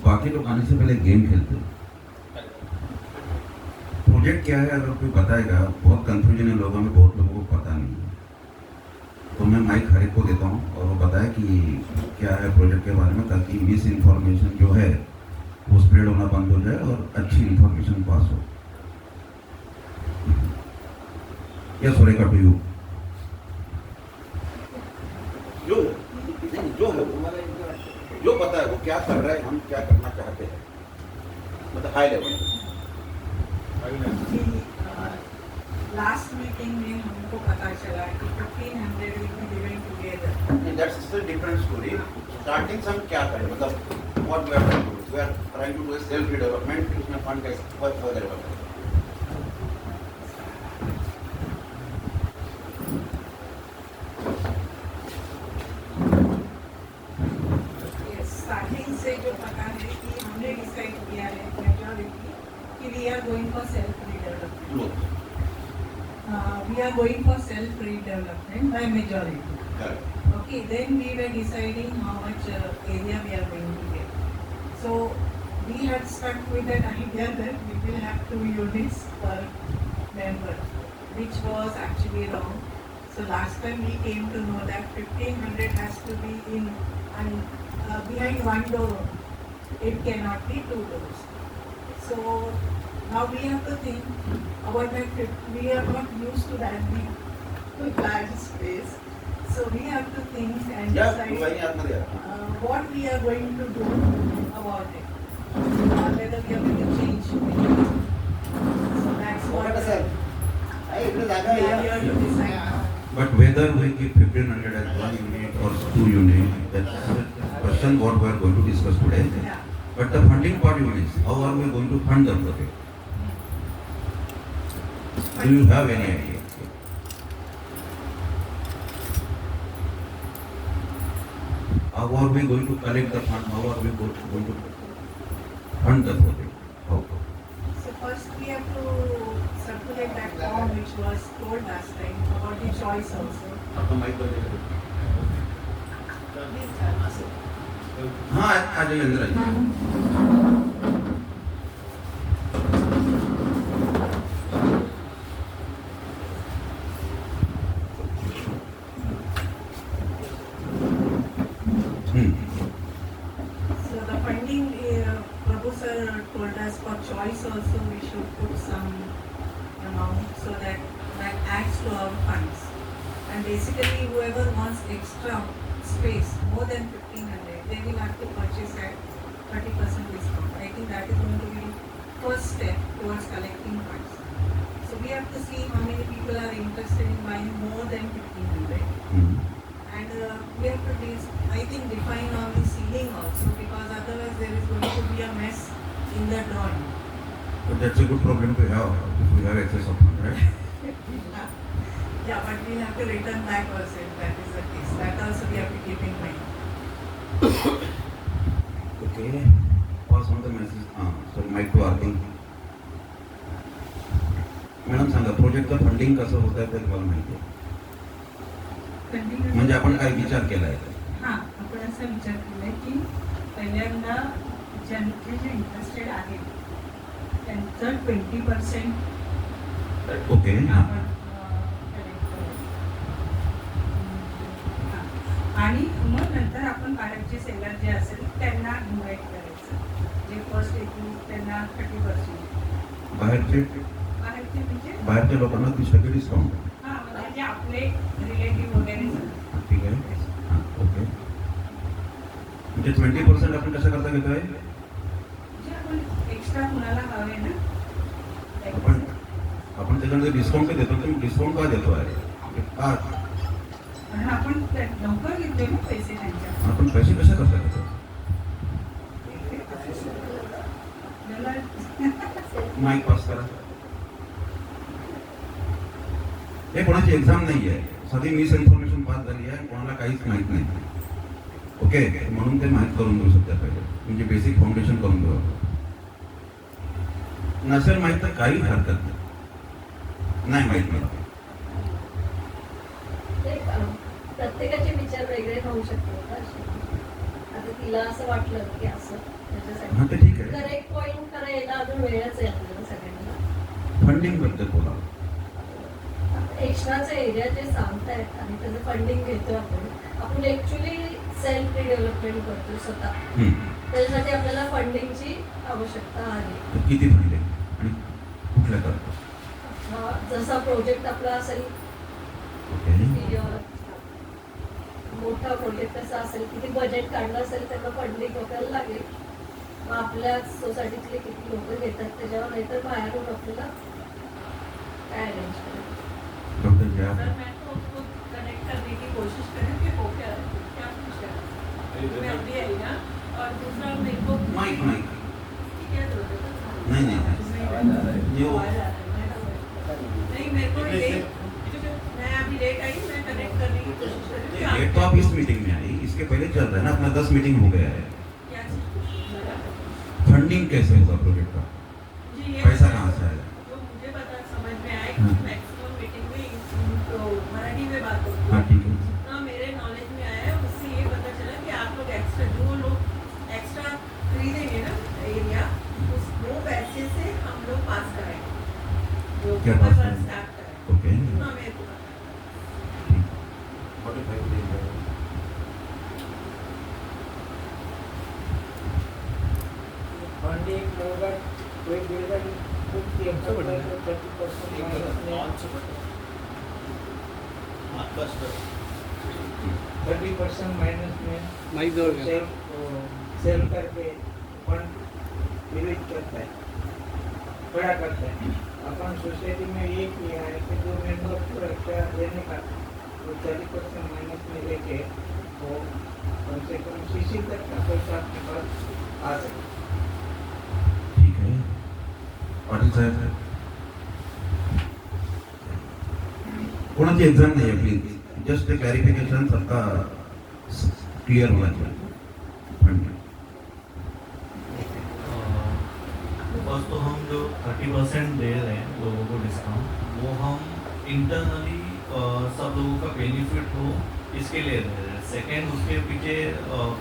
बाकी लोग आने से पहले गेम खेलते हैं। प्रोजेक्ट क्या है अगर कोई बताएगा, बहुत कंफ्यूजन है लोगों में, बहुत लोगों को पता नहीं है। तो मैं माइक हर एक को देता हूँ और वो बताए कि क्या है प्रोजेक्ट के बारे में, ताकि मिस इन्फॉर्मेशन जो है वो स्प्रेड होना बंद हो जाए और अच्छी इन्फॉर्मेशन पास हो। Yes Surekha, to you. जो है जो पता है वो क्या कर रहा है, हम क्या करना चाहते हैं, मतलब हाई लेवल। लास्ट मीटिंग में हमको पता चला कि 1500 will be given together. That's a different story. Starting से हम क्या करें, मतलब what we are trying to do. We are trying to do a self development. इसमें फंड कैसे फर्दर करें। स्टार्टिंग से जो पता है कि हमने डिसाइड किया है मेजॉरिटी कि we are going for self redevelopment. We are going for self redevelopment by majority. Okay, then we were deciding how much area we are going to get. So we had stuck with that idea that we will have 2 units per member, which was actually wrong. So last time we came to know that 1500 has to be in behind one door. It cannot be 2 doors. So now we have to think about that. We are not used to that big large space. So we have to think and decide what we are going to do about it. Whether we are going to change it. So that's what we are here to decide. But whether we give 1500 as 1 unit or 2 units, that's a question what we are going to discuss today. Yeah. But the funding part is, how are we going to fund the project? Do you have any idea? How are we going to collect the fund? How are we going to fund the project? How? So first we have to circulate that form which was told last time about the choice also. हाँ आ जाइए अंदर आइए। So the funding, Prabhu sir told us for choice also we should put some amount so that adds to our funds. And basically whoever wants extra space, more than 1500, they will have to purchase at 30% discount. I think that is going to be first step towards collecting funds. So we have to see how many people are interested in buying more than 1500. And we have to, define on the ceiling also, because otherwise there is going to be a mess in the drawing. But that's a good problem to have if we have excess of fund, right? Yeah, but we have to return back also if that is the case. That also we have to keep in mind. Okay. Pass on the message. So mic to Arti. Madam सांगा प्रोजेक्टचं funding कसं होत आहे ते तुम्हाला माहिती आहे? म्हणजे आपण काय विचार केला आहे? हां, आपण असा विचार केला की पहिल्यांदा ज्यांचे जे इंटरेस्टेड आहेत त्यांचं 20% ओके. आपण कलेक्ट करू. आणि मग नंतर आपण बाहेरचे सेलर जे असेल त्यांना इन्व्हाइट करायचं. जे फर्स्ट येतील त्यांना 30%. बाहेरचे म्हणजे बाहेरच्या लोकांना 30% डिस्काउंट. हां, म्हणजे जे आपले रिलेटिव्ह वगैरे ठीक आहे. ओके. म्हणजे 20% आपण कशा करता घेतोय? जे आपण एक्स्ट्रा कुणाला हवे ना आपण त्याच्यामध्ये डिस्काउंट देतो. तर डिस्काउंट का देतो आहे? का कारण आपण लवकर घेतोय ना पैसे त्यांच्या. आपण पैसे कशा करता घेतो? माईक पास करा. हे कोणाची एक्झाम नाही आहे, साधी मिस इन्फॉर्मेशन पास झाली आहे, कोणाला काहीच माहीत नाही. ओके, म्हणून ते माहीत करून देऊ शकता पाहिजे, म्हणजे बेसिक फाउंडेशन करून देऊ. नसेल माहीत तर काही हरकत नाही माहीत मला. प्रत्येकाचे विचार वेगळे होऊ शकतात. आता तिला असं वाटलं की असं हाँ त्याच्यासाठी तो ठीक है करेक्ट पॉईंट करायला अजून वेळच आहे आपल्याला सगळ्यांना. फंडिंग बद्दल बोला एक्स्ट्राचा एरिया जे सांगतायत आणि त्याचं फंडिंग घेतो आपण ऍक्च्युली सेल्फ रिडेव्हलपमेंट करतो स्वतः. हम्म. त्याच्यासाठी आपल्याला फंडिंगची आवश्यकता आहे. तर किती फंडिंग आणि कुठल्या करतो जसा प्रोजेक्ट आपला असेल ओके की मोठा प्रोजेक्ट असा असेल किती बजेट काढलं असेल त्याला फंडिंग वगैरे लागेल. मग आपल्या सोसायटीतले किती लोक घेतात त्याच्यावर नाहीतर बाहेरून आपल्याला काय अरेंज करायचं. डॉक्टर जी आप सर मैं तो उसको कनेक्ट करने की कोशिश करें कि हो क्या पूछ रहे हैं मैं अभी आई ना. और दूसरा मेरे को माइक माइक क्या जरूरत है. नहीं नहीं ये वो नहीं मेरे को मैं अभी लेट आई मैं कनेक्ट करने की कोशिश कर रही हूँ. ये तो आप इस मीटिंग में आई इसके पहले चल रहा है ना अपना 10 मीटिंग हो गया है. क्या चीज़? फंडिंग कैसे होगा प्रोजेक्ट का मुझे ये पैसा पता- कहाँ से आएगा जो मुझे पता समझ में आए हाँ. कि मैक्सिमम मीटिंग में तो मराठी में बात होती हाँ है. ठीक है जितना मेरे नॉलेज में आया है उससे ये पता चला कि आप लोग एक्स्ट्रा जो लोग एक्स्ट्रा खरीदेंगे ना एरिया उस वो पैसे से हम लोग पास कराएंगे. जो क्या पेपर पास वर्क करेंगे? स्टार्ट कराएंगे. ओके इतना मेरे को पता है. फंडिंग होगा कोई बिल्डर खुद की 30% माइनस में सेल करके फंड रिलीज करता है खड़ा करता है. अपन सोसाइटी में ये किया है कि जो मेंबर को एक्स्ट्रा देने का वो 30% माइनस में लेके वो कम से कम सीसी तक का पैसा आपके पास आ सके. ठीक है पाटील साहेब कोणाची एक्झाम नाही आहे प्लीज जस्ट क्लॅरिफिकेशन सबका क्लियर होना चाहिए फंड फर्स्ट तो हम जो 30% दे रहे हैं लोगों को डिस्काउंट वो हम इंटरनली सब लोगों का बेनिफिट हो इसके लिए दे रहे हैं. सेकेंड उसके पीछे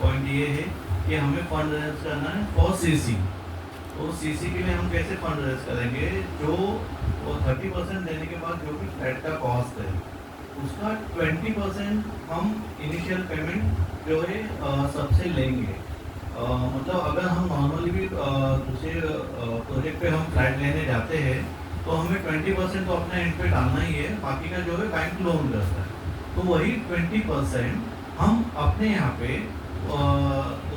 पॉइंट ये है कि हमें फंड रेज करना है फॉर सीसी. तो सीसी के लिए हम कैसे फंड रेज करेंगे जो वो 30% देने के बाद जो भी फ्लैट का कॉस्ट है उसका 20% हम इनिशियल पेमेंट जो है सबसे लेंगे. मतलब अगर हम नॉर्मली भी दूसरे प्रोजेक्ट पे हम फ्लैट लेने जाते हैं तो हमें 20% तो अपने एंड पे डालना ही है. बाकी का जो है बैंक लोन करता है. तो वही 20% हम अपने यहाँ पे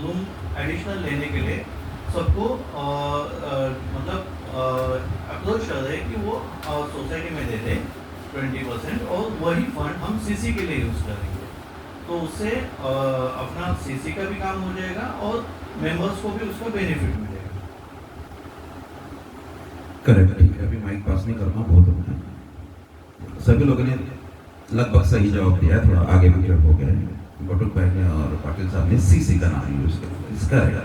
रूम एडिशनल लेने के लिए सबको मतलब अप्रोच कर रहे हैं कि वो सोसाइटी में दे दें 20% और वही फंड हम सीसी के लिए यूज़ करेंगे. तो उससे अपना सीसी का भी काम हो जाएगा और मेंबर्स को भी उसका बेनिफिट मिलेगा. करेक्ट ठीक है अभी माइक पास नहीं करना बहुत होता है. सभी लोगों ने लगभग सही जवाब दिया थोड़ा आगे पीछे हो गया है. बटुक भाई ने और पाटिल साहब ने सीसी का नाम यूज किया इसका है.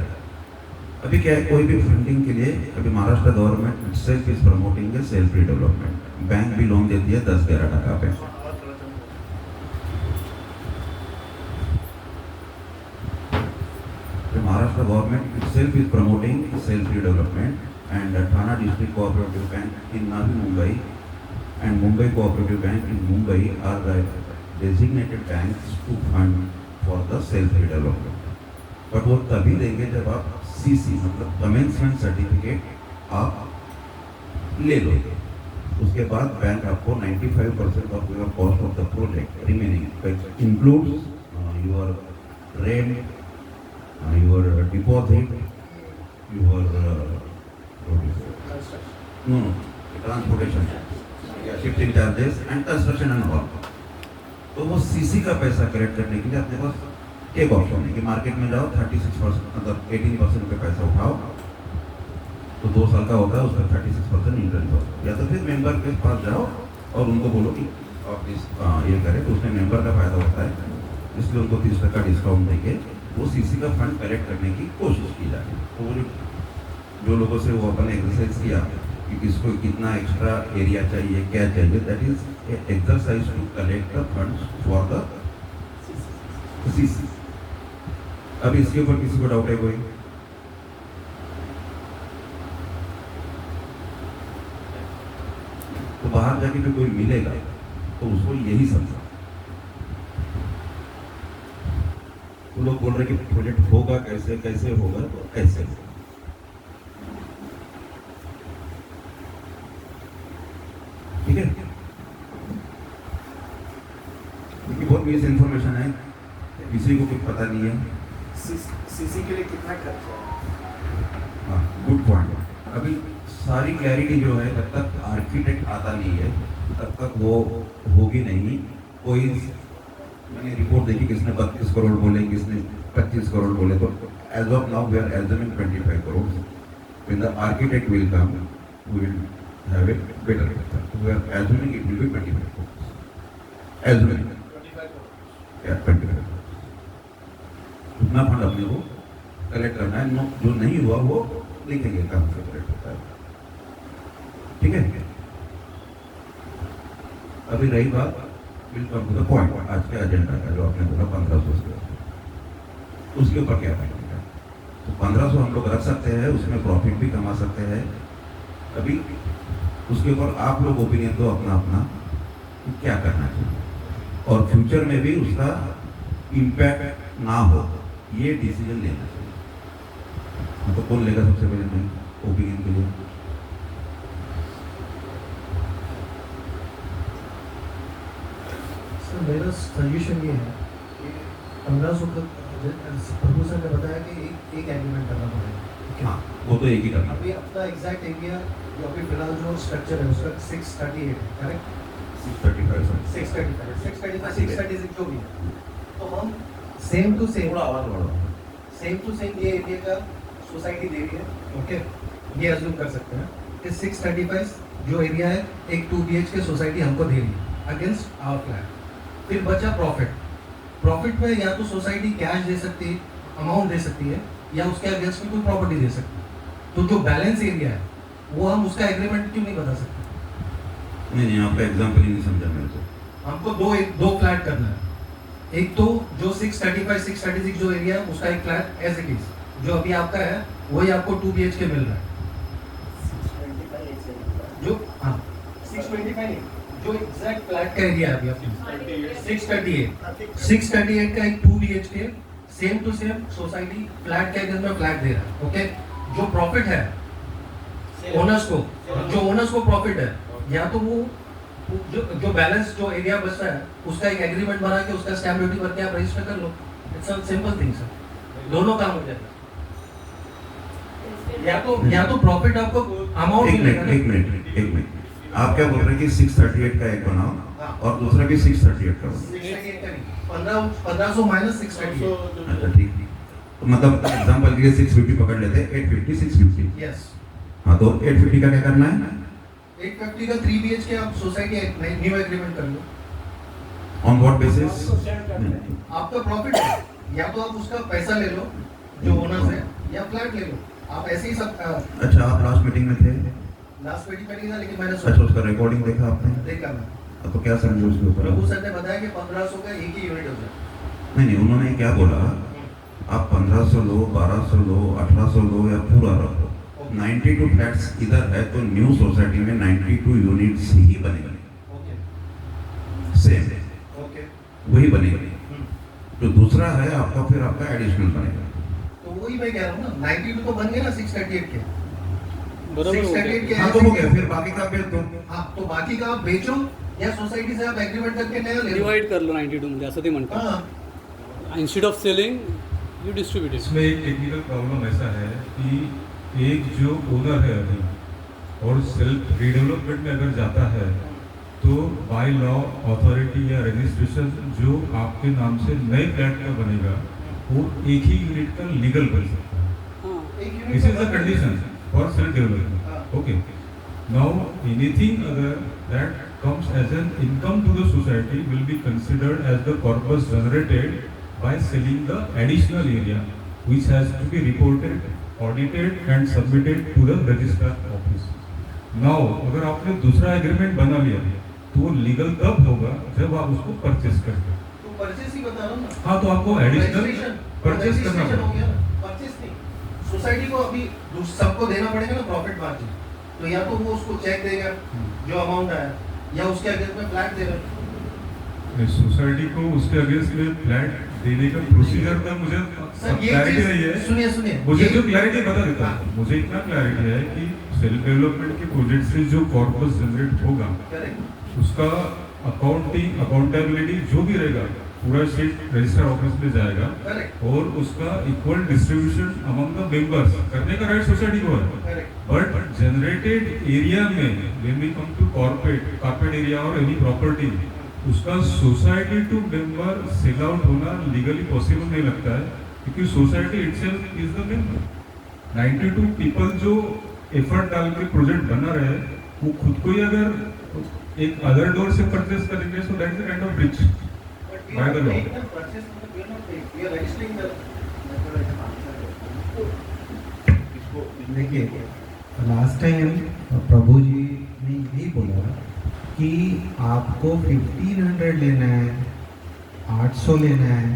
अभी क्या है कोई भी फंडिंग के लिए अभी Maharashtra government self is promoting है सेल्फ रिडेवलपमेंट. बैंक भी लोन देती है 10-11% पे. Maharashtra government itself is promoting self-redevelopment and Thana District Cooperative Bank in Navi Mumbai and Mumbai Cooperative Bank in Mumbai are the designated banks to fund for the self-redevelopment. But वो तभी देंगे जब आप CC मतलब commencement certificate आप ले लोगे. उसके बाद बैंक आपको 95% of your cost of the project remaining includes your rent, your deposit, your transportation, shifting charges and construction and all. तो वो सीसी का पैसा कलेक्ट करने के लिए अपने पास एक ऑप्शन है कि मार्केट में जाओ 36% मतलब 18% पे पैसा उठाओ तो 2 साल का होता है उसका 36% इंटरेस्ट होता है. या तो फिर मेंबर के पास जाओ और उनको बोलो कि आप ये करें तो उसमें मेंबर का फायदा होता है इसलिए उनको 30% डिस्काउंट देके वो सीसी का फंड कलेक्ट करने की कोशिश की जाती है. तो वो जो लोगों से वो अपन एक्सरसाइज किया कि किसको कितना एक्स्ट्रा एरिया चाहिए क्या चाहिए that is exercise to collect the funds for the CC. अब इसके ऊपर किसी को डाउट है कोई? तो बाहर जाके जो कोई मिलेगा तो उसको यही समझो। वो लोग बोल रहे कि प्रोजेक्ट होगा कैसे कैसे होगा, तो ऐसे होगा। ठीक है, क्योंकि बहुत मिस इन्फॉर्मेशन है, किसी को कुछ पता नहीं है। सीसी के लिए कितना खर्चा है? हाँ, गुड पॉइंट। अभी सारी क्लैरिटी जो है, जब तक आर्किटेक्ट आता नहीं है तब तक वो होगी नहीं। कोई मैंने रिपोर्ट देखी, किसने 32 करोड़ बोले, किसने 25 करोड़ बोले, तो as of now we are assuming 25 crore. When the architect will come we will have a better picture. We are assuming it will be 25 crore. Assuming 25 crore उतना फंड अपने को कलेक्ट करना है। जो नहीं हुआ वो देखेंगे कहाँ से कलेक्ट होता है। ठीक है, अभी रही बात, will come to the point, आज के एजेंडा का जो आपने बोला 1500 से उसके ऊपर क्या करेंगे? तो 1500 हम लोग रख सकते हैं, उसमें प्रॉफिट भी कमा सकते हैं। अभी उसके ऊपर आप लोग ओपिनियन दो अपना अपना, क्या करना चाहिए और फ्यूचर में भी उसका इम्पैक्ट ना हो, ये डिसीजन लेना चाहिए। तो कौन लेगा सबसे पहले ओपिनियन के लिए? सर मेरा सजेशन ये है कि 1500 का प्रभु सर ने बताया कि एक एग्रीमेंट करना पड़ेगा। ठीक है, हाँ, वो तो एक ही करना। अभी अपना एग्जैक्ट एरिया जो अभी फिलहाल जो स्ट्रक्चर है उसका 638 है, करेक्ट? 635 636 जो भी है, तो हम सेम टू सेम ये एरिया का सोसाइटी दे रही है। ओके, ये अज्यूम कर सकते हैं कि 635 जो एरिया है एक 2 BHK सोसाइटी हमको दे रही है अगेंस्ट आवर फ्लैट। फिर बचा प्रॉफिट में या तो सोसाइटी कैश दे सकती है, अमाउंट दे सकती है, या उसके अगेंस्ट में कोई प्रॉपर्टी दे सकती है। तो जो बैलेंस एरिया है वो हम उसका एग्रीमेंट क्यों नहीं बता सकते? नहीं, आपका एग्जाम्पल ही नहीं समझा मेरे को। हमको दो फ्लैट करना है। एक तो जो 635 636 जो एरिया है उसका एक फ्लैट एज इट इज, जो अभी आपका है वही आपको 2 BHK मिल रहा है। 625 जो हाँ 625 जो एग्जैक्ट फ्लैट का एरिया है अभी आपके 638 का एक 2 BHK same to same society flat के अगेंस्ट में फ्लैट दे रहा है। ओके, जो प्रॉफिट है ओनर्स को प्रॉफिट है, या तो वो जो बैलेंस जो एरिया बचता है उसका एक एग्रीमेंट बना के उसका स्टैम्प ड्यूटी भर के आप रजिस्टर कर लो। It's a simple thing sir, दोनों काम हो जाएगा। या तो प्रॉफिट आपको अमाउंट एक मिनट, आप क्या बोल रहे हैं कि 638 का एक बनाओ और दूसरा भी 638 का बनाओ? 1500 माइनस 638। अच्छा ठीक है, तो मतलब एग्जांपल के लिए 650 पकड़ लेते हैं, 850 650। यस, हाँ, तो 850 का क्या करना है? 850 का 3 BHK आप सोसाइटी न्यू एग्रीमेंट कर लो। On what basis? आपका प्रॉफिट है, या तो आप उसका पैसा ले लो जो ओनर्स है, या फ्लैट ले लो। आप ऐसे ही सब अच्छा, आप लास्ट मीटिंग में थे? लास्ट मीटिंग में नहीं था, लेकिन मैंने अच्छा, उसका रिकॉर्डिंग देखा आपने? देखा मैं। तो क्या समझे उसके ऊपर? प्रभु सर ने बताया कि 1500 का एक ही यूनिट हो जाए। नहीं, उन्होंने क्या बोला, आप 1500 लो, 1200 लो, 1800 लो या पूरा रखो, 92 फ्लैट्स इधर है तो न्यू सोसाइटी में 92 यूनिट्स ही बनेंगे, ओके सेम ओके, वही बनेंगे। जो दूसरा है आपका, फिर आपका एडिशनल बनेगा। तो वही मैं कह रहा हूँ ना, 92 तो बन गए ना 638 के। बराबर हो गया। 638 के हाँ, तो हो गया, फिर बाकी का बेच दो। हाँ, तो बाकी का आप बेचो या सोसाइटी से आप एग्रीमेंट करके नया ले लो। डिवाइड कर लो 92 मध्ये असं ते म्हणतात. हाँ, instead of selling you distribute it. इसमें एक टेक्निकल प्रॉब्लम ऐसा है कि एक जो ओनर है अभी और सेल्फ रीडेवलपमेंट में अगर जाता है तो बाय लॉ अथॉरिटी या रजिस्ट्रेशन जो आपके नाम से नए फ्लैट का बनेगा वो एक ही यूनिट का लीगल बन सकता है. हां, एक unit this is the condition for self development. Okay, now anything other that comes as an income to the society will be considered as the corpus generated by selling the additional area, which has to be reported, audited and submitted to the registrar office. Now, अगर आपने दूसरा agreement बना लिया तो वो legal तब होगा जब आप उसको परचेस करते हैं. तो परचेस ही बता रहा हूँ ना. हाँ, तो आपको एडिशनल Registration. परचेस करना Registration हो पड़ेगा। गया ना, परचेस नहीं, सोसाइटी को अभी सबको देना पड़ेगा ना प्रॉफिट मार्जिन, तो या तो वो उसको चेक देगा जो अमाउंट आया, या उसके अगेंस्ट में फ्लैट देगा। सोसाइटी को उसके अगेंस्ट में फ्लैट देने का प्रोसीजर का मुझे सर ये क्लैरिटी नहीं है। चीज सुनिए मुझे ये- जो क्लैरिटी बता देता हूँ, मुझे इतना क्लैरिटी है कि सेल्फ डेवलपमेंट के प्रोजेक्ट से जो कॉर्पस जनरेट होगा करेक्ट, उसका अकाउंटिंग अकाउंटेबिलिटी जो भी रहेगा पूरा स्टेट रजिस्टर ऑफिस में जाएगा करेक्ट, और उसका equal distribution among the members करने का राइट सोसाइटी को है। करेक्ट, बट जनरेटेड एरिया में when we come to corporate area और एनी प्रॉपर्टी, उसका society to member sell out होना लीगली पॉसिबल नहीं लगता है, क्योंकि society itself is the member. 92 people जो एफर्ट डाल के प्रोजेक्ट बना रहे हैं, वो खुद को ही अगर एक अदर डोर से परचेस करेंगे, so that is kind of bridge but we By are the not law. paying them purchase, we are not paying, we are registering the देखिए, लास्ट टाइम प्रभु जी ने यही बोला कि आपको 1500 लेना है, 800 लेना है,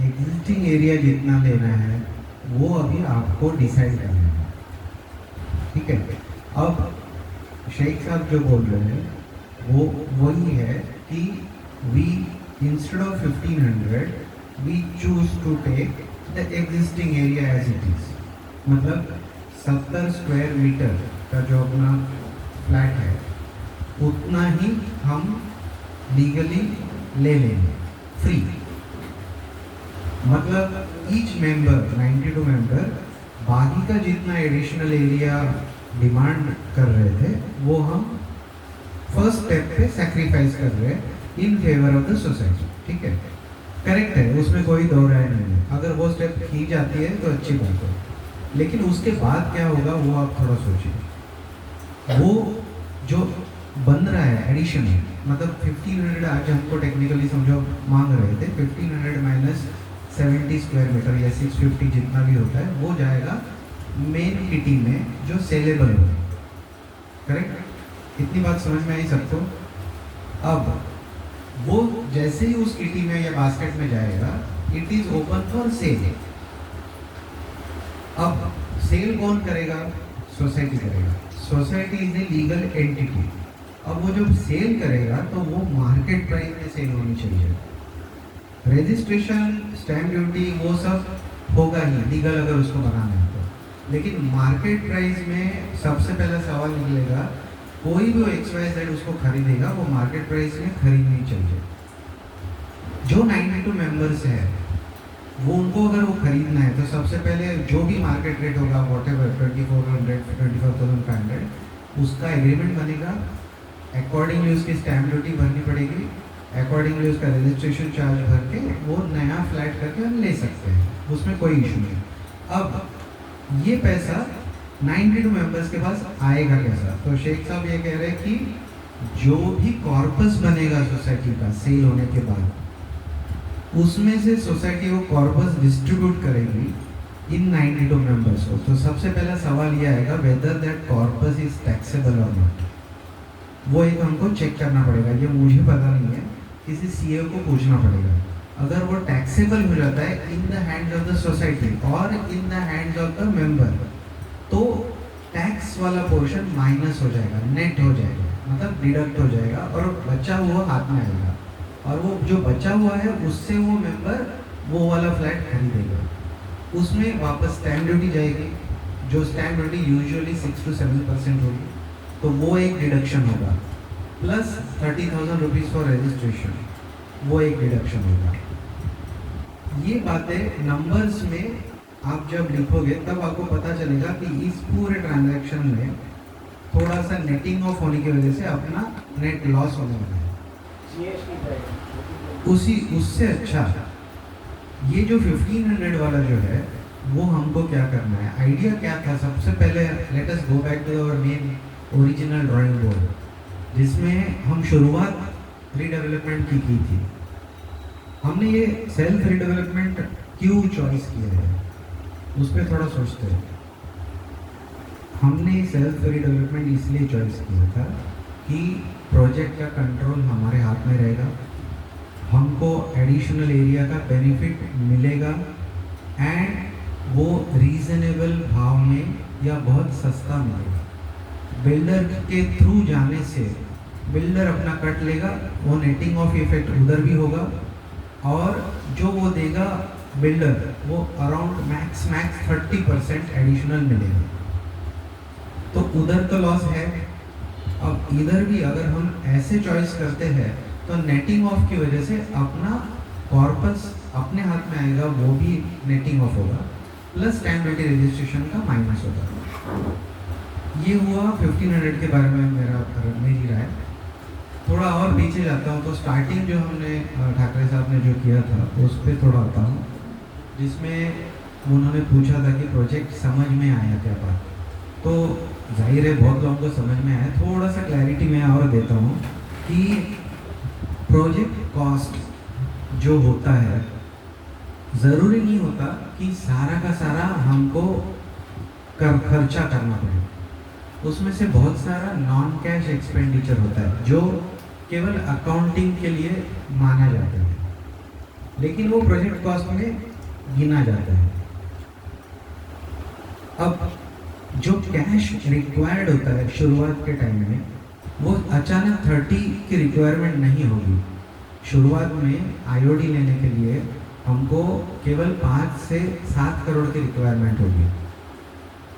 एग्जिस्टिंग एरिया जितना लेना है वो अभी आपको डिसाइड करना है, ठीक है। अब शेख साहब जो बोल रहे हैं वो वही है कि we instead of 1500 we choose to take the existing area as it is, मतलब 70 स्क्वायर मीटर का जो अपना फ्लैट है उतना ही हम लीगली ले लेंगे फ्री, मतलब ईच मेंबर 92 मेंबर बाकी का जितना एडिशनल एरिया डिमांड कर रहे थे वो हम फर्स्ट स्टेप पे सैक्रिफाइस कर रहे हैं in favour of the society, ठीक है, करेक्ट है, उसमें कोई दो राय नहीं है। अगर वो स्टेप की जाती है तो अच्छी बात है, लेकिन उसके बाद क्या होगा वो आप थोड़ा सोचिए। वो जो बन रहा है एडिशन है, मतलब 1500 आज हमको टेक्निकली समझो मांग रहे थे, 1500 माइनस 70 स्क्वायर मीटर या 650 जितना भी होता है वो जाएगा मेन किटी में जो सेलेबल हो, करेक्ट, इतनी बात समझ में आई सबको। अब वो जैसे ही उस किटी में या बास्केट में जाएगा it is open for sale. अब सेल कौन करेगा? सोसाइटी करेगा। Society is a legal entity. अब वो जब सेल करेगा तो वो मार्केट प्राइस में सेल होनी चाहिए। रजिस्ट्रेशन, स्टैम्प ड्यूटी वो सब होगा ही लीगल अगर उसको बनाना है तो, लेकिन मार्केट प्राइस में सबसे पहला सवाल निकलेगा, कोई भी XYZ उसको खरीदेगा वो मार्केट प्राइस में खरीदनी चाहिए। जो 92 मेंबर्स है वो उनको अगर वो खरीदना है तो सबसे पहले जो भी मार्केट रेट होगा वॉटेवर 2400 24,500 उसका एग्रीमेंट बनेगा, अकॉर्डिंगली उसकी स्टैम्प ड्यूटी भरनी पड़ेगी, अकॉर्डिंगली उसका रजिस्ट्रेशन चार्ज भर के वो नया फ्लैट करके हम ले सकते हैं, उसमें कोई इशू नहीं। अब ये पैसा 92 मेंबर्स के पास आएगा कैसा? तो शेख साहब ये कह रहे हैं कि जो भी कॉर्पस बनेगा सोसाइटी का सेल होने के बाद उसमें से सोसाइटी वो कॉर्पस डिस्ट्रीब्यूट करेगी इन 92 मेंबर्स को। तो सबसे पहला सवाल ये आएगा whether that corpus is taxable और नॉट। वो एक हमको चेक करना पड़ेगा, ये मुझे पता नहीं है, किसी सीए को पूछना पड़ेगा। अगर वो टैक्सेबल हो जाता है in the hands of the society और in the hands of the member तो टैक्स वाला पोर्शन माइनस हो जाएगा, नेट हो जाएगा, मतलब डिडक्ट हो जाएगा और बचा हुआ हाथ में आएगा, और वो जो बचा हुआ है उससे वो मेंबर वो वाला फ्लैट खरीदेगा। उसमें वापस स्टैम्प ड्यूटी जाएगी, जो स्टैम्प ड्यूटी यूजुअली 6 to 7% होगी, तो वो एक डिडक्शन होगा, प्लस 30,000 रुपीज़ फॉर रजिस्ट्रेशन, वो एक डिडक्शन होगा। ये बातें नंबर्स में आप जब लिखोगे तब आपको पता चलेगा कि इस पूरे ट्रांजैक्शन में थोड़ा सा नेटिंग ऑफ होने की वजह से अपना नेट लॉस होने वाला है। उससे अच्छा ये जो 1500 वाला जो है वो हमको क्या करना है, आइडिया क्या था? सबसे पहले let us go back to our main original drawing board जिसमें हम शुरुआत रीडेवलपमेंट की थी। हमने ये सेल्फ रीडेवलपमेंट क्यों चॉइस किया है उस पर थोड़ा सोचते हैं। हमने सेल्फ रीडेवलपमेंट इसलिए चॉइस किया था कि प्रोजेक्ट का कंट्रोल हमारे हाथ में रहेगा, हमको एडिशनल एरिया का बेनिफिट मिलेगा एंड वो रीजनेबल भाव में या बहुत सस्ता मिलेगा। बिल्डर के थ्रू जाने से बिल्डर अपना कट लेगा, वो नेटिंग ऑफ इफेक्ट उधर भी होगा, और जो वो देगा बिल्डर वो अराउंड मैक्स 30% एडिशनल मिलेगा। तो उधर तो लॉस है। अब इधर भी अगर हम ऐसे चॉइस करते हैं तो नेटिंग ऑफ की वजह से अपना कॉर्पस अपने हाथ में आएगा, वो भी नेटिंग ऑफ होगा, प्लस स्टैम्प ड्यूटी रजिस्ट्रेशन का माइनस होगा। ये हुआ 1500 के बारे में मेरी राय। थोड़ा और पीछे जाता हूँ तो स्टार्टिंग जो हमने ठाकरे साहब ने जो किया था उस पर थोड़ा आता हूँ, जिसमें उन्होंने पूछा था कि प्रोजेक्ट समझ में आया क्या बात। तो जाहिर है बहुत लोगों को समझ में आया। थोड़ा सा क्लैरिटी मैं और देता हूँ कि प्रोजेक्ट कॉस्ट जो होता है, ज़रूरी नहीं होता कि सारा का सारा हमको खर्चा करना पड़े। उसमें से बहुत सारा नॉन कैश एक्सपेंडिचर होता है जो केवल अकाउंटिंग के लिए माना जाता है, लेकिन वो प्रोजेक्ट कॉस्ट में गिना जाता है। अब जो कैश रिक्वायर्ड होता है शुरुआत के टाइम में, वो अचानक 30 की रिक्वायरमेंट नहीं होगी। शुरुआत में आईओडी लेने के लिए हमको केवल 5 से 7 करोड़ की रिक्वायरमेंट होगी,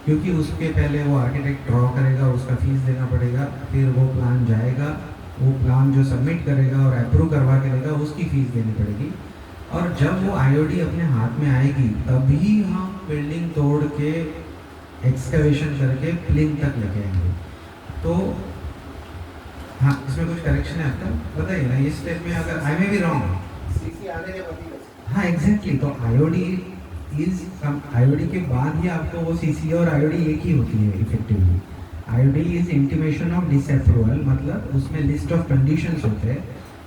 क्योंकि उसके पहले वो आर्किटेक्ट ड्रॉ करेगा, उसका फीस देना पड़ेगा, फिर वो प्लान जाएगा, वो प्लान जो सबमिट करेगा और अप्रूव करवा के देगा उसकी फीस देनी पड़ेगी। और जब वो आईओडी अपने हाथ में आएगी तभी हम बिल्डिंग तोड़ के एक्सकवेशन करके प्लिंथ तक लेके आएंगे। तो हाँ, इसमें कुछ करेक्शन है आपका, बताइए ना। इस स्टेप में अगर आई मे बी रॉन्ग, सीसी आने के बाद ही हाँ एग्जैक्टली। तो आईओडी के बाद ही आपको वो सीसी और आईओडी एक ही होती है effectively. IOD is intimation of disapproval, मतलब उसमें लिस्ट ऑफ कंडीशंस होते हैं,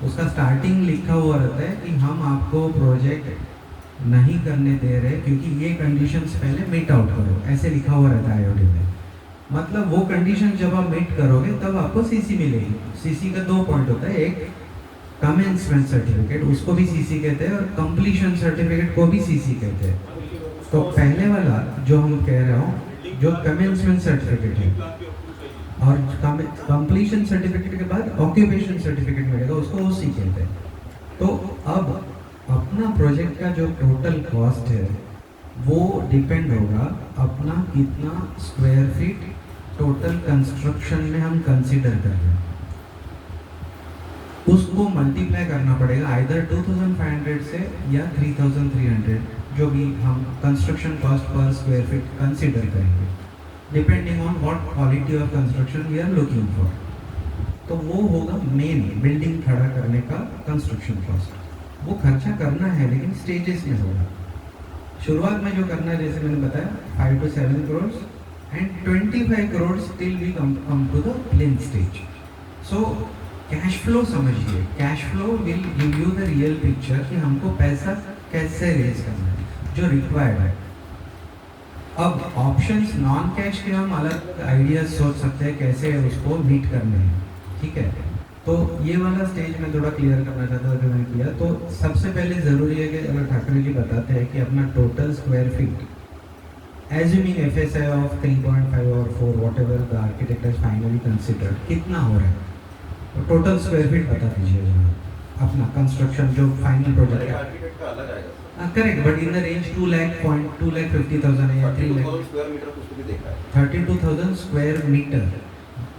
उसका स्टार्टिंग लिखा हुआ रहता है कि हम आपको प्रोजेक्ट नहीं करने दे रहे क्योंकि ये कंडीशंस पहले मीट आउट करो, ऐसे लिखा हुआ रहता है आईओडी में। मतलब वो कंडीशन जब आप मीट करोगे तब आपको सीसी मिलेगी। सीसी का 2 पॉइंट होता है, एक कमेंसमेंट सर्टिफिकेट, उसको भी सीसी कहते हैं, और कंप्लीशन सर्टिफिकेट को भी सीसी कहते हैं। तो पहले वाला जो हम कह रहे हो, जो कमेंसमेंट सर्टिफिकेट है, और कंप्लीशन सर्टिफिकेट के बाद ऑक्यूपेशन सर्टिफिकेट मिलेगा, उसको ओसी कहते हैं। तो अब अपना प्रोजेक्ट का जो टोटल कॉस्ट है वो डिपेंड होगा अपना कितना स्क्वायर फीट टोटल कंस्ट्रक्शन में हम कंसीडर कर रहे हैं, उसको मल्टीप्लाई करना पड़ेगा आइदर 2500 से या 3300, जो भी हम कंस्ट्रक्शन कॉस्ट पर स्क्वायर फीट कंसीडर करेंगे, depending on what quality of construction we are looking for. तो वो होगा मेन बिल्डिंग खड़ा करने का कंस्ट्रक्शन कॉस्ट। वो खर्चा करना है लेकिन स्टेजेस में होगा। शुरुआत में जो करना है, जैसे मैंने बताया, 5 to 7 crore and 25 crore till we come to the plinth stage. So cash flow समझिए, cash flow will give you the real picture कि हमको पैसा कैसे रेज करना है जो रिक्वायर्ड है। अब ऑप्शंस नॉन कैश के हम अलग आइडियाज सोच सकते हैं कैसे उसको मीट करने हैं, ठीक है। तो ये वाला स्टेज में थोड़ा क्लियर करना चाहता था जो मैंने किया। तो सबसे पहले ज़रूरी है कि अगर ठाकरे जी बताते हैं कि अपना total square feet assuming FSI of 3.5 और 4 what ever the architect has finally considered कितना हो रहा है, तो टोटल स्क्वायर फीट बता दीजिए जनाब अपना कंस्ट्रक्शन जो फाइनल प्रोजेक्ट है। आर्किटेक्ट का अलग आएगा correct, but in the range 2,50,000 है या 3 लाख स्क्वायर मीटर कुछ भी देखा है 32,000 स्क्वायर मीटर।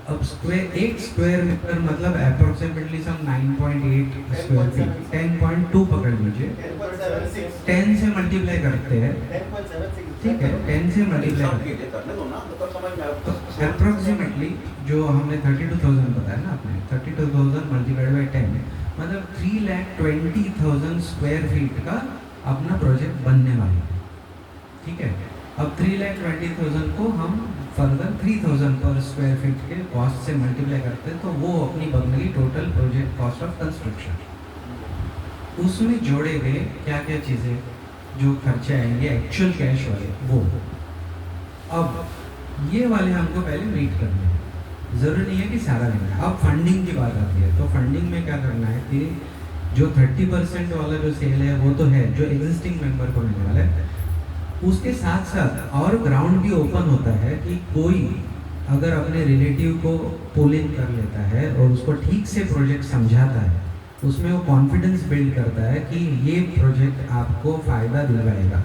अब एक स्क्वायर मीटर मतलब अप्रोक्सीमेटली सम 9.8 स्क्वायर फीट, 10.2 पकड़ लीजिए, 10 से मल्टीप्लाई करते हैं, 10.76, ठीक है, 10 से मल्टीप्लाई करते हैं करने दो ना, मतलब समझ में तो आया। अप्रोक्सीमेटली जो हमने 32,000 बताया ना आपने, 32,000 मल्टीप्लाइड बाई 10 मतलब 3,20,000 स्क्वायर फीट का अपना प्रोजेक्ट बनने वाला है, ठीक है। अब 3,20,000 को हम फर्दर 3,000 पर स्क्वायर फीट के कॉस्ट से मल्टीप्लाई करते हैं, तो वो अपनी बन गई total project cost of construction. उसमें जोड़े गए क्या क्या चीज़ें जो खर्चे आएंगे एक्चुअल कैश वाले, वो अब ये वाले हमको पहले मीट करने हैं। ज़रूरी नहीं है कि सारा लेना है। अब फंडिंग की बात आती है, तो फंडिंग में क्या करना है कि जो 30% वाला जो सेल है वो तो है, जो एग्जिस्टिंग मेंबर को मिलने वाला है, उसके साथ साथ और ग्राउंड भी ओपन होता है कि कोई अगर अपने रिलेटिव को पुल इन कर लेता है और उसको ठीक से प्रोजेक्ट समझाता है, उसमें वो कॉन्फिडेंस बिल्ड करता है कि ये प्रोजेक्ट आपको फ़ायदा दिलवाएगा,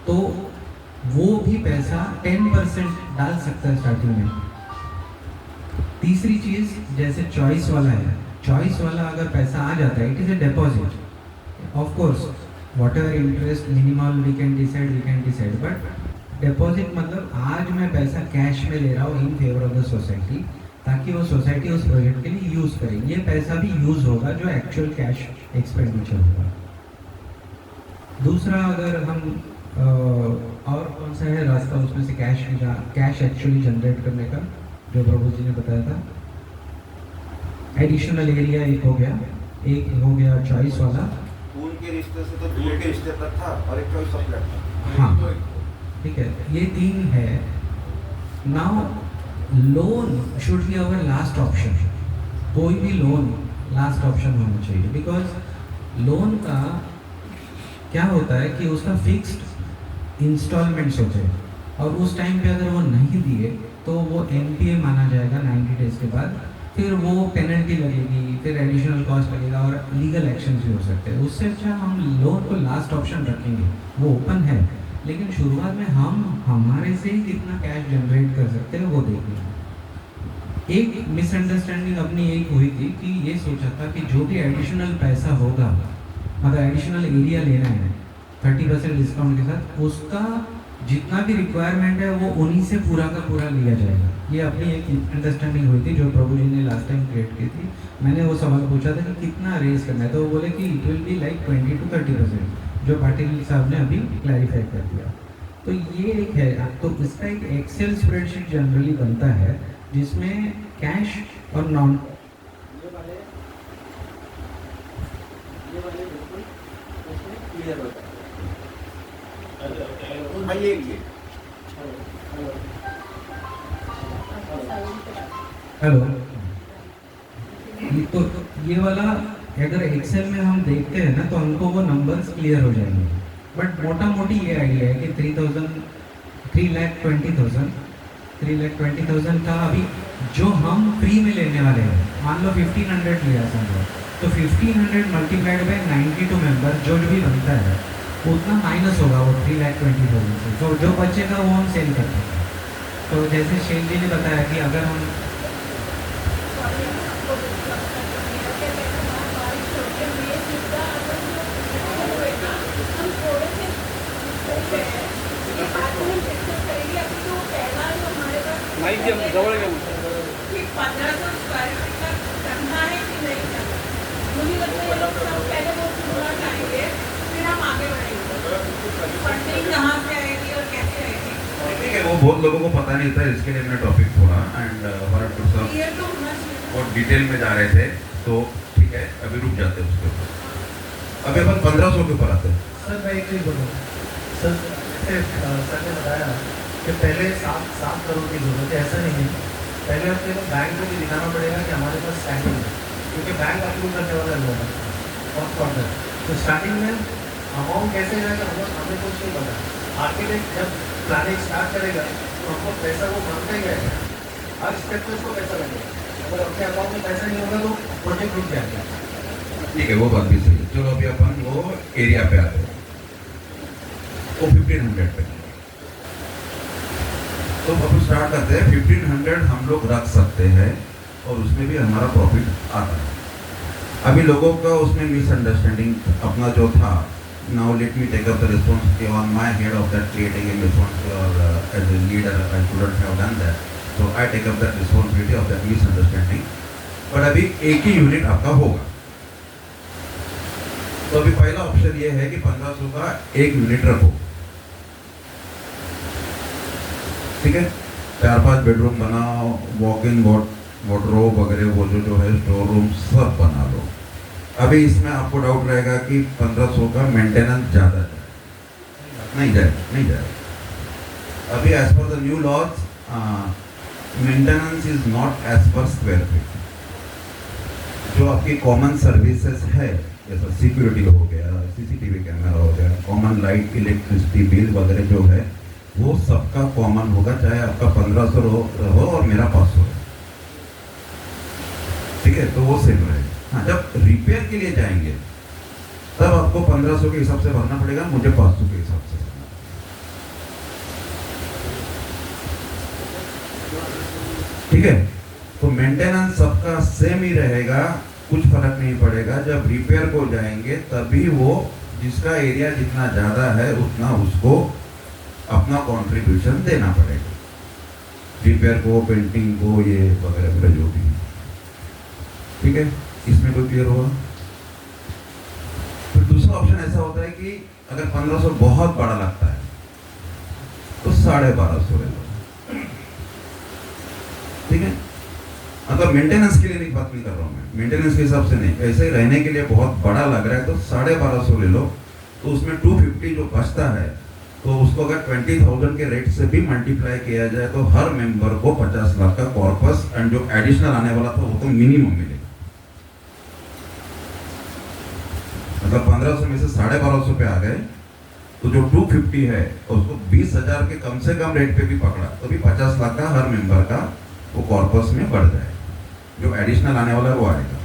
तो वो भी पैसा 10% डाल सकता है स्टार्टिंग में। तीसरी चीज़, जैसे चॉइस वाला है, चॉइस वाला अगर पैसा आ जाता है, it is a deposit. Of course whatever interest minimal we can decide, but deposit मतलब आज मैं पैसा कैश में ले रहा हूँ in favour of the society, ताकि वो सोसाइटी उस प्रोजेक्ट के लिए यूज़ करे। ये पैसा भी यूज़ होगा जो एक्चुअल कैश एक्सपेंडिचर होगा। दूसरा, अगर हम और कौन सा है रास्ता उसमें से कैश एक्चुअली जनरेट करने का, जो प्रभु जी ने बताया था, एडिशनल एरिया एक हो गया चॉइस वाला। खून के रिश्ते से तो दूर के रिश्ते तक था और एक चॉइस सप्लाइट था। हाँ, ठीक है, ये 3 है। Now loan should be our last option. कोई भी लोन लास्ट ऑप्शन होना चाहिए, बिकॉज लोन का क्या होता है कि उसका फिक्स्ड इंस्टॉलमेंट्स होते हैं और उस टाइम पे अगर वो नहीं दिए तो वो NPA माना जाएगा 90 डेज के बाद, फिर वो पेनल्टी लगेगी, फिर एडिशनल कॉस्ट लगेगा और लीगल एक्शन भी हो सकते हैं। उससे अच्छा हम लोन को लास्ट ऑप्शन रखेंगे, वो ओपन है, लेकिन शुरुआत में हम हमारे से ही कितना कैश जनरेट कर सकते हैं वो देखेंगे। एक मिसअंडरस्टैंडिंग अपनी एक हुई थी कि ये सोचा था कि जो भी एडिशनल पैसा होगा, मतलब एडिशनल एरिया लेना है 30% डिस्काउंट के साथ, उसका जितना भी रिक्वायरमेंट है वो उन्हीं से पूरा का पूरा लिया जाएगा। ये अपनी एक अंडरस्टैंडिंग हुई थी जो प्रभु जी ने लास्ट टाइम क्रिएट की थी। मैंने वो सवाल पूछा था कि कितना रेज करना है, तो वो बोले कि it will be like 20 to 30%, जो पाटिल साहब ने अभी क्लैरिफाई कर दिया। तो ये एक है, तो इसका एक एक्सेल स्प्रेडशीट जनरली बनता है जिसमें कैश और नॉन क्लियर होता है। हेलो, तो ये वाला अगर एक्सेल में हम देखते हैं ना तो हमको वो नंबर्स क्लियर हो जाएंगे, बट मोटा मोटी ये आइडिया है कि 3,20,000 का अभी जो हम फ्री में लेने वाले हैं, मान लो 1500 लिया समझो, तो 1500 मल्टीप्लाइड बाय 92 मेंबर जो भी बनता है उतना माइनस होगा वो 3,20,000 से, तो जो बचेगा वो हम सेल करते हैं। तो जैसे शेन जी ने बताया कि अगर हम माइक जवळ घ्या मग. 1500 स्क्वायर फीट का करना है कि नहीं करना, मुझे लगता है ये लोग सब पहले वो पूरा करेंगे, फिर हम आगे बढ़ेंगे। फंडिंग कहाँ से आएगी और कैसे आएगी, ठीक है, वो बहुत लोगों को पता नहीं था, इसके लिए मैंने टॉपिक छोड़ा एंड क्लियर तो होना चाहिए। बहुत डिटेल में जा रहे थे, तो ठीक है अभी रुक जाते हैं उसके ऊपर। अभी अपन 1500 के ऊपर आते हैं। सर मैं एक चीज़ बोलूँ सर, सर ने बताया कि पहले 7 करोड़ की जरूरत है, ऐसा नहीं है। पहले अपने को बैंक में भी दिखाना पड़ेगा कि हमारे पास स्टैंडिंग है, क्योंकि बैंक अप्रूव करने वाला लोग है फर्स्ट क्वार्टर। तो स्टार्टिंग में अमाउंट कैसे जाएगा हमें कुछ नहीं पता। आर्किटेक्ट जब प्लानिंग स्टार्ट करेगा तो हमको पैसा वो मांगता ही जाएगा, हर स्टेप पे उसको पैसा लगेगा। अगर अपने अकाउंट में पैसा नहीं होगा तो प्रोजेक्ट रुक जाएगा। ठीक है, वो बात भी सही है। चलो अभी अपन वो एरिया पे आते हैं, वो 1500 पे। तो अब स्टार्ट करते हैं। 1500 हम लोग रख सकते हैं और उसमें भी हमारा प्रॉफिट आता है। अभी लोगों का उसमें मिसअंडरस्टैंडिंग अपना जो था, now let me take up the responsibility on my head of that creating an responsibility और as a leader I shouldn't have done that, so I take up that responsibility of that misunderstanding. But अभी एक ही unit आपका होगा, तो अभी पहला option ये है कि 1500 का एक यूनिट रखो, ठीक है। 4-5 बेडरूम बनाओ, वॉक इन वार्डरोब वगैरह वो जो है स्टोर रूम सब बना लो। अभी इसमें आपको डाउट रहेगा कि 1500 का मेंटेनेंस ज़्यादा है, नहीं जाए। अभी as per the new laws maintenance is not as per square feet. जो आपकी कॉमन सर्विसेज है जैसा सिक्योरिटी हो गया, सीसीटीवी कैमरा हो गया, कॉमन लाइट, इलेक्ट्रिसिटी बिल वगैरह जो है वो सबका कॉमन होगा, चाहे आपका 1500 हो और मेरा 500 है, ठीक है, तो वो सेम रहेगा। हाँ, जब रिपेयर के लिए जाएंगे तब आपको 1500 के हिसाब से भरना पड़ेगा, मुझे 500 के हिसाब से। ठीक है, तो मेंटेनेंस सबका सेम ही रहेगा, कुछ फर्क नहीं पड़ेगा। जब रिपेयर को जाएंगे तभी वो जिसका एरिया जितना ज़्यादा है उतना उसको अपना कंट्रीब्यूशन देना पड़ेगा, रिपेयर को, पेंटिंग को, ये वगैरह वगैरह जो भी। ठीक है, इसमें कोई क्लियर हुआ? फिर दूसरा ऑप्शन ऐसा होता है कि अगर 1500 बहुत बड़ा लगता है तो 1250 ले लो। ठीक है, अगर मेंटेनेंस के लिए नहीं बात नहीं कर रहा हूँ मैं, मेंटेनेंस के हिसाब से नहीं, ऐसे ही रहने के लिए बहुत बड़ा लग रहा है तो 1250 ले लो। तो उसमें 250 जो बचता है तो उसको अगर 20,000 के रेट से भी मल्टीप्लाई किया जाए तो हर मेंबर को 50 लाख का कॉर्पस एंड जो एडिशनल आने वाला था वो तो मिनिमम मिलेगा। मतलब 1500 में से 1250 पे आ गए तो जो 250 है उसको 20,000 के कम से कम रेट पे भी पकड़ा तो भी 50 लाख का हर मेंबर का वो कॉर्पस में बढ़ जाए, जो एडिशनल आने वाला है वो आएगा।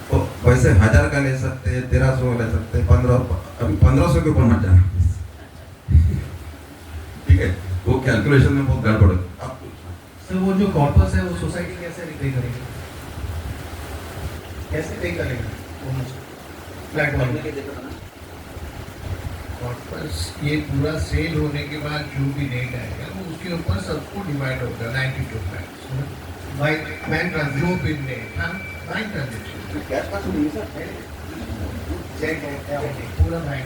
तो वैसे 1000 का ले सकते हैं, 1300 ले सकते हैं, 1500 के ऊपर मत जाना। ठीक है, वो कैलकुलेशन में बहुत गड़बड़ है। सर वो जो कॉर्पस है वो सोसाइटी कैसे पे करेगी, कैसे पे करेगा फ्लैट वाले? कॉर्पस ये पूरा सेल होने के बाद जो भी रेट आएगा वो उसके ऊपर सबको डिवाइड होगा 92 फ्लैट्स बाय बैंक जो भी रेट हाँ बैंक ट्रांजेक्शन कैश का तो नहीं सर, पूरा बैंक।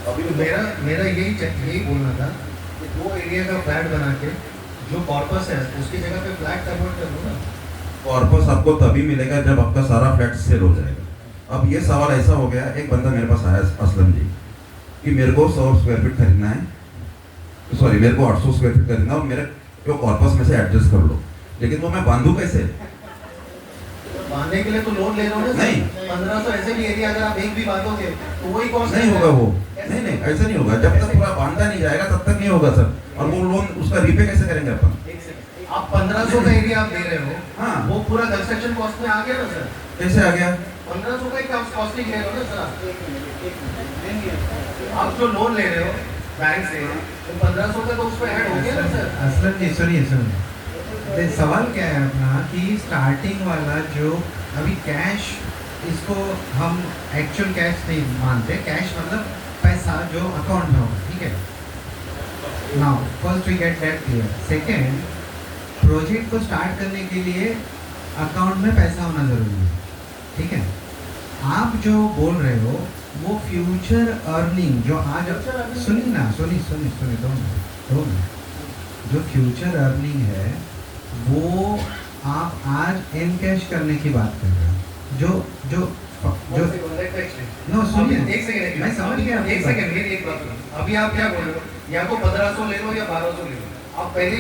अभी मेरा यही बोलना था कि 2 एरिया का फ्लैट बना के जो कॉर्पस है उसकी जगह पे फ्लैट कन्वर्ट कर दो ना। कॉर्पस आपको तभी मिलेगा जब आपका सारा फ्लैट सेल हो जाएगा। अब ये सवाल ऐसा हो गया, एक बंदा मेरे पास आया असलम जी कि मेरे को 100 स्क्वायर फीट खरीदना है, सॉरी मेरे को 800 स्क्वायर फीट खरीदना और मेरे को कॉर्पस में से एडजस्ट कर लो, लेकिन वो मैं बांधू कैसे? बांधने के लिए तो लोन ले लो ना। नहीं, 1500 ऐसे भी एरिया अगर आप एक भी बांधोगे तो वही कॉस्ट नहीं होगा वो, नहीं ऐसा नहीं होगा, जब तक पूरा बांधा नहीं जाएगा तब तक नहीं होगा सर। और वो लोन उसका रीपे कैसे करेंगे अपन? आप 1500 का एरिया आप दे रहे हो, हाँ, वो पूरा कंस्ट्रक्शन कॉस्ट में आ गया ना सर। कैसे आ गया? 1500 का ही कॉस्टिंग ले रहे हो ना सर आप जो लोन ले रहे हो बैंक से, तो 1500 का तो उस पर ऐड हो गया ना सर। असलम जी सुनिए सवाल क्या है अपना कि स्टार्टिंग वाला जो अभी कैश, इसको हम एक्चुअल कैश नहीं मानते, कैश मतलब पैसा जो अकाउंट में होगा। ठीक है, now first we get that clear. Second, project को स्टार्ट करने के लिए अकाउंट में पैसा होना ज़रूरी है। ठीक है, आप जो बोल रहे हो वो फ्यूचर अर्निंग जो आज सुनिए ना, सुनिए दो जो फ्यूचर अर्निंग है वो आप आज एम कैश करने की बात कर रहे हो। जो नो सुनिए, एक सेकंड मैं समझ गया। एक सेकंड मेरी एक बात सुनो। अभी आप क्या बोल रहे हो, या तो 1500 ले लो या 1200 ले लो, आप पहले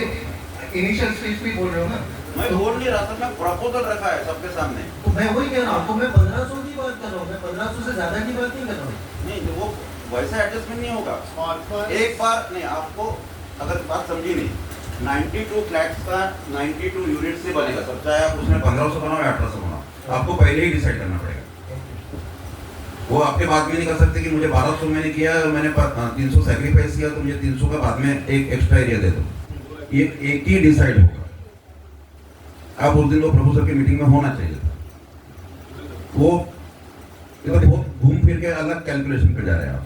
इनिशियल स्टेज पे बोल रहे हो ना। मैं बोल नहीं रहा था, मैं प्रपोजल रखा है सबके सामने। तो मैं वही कह रहा हूँ, तो मैं 1500 की बात कर रहा हूँ, मैं 1500 से ज्यादा की बात नहीं कर रहा हूँ। नहीं, वो वैसा एडजस्टमेंट नहीं होगा। एक बार नहीं, आपको अगर बात समझी नहीं, 92 फ्लैट्स का 92 यूनिट से बनेगा सब, चाहे आप उसमें 1500 बनाओ या 1800 बनाओ, आपको पहले ही डिसाइड करना पड़ेगा। वो आपके बाद में नहीं कर सकते कि मुझे 1200 मैंने किया और मैंने 300 सैक्रिफाइस किया तो मुझे 300 का बाद में एक एक्स्ट्रा एरिया दे दो। ये एक ही डिसाइड होगा। आप उस दिन वो प्रभु सर की मीटिंग में होना चाहिए था। वो ये तो बहुत घूम फिर के अलग कैलकुलेशन पे जा रहे हैं आप।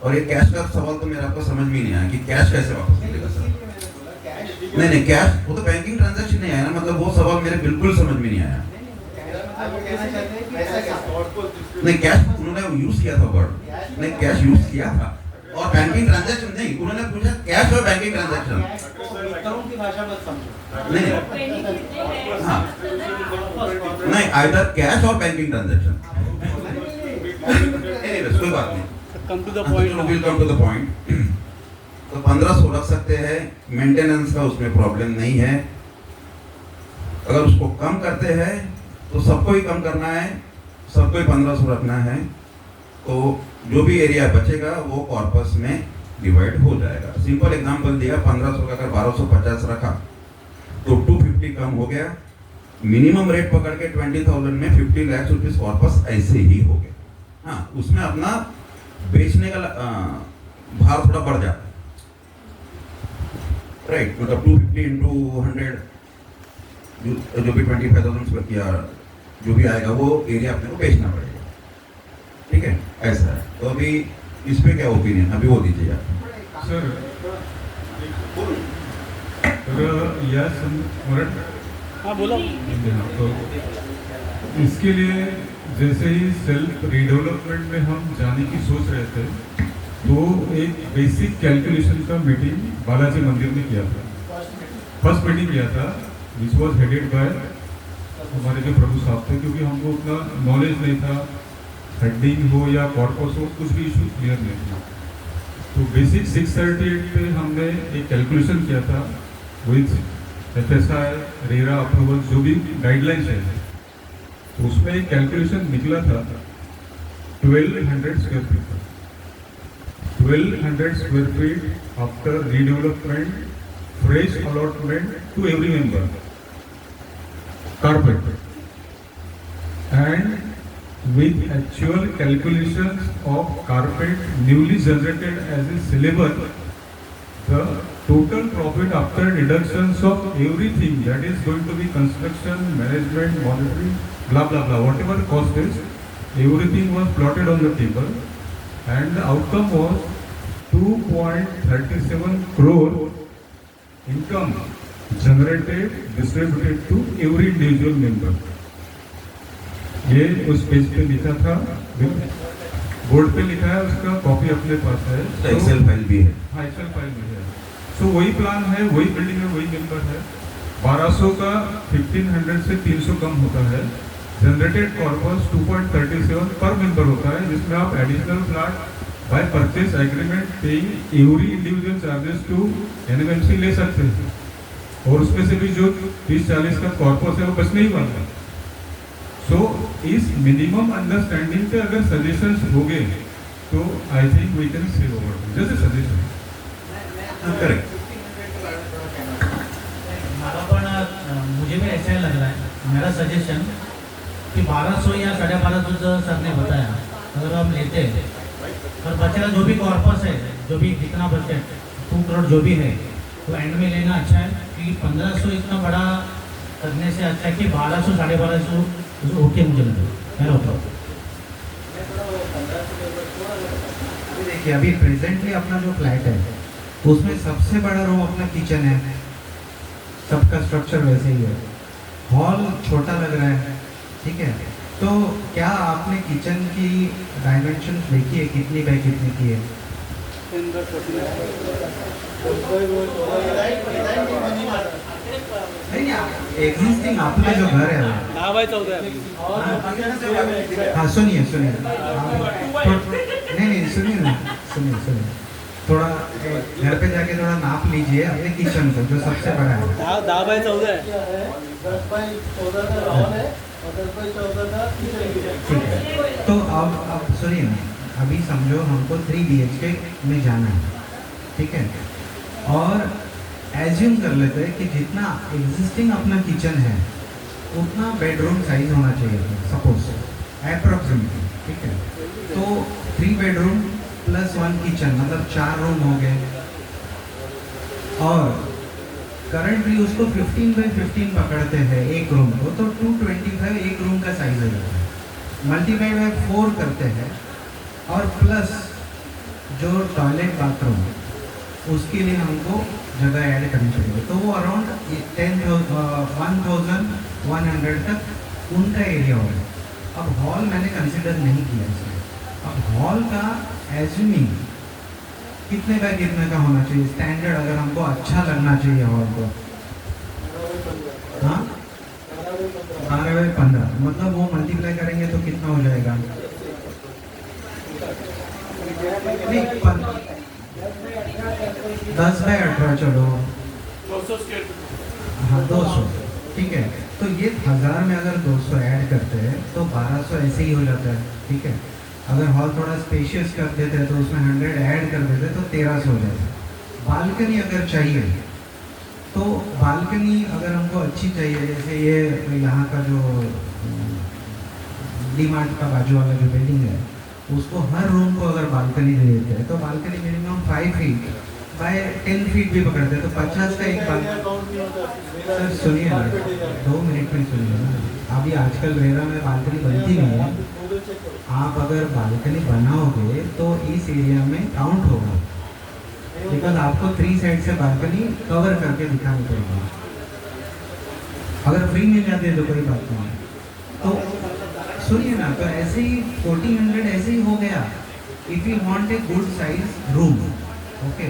और ये कैश का सवाल तो मेरा आपको समझ में नहीं आया कि कैश कैसे वापस मिलेगा सर। नहीं कैश, वो तो बैंकिंग ट्रांजैक्शन नहीं आया ना, मतलब वो सवाल मेरे बिल्कुल समझ में नहीं आया। नहीं कैश उन्होंने यूज किया था वर्ड, नहीं कैश यूज किया था और बैंकिंग ट्रांजैक्शन नहीं, उन्होंने पूछा कैश और बैंकिंग ट्रांजैक्शन। की भाषा मत समझो। नहीं हाँ, नहीं आइदर कैश और बैंकिंग ट्रांजैक्शन। कोई बात नहीं, come to the point. Will come to the point. तो 1500 रख सकते हैं, मेंटेनेंस का उसमें प्रॉब्लम नहीं है। अगर उसको कम करते हैं तो सबको ही कम करना है, सबको ही 1500 रखना है, तो जो भी एरिया बचेगा वो कॉर्पस में डिवाइड हो जाएगा। सिंपल एग्जांपल दिया, 1500 का अगर 1250 रखा तो 250 कम हो गया। मिनिमम रेट पकड़ के 20,000 में 50 लाख रुपीस कॉर्पस ऐसे ही हो गया। हाँ, उसमें अपना बेचने का भार थोड़ा बढ़ जाता है, राइट। मतलब 250 इंटू 100 जो भी 25,000 स्क्वायर किया जो भी आएगा वो एरिया अपने को बेचना पड़ेगा, ठीक है, ऐसा है। तो अभी इस पे क्या ओपिनियन, अभी वो दीजिए आप। सर या मराठ हाँ बोलो। तो इसके लिए जैसे ही सेल्फ रिडेवलपमेंट में हम जाने की सोच रहे थे तो एक बेसिक कैलकुलेशन का मीटिंग बालाजी मंदिर में किया था, फर्स्ट मीटिंग किया था, विच वॉज हेडेड बाय हमारे जो प्रभु साहब थे, क्योंकि हमको उतना नॉलेज नहीं था, हेडिंग हो या कॉर्पस हो, कुछ भी इशू क्लियर नहीं था। तो बेसिक 638 पे हमने एक कैलकुलेशन किया था विथ FSI, रेरा अप्रूवल, जो भी गाइडलाइंस है, तो उसमें एक कैलकुलेशन निकला था 1200 स्क्वायर फीट का। 1200 square feet after redevelopment, fresh allotment to every member, carpet, and with actual calculations of carpet newly generated as a syllabus, the total profit after deductions of everything, that is going to be construction, management, monitoring, blah blah blah, whatever cost is, everything was plotted on the table, and the outcome was 2.37 crore income generated, distributed to every individual member. ये उस page पे लिखा था, board पे लिखा है, उसका copy अपने पास है, एक्सेल फाइल भी है। हाँ, एक्सेल फाइल में है। सो वही प्लान है, वही बिल्डिंग है, वही मेंबर है। 1200 का 1500 से 300 कम होता है। जनरेटेड कॉर्पस 2.37 पर मेंबर होता है, जिसमें आप additional plot by purchase agreement paying every individual charges to NMMC ले सकते हैं, और उसमें से भी जो 30-40 का कॉर्पस है वो बचने ही वाला है। सो इस मिनिमम अंडरस्टैंडिंग पे अगर सजेशंस हो गए तो I think we can save over, just a suggestion. Correct. हमारा पण मुझे भी ऐसा ही लग रहा है, मेरा सजेशन कि 1200 या 1250 जो सर ने बताया, अगर हम लेते हैं और बचेगा जो भी कॉर्पस है, जो भी जितना बचे 2 करोड़ जो भी है, तो एंड में लेना अच्छा है, क्योंकि 1500 इतना बड़ा करने से अच्छा है कि 1200 1250 ओके मुझे लगे मेरा होता। देखिए अभी प्रेजेंटली अपना जो फ्लैट है उसमें सबसे बड़ा रूम अपना किचन है, सबका स्ट्रक्चर वैसे ही है, हॉल छोटा लग रहा है, ठीक है। तो क्या आपने किचन की डायमेंशन देखी है, कितनी बाय कितनी की है? नहीं, एग्जिस्टिंग आपका जो घर है वो 10/14 हाँ सुनिए नहीं सुनिए ना, सुनिए थोड़ा घर पे जाके थोड़ा नाप लीजिए अपने किचन को जो सबसे बड़ा है। 10/14 है। ठीक है, तो अब सुनिए ना, अभी समझो हमको 3 BHK में जाना है, ठीक है, और एज्यूम कर लेते हैं कि जितना एग्जिस्टिंग अपना किचन है उतना बेडरूम साइज होना चाहिए था, सपोज अप्रोक्सीमेटली, ठीक है। तो 3 बेडरूम प्लस 1 किचन मतलब 4 रूम हो गए, और करंटली उसको 15/15 पकड़ते हैं एक रूम को, तो 225 एक रूम का साइज हो जाता है, मल्टीप्लाइड बाय 4 करते हैं, और प्लस जो टॉयलेट बाथरूम उसके लिए हमको जगह ऐड करनी चाहिए, तो वो अराउंड 1100 तक उनका एरिया होगा। अब हॉल मैंने कंसिडर नहीं किया इसमें, अब हॉल का एज्यूमिंग कितने बाय कितने का होना चाहिए स्टैंडर्ड, अगर हमको अच्छा लगना चाहिए हॉल को, हाँ 12/15 मतलब वो मल्टीप्लाई करेंगे तो कितना हो जाएगा? नहीं 10/18 चलो, हाँ 200, ठीक है। तो ये 1000 में अगर 200 ऐड करते हैं तो 1200 ऐसे ही हो जाता है, ठीक है। अगर हॉल थोड़ा स्पेशियस कर देते हैं तो उसमें 100 ऐड कर देते तो 1300 हो जाता है। बालकनी अगर चाहिए तो बालकनी अगर हमको अच्छी चाहिए, जैसे ये यहाँ का जो डी मार्ट का बाजू वाला जो बिल्डिंग है उसको हर रूम को अगर बालकनी दे देते हैं तो balcony minimum 5 feet by 10 feet भी पकड़ते हैं तो 50 का एक बालकनी। सर सुनिए ना, 2 मिनट में सुनिए ना। अभी आजकल रेरा में बालकनी बनती नहीं है। आप अगर बालकनी बनाओगे तो इस एरिया में काउंट होगा, बिकॉज आपको 3 साइड से बालकनी कवर करके दिखानी पड़ेगी। अगर फ्री मिल जाती है तो कोई बात नहीं। तो सुनिए ना, तो ऐसे ही 1400 ऐसे ही हो गया। If you want a good size room, okay.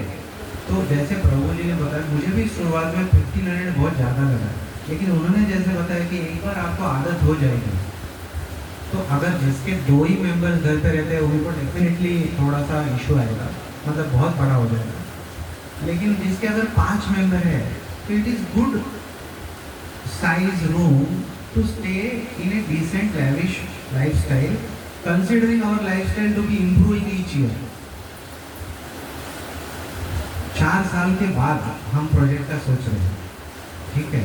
तो जैसे प्रभु जी ने बताया, मुझे भी शुरुआत में 1500 बहुत ज़्यादा लगा, लेकिन उन्होंने जैसे बताया कि एक बार आपको आदत हो जाएगी तो अगर जिसके 2 ही मेंबर्स घर पे रहते हैं उनको डेफिनेटली थोड़ा सा इशू आएगा, मतलब बहुत बड़ा हो जाएगा। लेकिन जिसके अगर 5 मेंबर है तो it is good size room to stay in a decent lavish lifestyle, considering our lifestyle to be improving each year. 4 साल के बाद हम प्रोजेक्ट का सोच रहे हैं, ठीक है।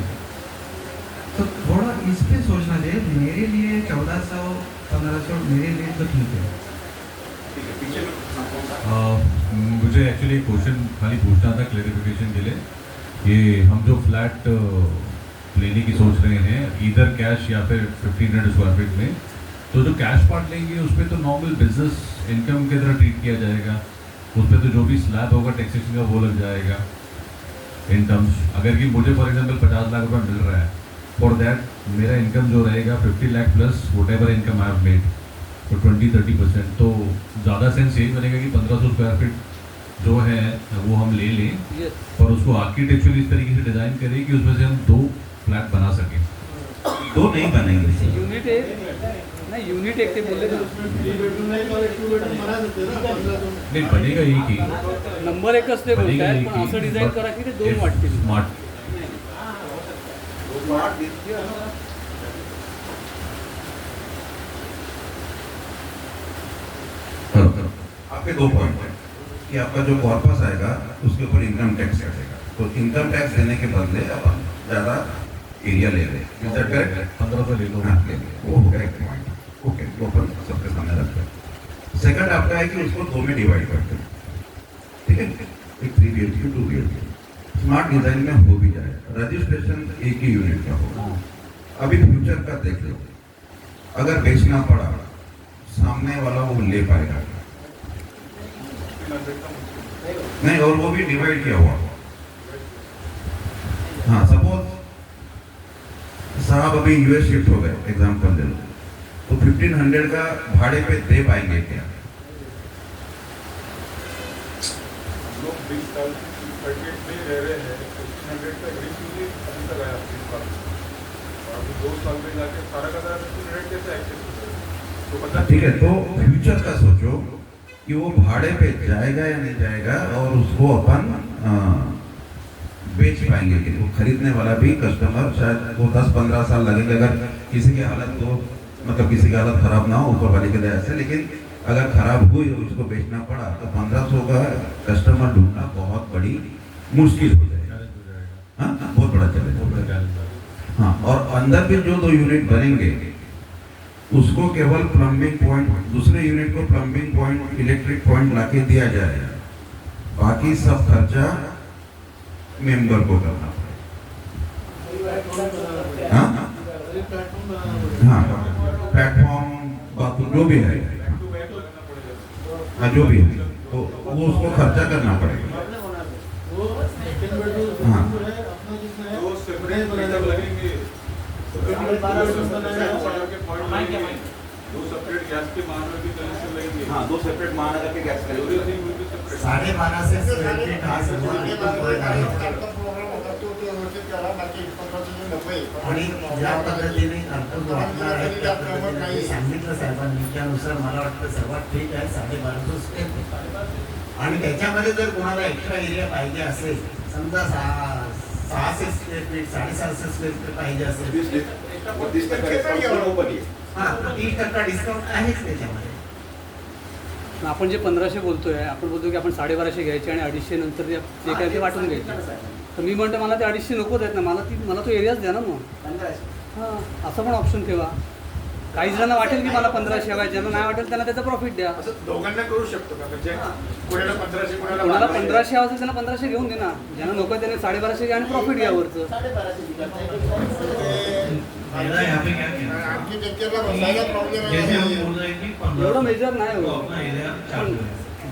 तो थोड़ा इस पे सोचना चाहिए। मेरे लिए 1400-1500 मेरे लिए तो ठीक है। मुझे एक्चुअली एक क्वेश्चन खाली पूछना था क्लेरिफिकेशन के लिए। ये हम जो फ्लैट लेने की सोच रहे हैं इधर कैश या फिर 1500 स्क्वायर फीट में, तो जो कैश पार्ट लेंगे उस पर तो नॉर्मल बिजनेस इनकम की तरह ट्रीट किया जाएगा। उस पर तो जो भी स्लैब होगा टैक्सेशन का वो लग जाएगा इन टर्म्स। अगर कि मुझे फॉर एग्जांपल 50 लाख रुपये मिल रहा है, फॉर दैट मेरा इनकम जो रहेगा 50 lakh plus what ever income I have made, तो 20-30%। तो ज़्यादा सेंस यही बनेगा कि 1500 स्क्वायर फीट जो है वो हम ले लें और उसको आर्किटेक्चुअली इस तरीके से डिज़ाइन करें कि उसमें से हम 2 फ्लैट बना सकें। 2 नहीं बनेंगे, यूनिट नहीं, यूनिट एक थे बोले तो नहीं बनेगा एक ही नंबर एकच ते बोलतायत, पण असं डिझाईन करा की ते 2 वाटतील। स्मार्ट आपके 2 पॉइंट है कि आपका जो कॉर्पस आएगा उसके ऊपर इनकम टैक्स कटेगा, तो इनकम टैक्स देने के बदले अपन ज़्यादा एरिया ले रहे हैं। Is that correct? 1500 ले लो। हाँ, ले लें। वो हो गया एक पॉइंट, ओके। वो अपन सबके सामने रखते हैं। सेकंड आपका है कि उसको 2 में डिवाइड करते हैं, ठीक है। एक 3 BHK 2 BHK स्मार्ट डिजाइन में हो भी जाए, रजिस्ट्रेशन एक ही यूनिट का होगा। अभी फ्यूचर का देख लो, अगर बेचना पड़ा सामने वाला वो ले पाएगा नहीं, और वो भी डिवाइड किया हुआ। हाँ, सपोज साहब अभी यूएस शिफ्ट हो गए, एग्जाम्पल ले लो, तो 1500 का भाड़े पे दे पाएंगे क्या? लोग 20 साल में रह रहे हैं, 1500 का एग्रीमेंट अभी तक आया 20 साल, और अभी 2 साल में जाके सारा का सारा 1500 कैसे एक्सेस हो जाएगा? तो पता ठीक है, तो फ्यूचर का सोचो कि वो भाड़े पे जाएगा या नहीं जाएगा, और उसको अपन बेच पाएंगे कि वो खरीदने वाला भी कस्टमर शायद वो 10-15 साल लगेंगे, अगर किसी की हालत तो मतलब किसी की हालत खराब ना हो ऊपर वाले के दया से, लेकिन अगर खराब हुई और उसको बेचना पड़ा तो 1500 का कस्टमर ढूंढना बहुत बड़ी मुश्किल हो जाएगा। हाँ, बहुत बड़ा चैलेंज। हाँ, और अंदर भी जो 2 यूनिट बनेंगे उसको केवल प्लम्बिंग पॉइंट, दूसरे यूनिट को प्लम्बिंग पॉइंट, इलेक्ट्रिक पॉइंट लाके दिया जाएगा, बाकी सब खर्चा मेंबर को करना पड़ेगा। हाँ हाँ, प्लेटफॉर्म बाथरूम जो भी है, हाँ जो भी है, तो वो उसको खर्चा करना पड़ेगा। हाँ, दो सेपरेट गैस के महानगर के कनेक्शन लगेंगे। हाँ, 2 सेपरेट महानगर के गैस कनेक्शन। 12.5 से स्क्वायर फीट हा आणि ज्या पद्धतीने घरपोच वाटणार आहे त्या पद्धतीने सांगितलं साहेबांनी, त्यानुसार मला वाटतं सर्वात ठीक आहे 1250 स्क्वेअर फीट। आणि त्याच्यामध्ये जर कोणाला एक्स्ट्रा एरिया पाहिजे असेल, समजा 600 स्क्वेअर फीट 750 स्क्वेअर फीट पाहिजे असेल 30% हां 30% डिस्काउंट आहेच त्याच्यामध्ये. आपण जे 1500 बोलतोय, आपण बोलतो की आपण 1250 घ्यायचे आणि 250 नंतर जे काय ते वाटून घ्यायचे. तर मी म्हणतो मला ते 250 नकोच आहेत ना, मला तो एरियाच द्या ना मग. हां, असं पण ऑप्शन ठेवा. काही जणांना वाटेल की मला 1500 हवाय, ज्यांना नाही वाटेल त्यांना त्याचा प्रॉफिट द्या. दोघांना करू शकतो का, म्हणजे कोणाला 1500 कोणाला कोणाला 1500 हवं असेल त्यांना 1500 घेऊन दे ना. ज्यांना नको त्यांनी 1250 घ्या आणि प्रॉफिट घ्या वरचं. मेरा यहाँ पे क्या कहना है? जैसे हम बोल रहे हैं कि 1500 एवढं मेजर नाही तो हो, अपना एरिया चार्ज है.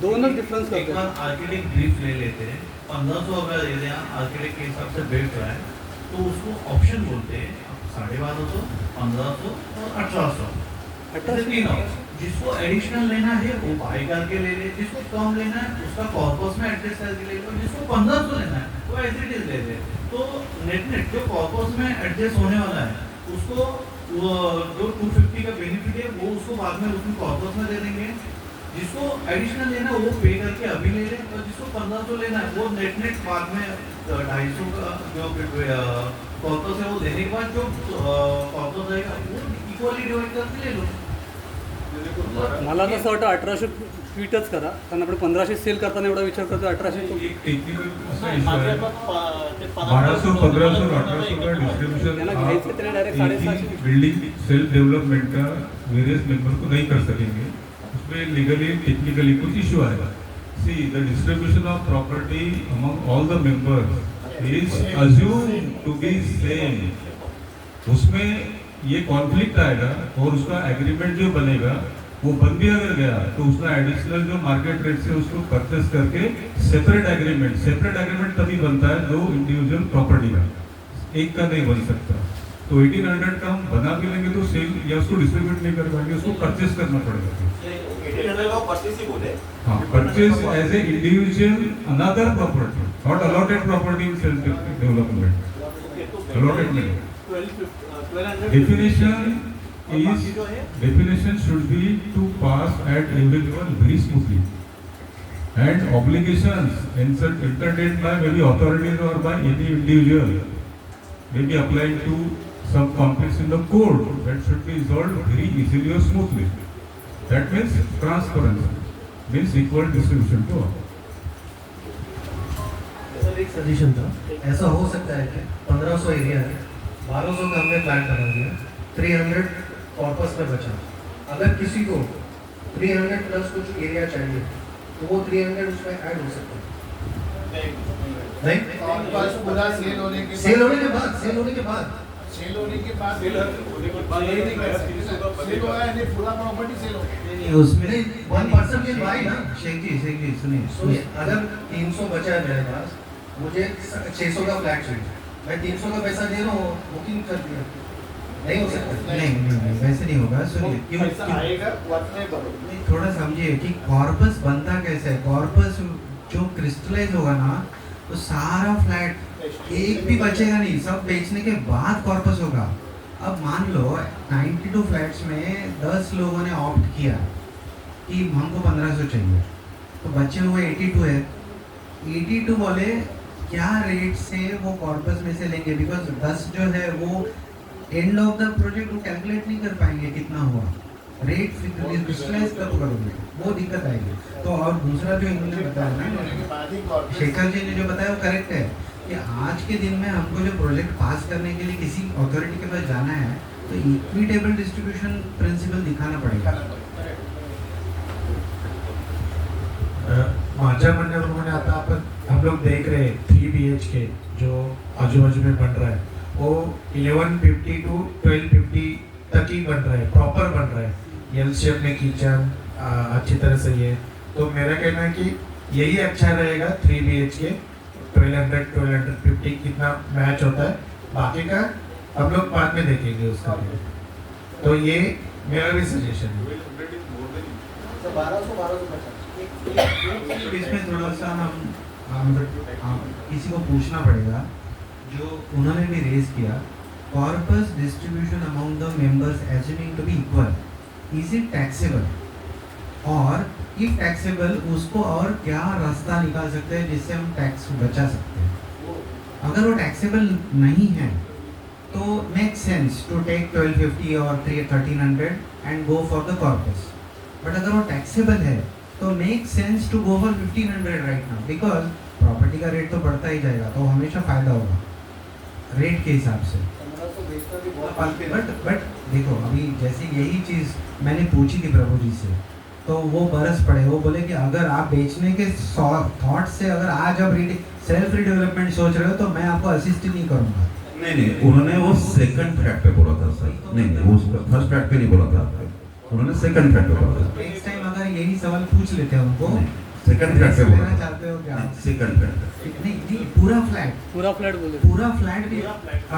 दोनच डिफरन्स एक करतो. बार आर्किटेक्ट ब्रीफ ले लेते हैं. 1500 अगर एरिया आर्किटेक्ट के हिसाब से बेच रहा है तो उसको ऑप्शन बोलते हैं 1250, 1500 और 1800. ऐसे तीन ऑप्शन. जिसको एडिशनल लेना है वो बाय करके ले ले, जिसको कम लेना है उसका कॉर्पस में एडजस्ट करके ले लो, जिसको 1500 लेना है वो एज इट इज ले ले. तो नेट जो कॉर्पस में एडजस्ट होने वाला है उसको वो जो 250 का बेनिफिट है वो उसको बाद में उसमें कॉर्पस में दे देंगे. जिसको एडिशनल लेना है वो पे करके अभी ले ले, और जिसको 1500 लेना है वो नेट बाद में 250 का जो कॉर्पस है वो लेने के बाद जो कॉर्पस रहेगा वो इक्वली डिवाइड करके ले लो. मला तर असं वाटतं 1800 फीटच करा, कारण आपण 1500 सेल करताना एवढा विचार करतो 1800 तो एक टेक्निकल असा इशू आहे 1200 1500 और 1800 का डिस्ट्रीब्यूशन त्यांना घ्यायचं त्याला डायरेक्ट 750. बिल्डिंग सेल्फ डेवलपमेंट का वेरियस मेंबर को नहीं कर सकेंगे. उसमें लीगली टेक्निकली कुछ इशू आएगा. See the distribution of property among all the members is assumed to be same. उसमें ये कॉन्फ्लिक्ट आएगा और उसका एग्रीमेंट जो बनेगा वो बन भी अगर गया तो उसका एडिशनल जो मार्केट रेट से उसको परचेस करके सेपरेट एग्रीमेंट तभी बनता है दो इंडिविजुअल प्रॉपर्टी का, एक का नहीं बन सकता. तो 1800 का हम बना भी लेंगे तो सेल या उसको डिस्ट्रीब्यूट नहीं कर पाएंगे, उसको परचेस करना पड़ेगा. हाँ, purchase as a individual another property, not allotted property in self development. Allotted नहीं. Definition should be to pass at every level very smoothly, and obligations entertained by maybe authorities or by any individual may be applied to some conflicts in the code that should be resolved very easily or smoothly. That means transparency, means equal distribution to all. एक suggestion था, ऐसा हो सकता है कि 1500 area है, 1200 का हमने प्लान करा दिया, 300 कॉर्पस में बचा. अगर किसी को 300 प्लस कुछ एरिया चाहिए तो वो 300 उसमें ऐड हो सकता है. नहीं सेल होने के बाद सेल होने के बाद सेल पूरा प्रॉपर्टी सेल हो उसमें 1% के भाई ना. शेख जी सुनिए, अगर 300 बचा है मेरे पास, मुझे 600 का फ्लैट चाहिए, मैं 300 का पैसा दे रहा हूँ, बुकिंग कर दिया, नहीं हो सकता. नहीं वैसे नहीं होगा. सुनिए क्यों थोड़ा समझिए कि कॉर्पस बनता कैसे है. कॉर्पस जो क्रिस्टलाइज होगा ना तो सारा फ्लैट एक भी बचेगा नहीं, सब बेचने के बाद कॉर्पस होगा. अब मान लो 92 फ्लैट्स में 10 लोगों ने ऑप्ट किया कि हमको 1500 चाहिए, तो बचे हुए 82 है. 82 बोले क्या रेट से वो कॉर्पस में से लेंगे, बिकॉज 10 जो है वो एंड ऑफ द प्रोजेक्ट वो कैलकुलेट नहीं कर पाएंगे कितना हुआ. रेट क्रिस्टलाइज कब करोगे, वो दिक्कत आएगी. तो और दूसरा जो इन्होंने बताया ना, शेखर जी ने जो बताया वो करेक्ट है कि आज के दिन में हमको जो प्रोजेक्ट पास करने के लिए किसी अथॉरिटी के पास जाना है तो इक्विटेबल डिस्ट्रीब्यूशन प्रिंसिपल दिखाना पड़ेगा. माझ्या म्हणण्याप्रमाणे आता हम लोग देख रहे हैं 3 BHK जो आजू बाजू में बन रहा है वो 1150 to 1250 तक ही बन रहा है, प्रॉपर बन रहा है. एल शेप में किचन अच्छी तरह से ये, तो मेरा कहना है कि यही अच्छा रहेगा 3 BHK 1250 कितना मैच होता है, बाकी का हम लोग बाद में देखेंगे उसका. तो ये मेरा भी सजेशन है. 1200 इसमें थोड़ा सा हम किसी को पूछना पड़ेगा जो उन्होंने भी रेज किया. Corpus distribution among the members assuming to be equal, is it taxable, और इफ टैक्सेबल उसको और क्या रास्ता निकाल सकते हैं जिससे हम टैक्स बचा सकते हैं. अगर वो टैक्सेबल नहीं है तो मेक सेंस टू टेक 1250 और 1300 and go for the corpus. But अगर वो टैक्सेबल है तो make sense to go for 1500 right now, because property का रेट तो बढ़ता ही जाएगा, तो हमेशा फ़ायदा होगा रेट के हिसाब से. बट देखो अभी जैसे यही चीज़ मैंने पूछी थी प्रभु जी से, तो वो बरस पड़े. वो बोले कि अगर आप बेचने के थॉट से अगर आज आप सेल्फ रीडेवलपमेंट सोच रहे हो तो मैं आपको असिस्ट नहीं करूँगा. नहीं, उन्होंने वो सेकंड फ्लैट पे बोला था सर. नहीं, वो फर्स्ट फ्लैट पे नहीं बोला था, उन्होंने सेकंड फ्लैट पे बोला था. नेक्स्ट टाइम अगर यही सवाल पूछ लेते हैं उनको, सेकंड फ्लैट पे बोला चाहते हो क्या? Second flat. नहीं, पूरा फ्लैट बोले, पूरा फ्लैट भी.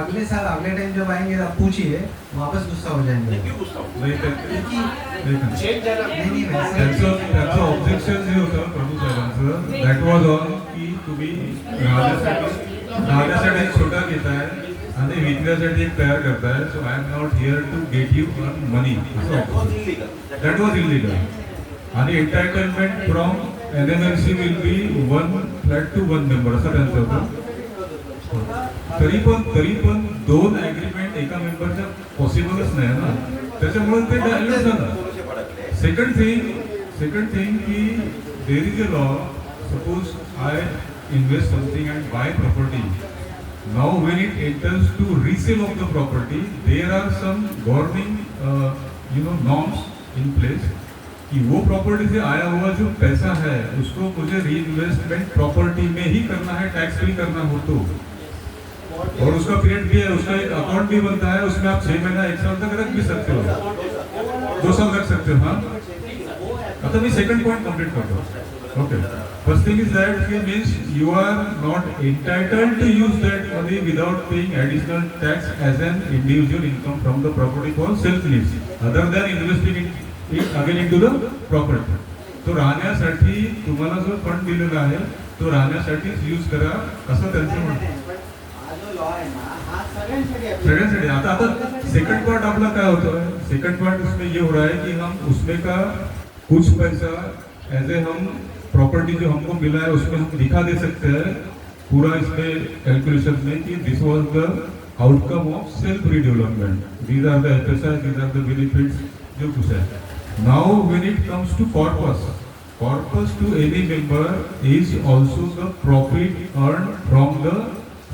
अगले साल अगले टाइम जब आएंगे आप पूछिए, वापस गुस्सा हो जाएंगे. नहीं त्याचं ऑब्जेक्शन जे होतं प्रभू साहेबांचं, दॅट वॉज ऑन की तुम्ही राहण्यासाठी एक छोटा घेताय आणि विकण्यासाठी एक तयार करताय. So I am not here to get you money. That was illegal. आणि entitlement from NMLC will be 1 flat to 1 member असं त्यांचं होतं. तरी पण 2 ॲग्रीमेंट एका मेंबरच्या पॉसिबलच नाही ना, त्याच्यामुळे ते डायल्यूट झालं. सेकंड थिंग की there is a law. Suppose I invest something and buy property. Now when it enters to resale of the property, there are some governing norms in place कि वो property से आया हुआ जो पैसा है उसको मुझे रीइन्वेस्टमेंट प्रॉपर्टी में ही करना है, टैक्स फ्री करना हो तो. और उसका पीरियड भी है, उसका एक अकाउंट भी बनता है, उसमें आप 6 महीना 1 साल तक रख भी सकते हो, 2 साल रख सकते हो. हाँ, आता मी सेकंड पॉइंट कंप्लीट करतो. Okay, first thing is that means you are not entitled to use that money without paying additional tax as an individual income from the property for self needs other than investing in again into the property. तो राहण्यासाठी तुम्हाला जो fund दिलेला आहे तो राहण्यासाठीच use करा असं त्यांचं म्हणणं. सगळ्यांसाठी. आता सेकंड पार्ट आपला काय होतं, सेकंड पार्ट उसमें ये हो रहा है कि हम उसमें का कुछ पैसा एज ए हम प्रॉपर्टी जो हमको मिला है उसमें हम दिखा दे सकते हैं पूरा इसमें कैलकुलेशन में कि this was the outcome of self redevelopment. These are the FSI, these are the benefits जो कुछ है. Now when it comes to corpus to any member is also the profit earned from the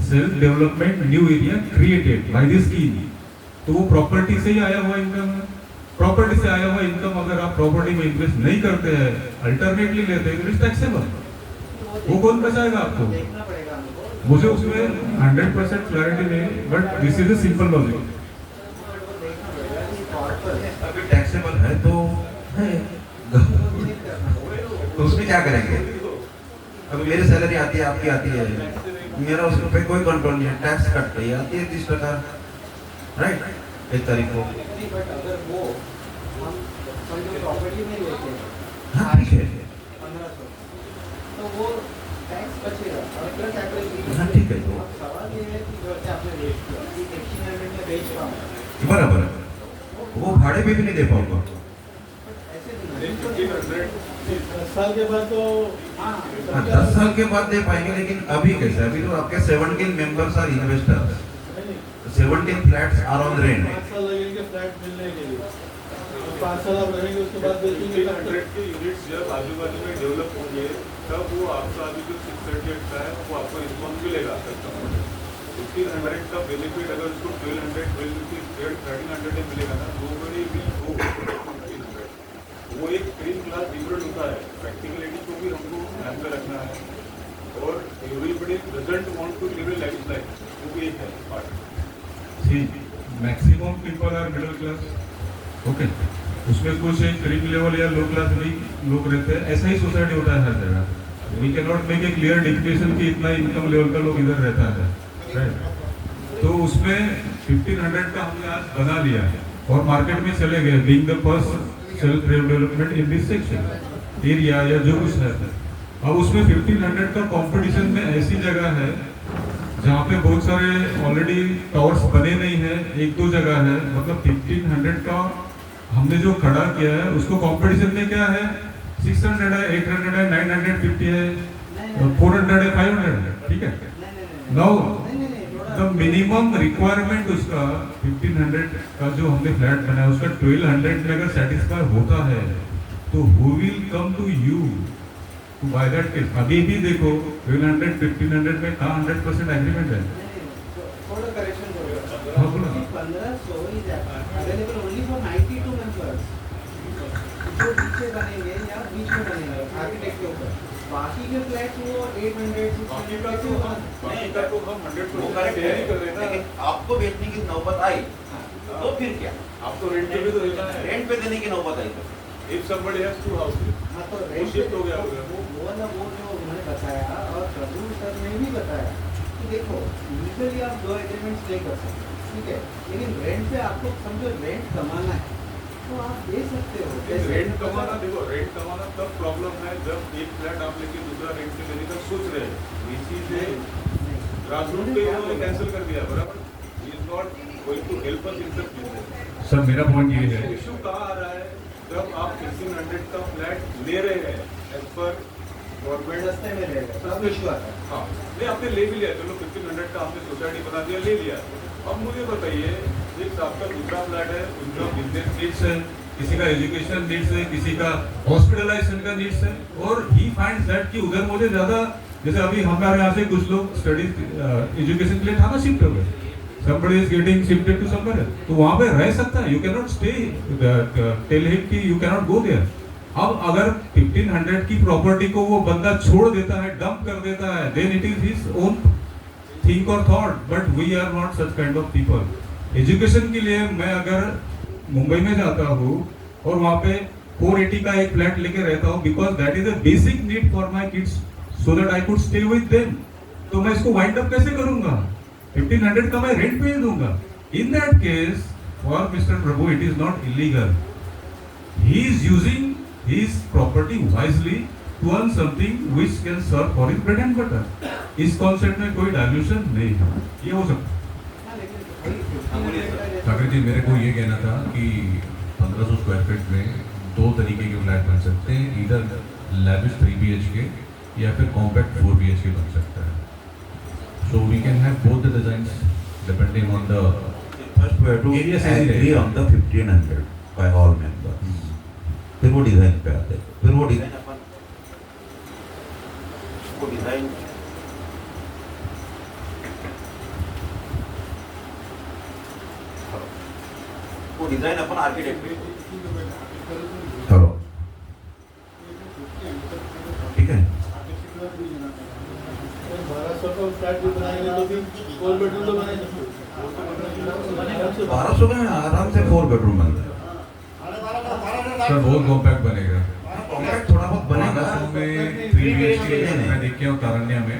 self-development new area created by the scheme. तो वो property से ही आया हुआ income है. Property से आया हुआ इनकम अगर आप प्रॉपर्टी में इन्वेस्ट नहीं करते हैं, अल्टरनेटली लेते हैं, तो इट्स टैक्सेबल. वो कौन बचाएगा आपको? मुझे उसमें 100% क्लैरिटी नहीं, but this is a simple logic. अगर टैक्सेबल है तो उसमें क्या करेंगे? अभी मेरी सैलरी आती है, आपकी आती है, मेरा उस पर कोई कंट्रोल नहीं है, टैक्स कट रही आती है 30%, राइट, 1 तारीख को. हाँ ठीक है, हाँ ठीक है. तो बराबर है, वो भाड़े पे भी नहीं दे पाऊंगा. 10 साल के बाद तो 10 साल के बाद दे पाएंगे, लेकिन अभी कैसे? अभी तो आपके 17 members are investors, 17 flats are on rent. 5 साल लगेंगे फ्लैट मिलने के लिए. 5 साल आप रहेंगे, उसके बाद बेचेंगे. 100 के यूनिट्स जब आजू बाजू में डेवलप होंगे तब वो आपका अभी जो 638 का है वो आपको रिस्पॉन्स मिलेगा. 1500 का बेनिफिट अगर उसको 1200, 1250, 1300 मिलेगा ना, वो एक ग्रीन क्लास डिफरेंट होता है. प्रैक्टिकलिटी को भी हमको ध्यान में रखना है, और everybody doesn't want to live a life, वो भी एक है पार्ट. जी, maximum people are middle class. Okay, उसमें कुछ एक क्रीम लेवल या लो क्लास भी लोग रहते हैं. ऐसा ही सोसाइटी होता है हर जगह. We can not make a clear definition कि इतना इनकम लेवल का लोग इधर रहता है, राइट. तो उसमें 1500 का हमने आज बना लिया और मार्केट में चले गए, being the first self development in this section area या जो कुछ है. अब उसमें 1500 का कंपटीशन में ऐसी जगह है जहाँ पे बहुत सारे ऑलरेडी टावर्स बने नहीं है, 1-2 जगह है. मतलब 1500 का हमने जो खड़ा किया है उसको कंपटीशन में क्या है, 600 है, 800 है, 950 है, 400 है, 500 है. ठीक है. नाउ तो मिनिमम रिक्वायरमेंट उसका 1500 का जो हमने फ्लैट बनाया उसका 1200 में अगर सेटिस्फाई होता है तो who will come to you to buy that case? अभी भी देखो 1200 1500 में कहाँ 100% एग्रीमेंट है? थोड़ा करेक्शन हाँ, बोलो। 1500 is available only for 92 members जो नीचे बनेंगे या बीच में बनेंगे आर्किटेक्ट के ऊपर। बाकी के फ्लैट वो 800 बाकी 600 का तो हम 100% तैयारी कर रहे हैं ना। लेकिन आपको बेचने की नौबत आई तो फिर क्या? आप तो रेंट पे भी तो देना है। रेंट पे देने की नौबत आई तो If somebody has two houses, हाँ तो वो शिफ्ट हो गया होगा। वो जो उन्होंने बताया और प्रभु सर ने भी बताया कि देखो लीगली आप 2 एग्रीमेंट्स ले कर सकते हो, ठीक है, लेकिन रेंट पे आपको समझो रेंट कमाना है तो आप दे सकते हो। लेकिन रेंट कमाना, देखो रेंट कमाना तब प्रॉब्लम है जब एक फ्लैट आप लेके दूसरा रेंट पे लेने का सोच रहे हैं। इसी से ग्रासरूट पे उन्होंने कैंसिल कर दिया, बराबर। He is not going to help us in सब चीजें। सर मेरा पॉइंट ये है, इशू कहाँ आ रहा है जब आप 1500 का फ्लैट ले रहे हैं एज पर गवर्नमेंट सस्ते में रहेगा सब इशू आता है। हाँ नहीं, आपने ले भी लिया, चलो 1500 का आपने सोसाइटी बना दिया, ले लिया। अब मुझे बताइए, एक आपका दूसरा फ्लैट है, उनका बिजनेस नीड्स है, किसी का एजुकेशन नीड्स है, किसी का हॉस्पिटलाइजेशन का नीड्स है, और ही फाइंड्स दैट कि उधर मुझे ज्यादा, जैसे अभी हमारे यहाँ से कुछ लोग स्टडी एजुकेशन के लिए थाना शिफ्ट हो गए, somebody is getting shifted to somewhere else, तो वहाँ पे रह सकता है, you cannot stay, tell him कि you cannot go there। अब अगर 1500 की प्रॉपर्टी को वो बंदा छोड़ देता है, डंप कर देता है, then it is his own think or thought, but we are not such kind of people। Education के लिए मैं अगर मुंबई में जाता हूँ और वहाँ पे 480 का एक फ्लैट लेके रहता हूँ, because that is a basic need for my kids, so that I could stay with them, तो मैं इसको वाइंड अप कैसे करूँगा? 1500 का मैं रेंट पे ही दूंगा। In that case, for Mr. Prabhu, it is not illegal. He is using his property wisely to earn something which can serve for his bread and butter. इस कॉन्सेप्ट में कोई dilution नहीं है, ये हो सकता है। ठाकर जी, मेरे को ये कहना था कि 1500 स्क्वायर फीट में 2 तरीके के फ्लैट बन सकते हैं, इधर लैविश 3 BHK या फिर कॉम्पैक्ट 4 BHK बन सकता है। So we can have both the designs depending on the first we have to area agree on the 1500 by all members। फिर वो डिजाइन पे आते हैं, फिर वो डिजाइन अपन आर्किटेक्ट हेलो, ठीक है। 1200 का फ्लैट भी बनाएंगे तो भी 4 बेडरूम तो बना सकते हो। 1200 में आराम से 4 बेडरूम बनता है। सर बहुत कॉम्पैक्ट बनेगा, कॉम्पैक्ट थोड़ा बहुत बनेगा। 1200 में 3 BHK मैं देख के हूँ तारण्या में,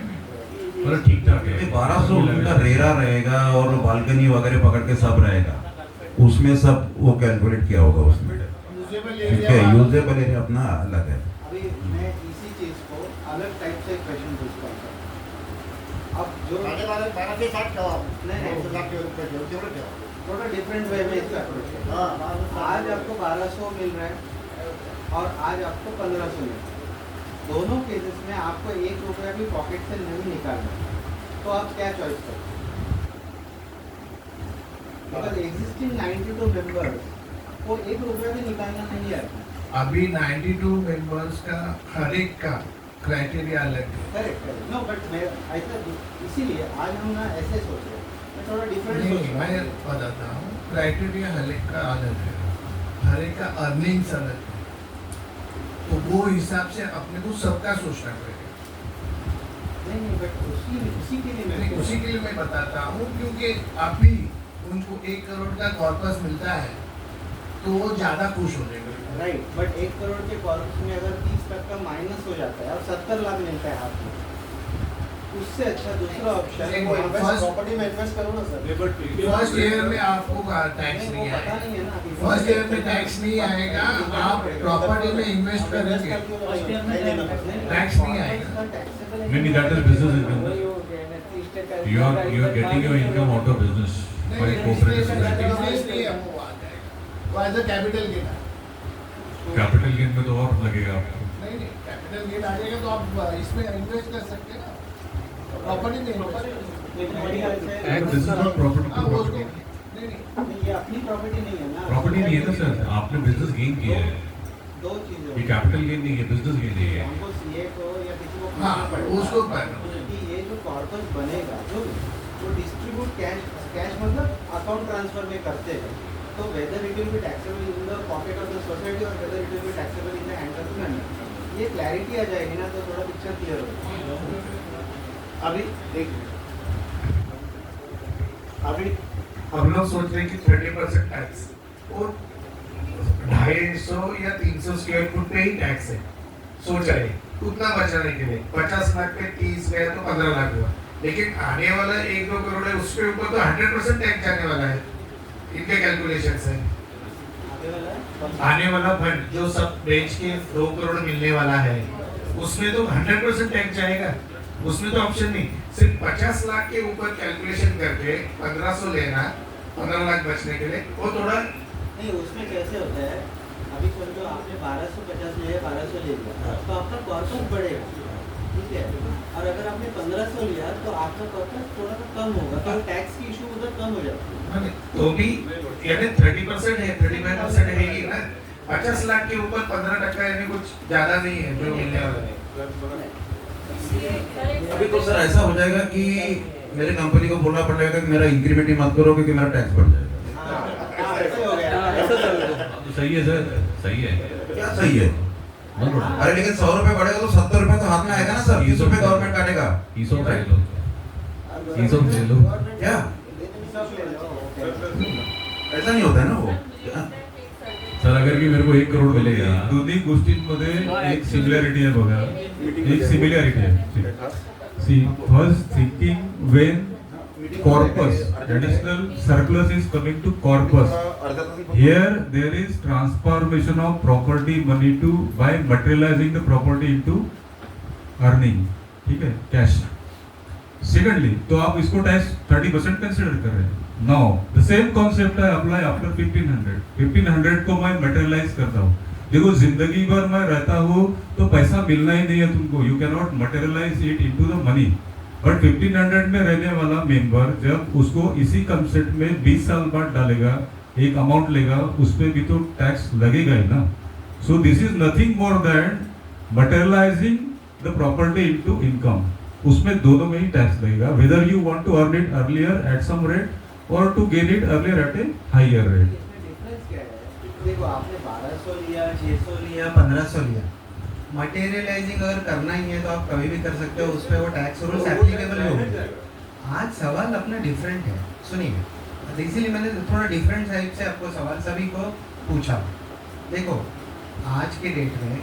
मतलब ठीक ठाक है। 1200 उनका रेरा रहेगा और बालकनी वगैरह पकड़ के सब रहेगा, उसमें सब वो कैलकुलेट किया होगा उसमें, ठीक है। यूजेबल एरिया अपना अलग है। अभी मैं इसी चीज को अलग टाइप से क्वेश्चन पूछता हूँ। अब जो थोड़ा डिफरेंट वे में इसका अप्रोच है। आज आपको 1200 मिल रहा है और आज आपको 1500 मिल रहा है। दोनों केसेस में आपको 1 रुपया भी पॉकेट से नहीं निकालना, तो आप क्या चॉइस करते हैं? बिकॉज एग्जिस्टिंग 92 मेंबर्स को 1 रुपया भी निकालना नहीं आता। अभी 92 मेंबर्स का हर एक का क्राइटेरिया अलग है। करेक्ट नो, बट मैं ऐसा इसीलिए आज हम ना ऐसे सोच रहे हैं, मैं थोड़ा डिफरेंट सोच नहीं, मैं बताता हूँ, क्राइटेरिया हर एक का अलग है, हर एक का अर्निंग्स अलग है, तो वो हिसाब से अपने को सबका सोचना पड़ेगा। नहीं, बट उसी के लिए मैं बताता हूँ, क्योंकि अभी उनको 1 करोड़ का कॉर्पस मिलता है तो वो ज़्यादा खुश हो जाएंगे। राइट, बट 1 करोड़ के कॉर्पस में अगर 30% माइनस हो जाता है और 70 लाख मिलता है हाथ में, उससे अच्छा दूसरा ऑप्शन प्रॉपर्टी में इन्वेस्ट करो ना सर। फर्स्ट ईयर में आपको टैक्स नहीं आएगा, फर्स्ट ईयर में टैक्स नहीं आएगा, आप प्रॉपर्टी में इन्वेस्ट करेंगे टैक्स नहीं आएगा। Maybe that is business income. You are getting your income out of business by cooperative society. Business नहीं है, वो आ जाएगा, वो एज अ कैपिटल गेन है। कैपिटल गेन में तो और लगेगा आपको। नहीं, कैपिटल गेन आ जाएगा तो आप इसमें इन्वेस्ट कर सकते हैं ना, प्रॉपर्टी में invest. This is not property to property. ये अपनी प्रॉपर्टी नहीं है ना। प्रॉपर्टी नहीं है ना सर, आपने बिजनेस गेन किया है, दो चीजें ये कैपिटल गेन नहीं है, बिजनेस गेन नहीं है। हमको सीए को या किसी को हाँ, पूछना पड़ेगा उसको कि ये जो कॉर्पस बनेगा जो वो डिस्ट्रीब्यूट कैश मतलब अकाउंट ट्रांसफर में करते हैं, तो whether it will be taxable in the pocket of the society और whether it will be taxable in the hand of the manager, ये क्लैरिटी आ जाएगी ना तो थोड़ा पिक्चर क्लियर होगा। अभी हम लोग सोच रहे हैं कि 30% टैक्स और 250 या 300 स्क्वायर फुट पे ही टैक्स है, सोच रहे हैं उतना बचाने के लिए। 50 लाख पे 30 गया तो 15 लाख हुआ, लेकिन आने वाला 1-2 करोड़ है, उसके ऊपर तो 100% टैक्स जाने वाला है। इनके कैलकुलेशंस है आने वाला फंड जो सब बेच के 2 करोड़ मिलने वाला है, उसमें तो 100% टैक्स जाएगा, उसमें तो ऑप्शन नहीं। सिर्फ 50 लाख के ऊपर कैलकुलेशन करके 1500 लेना, 15 लाख बचने के लिए, वो थोड़ा नहीं। उसमें कैसे होता है, अभी समझो आपने 1250 लिया 1200 ले लिया तो आपका कॉर्पस बढ़ेगा, ठीक है, और अगर आपने 1500 लिया तो आपका कॉर्पस थोड़ा सा कम होगा, तो टैक्स की इशू उधर कम हो जाएगा। तो भी यानी 30% है, 35% है ही ना। 50 लाख के ऊपर 15% यानी कुछ ज्यादा नहीं है जो मिलने वाला है। अभी तो सर ऐसा हो जाएगा कि मेरे कंपनी को बोलना पड़ेगा कि मेरा इंक्रीमेंट ही मत करो क्योंकि मेरा टैक्स बढ़ जाएगा। तो सही है सर, सही है। क्या सही है? अरे लेकिन 100 रुपए बढ़ेगा तो 70 रुपए तो हाथ में आएगा ना सर, 30 रुपए गवर्नमेंट काटेगा। ESOP ले लो क्या ऐसा नहीं होता है ना वो? सर अगर की मेरे को 1 करोड़ मिलेगा, दोन्ही गोष्टींमध्ये एक सिमिलॅरिटी आहे बघा, एक सिमिलॅरिटी आहे. See first thinking when corpus additional surplus is coming to corpus, here there is transformation of property money to by materializing the property into earning, ठीक है, कैश. सेकेंडली तो आप इसको टैक्स 30% कंसिडर कर रहे हैं. नाउ द सेम कॉन्सेप्ट है apply after 1500 को मैं मटेरियलाइज करता हूँ. देखो जिंदगी भर मैं रहता हूँ तो पैसा मिलना ही नहीं है तुमको, you can not materialise it into the money. But 1500 में रहने वाला मेंबर जब उसको इसी कंसेप्ट में 20 साल बाद डालेगा, एक अमाउंट लेगा, उस पर भी तो टैक्स लगेगा ही ना. So this is nothing more than materialising the property into income. उसमें दोनों में ही टैक्स लगेगा, whether you want to earn it earlier at some rate और to gain it earlier at a higher rate. Difference क्या है? देखो आपने 1200 लिया, 600 लिया, 1500 लिया. मटेरियलाइजिंग अगर करना ही है तो आप कभी भी कर सकते हो, उस पर वो टैक्स रूल्स एप्लीकेबल नहीं होंगे. आज सवाल अपना डिफरेंट है, सुनिए, इसीलिए मैंने थोड़ा डिफरेंट साइड से आपको सवाल सभी को पूछा. देखो आज के डेट में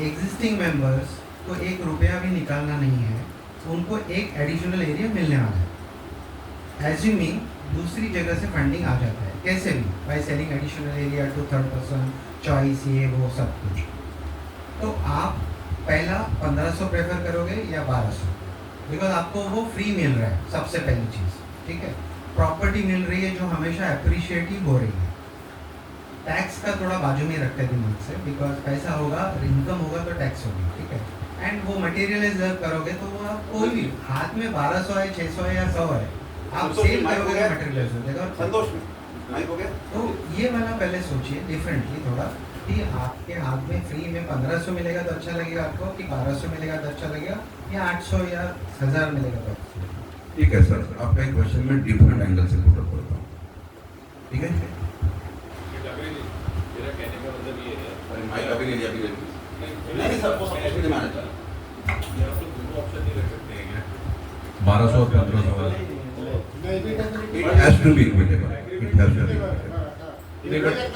एग्जिस्टिंग मेंबर्स को 1 रुपया भी निकालना नहीं है, उनको एक एडिशनल एरिया मिलने वाला है. एज्यूमिंग दूसरी जगह से फंडिंग आ जाता है कैसे भी, by selling additional area to third person, choice, ये वो सब कुछ. तो आप पहला 1500 प्रेफर करोगे या 1200, बिकॉज आपको वो फ्री मिल रहा है, सबसे पहली चीज़, ठीक है. प्रॉपर्टी मिल रही है जो हमेशा अप्रिशिएट ही हो रही है. टैक्स का थोड़ा बाजू में रखते हैं दिमाग से, बिकॉज पैसा होगा, इनकम होगा तो टैक्स होगी, ठीक है. एंड वो मटेरियलाइज करोगे तो वो आप कोई भी हाथ में 1200 है, 600 है या 100 है, आप सेल करोगे तो मटेरियलाइज हो जाएगा. संतोष हो गया. तो ये वाला पहले सोचिए डिफरेंटली थोड़ा, कि आपके हाथ में फ्री में 1500 मिलेगा तो अच्छा लगेगा आपको, कि 1200 मिलेगा तो अच्छा लगेगा, या 800 या 1000 मिलेगा तो अच्छा लगेगा. ठीक है सर, आपका एक क्वेश्चन मैं डिफरेंट एंगल से पुट अप करता हूँ, ठीक है. माइक अभी ले लिया, अभी ले लिया. नहीं सर, वो सब कुछ माना चाहिए. 1200 और 1500 It has to be equitable. It has to be equitable.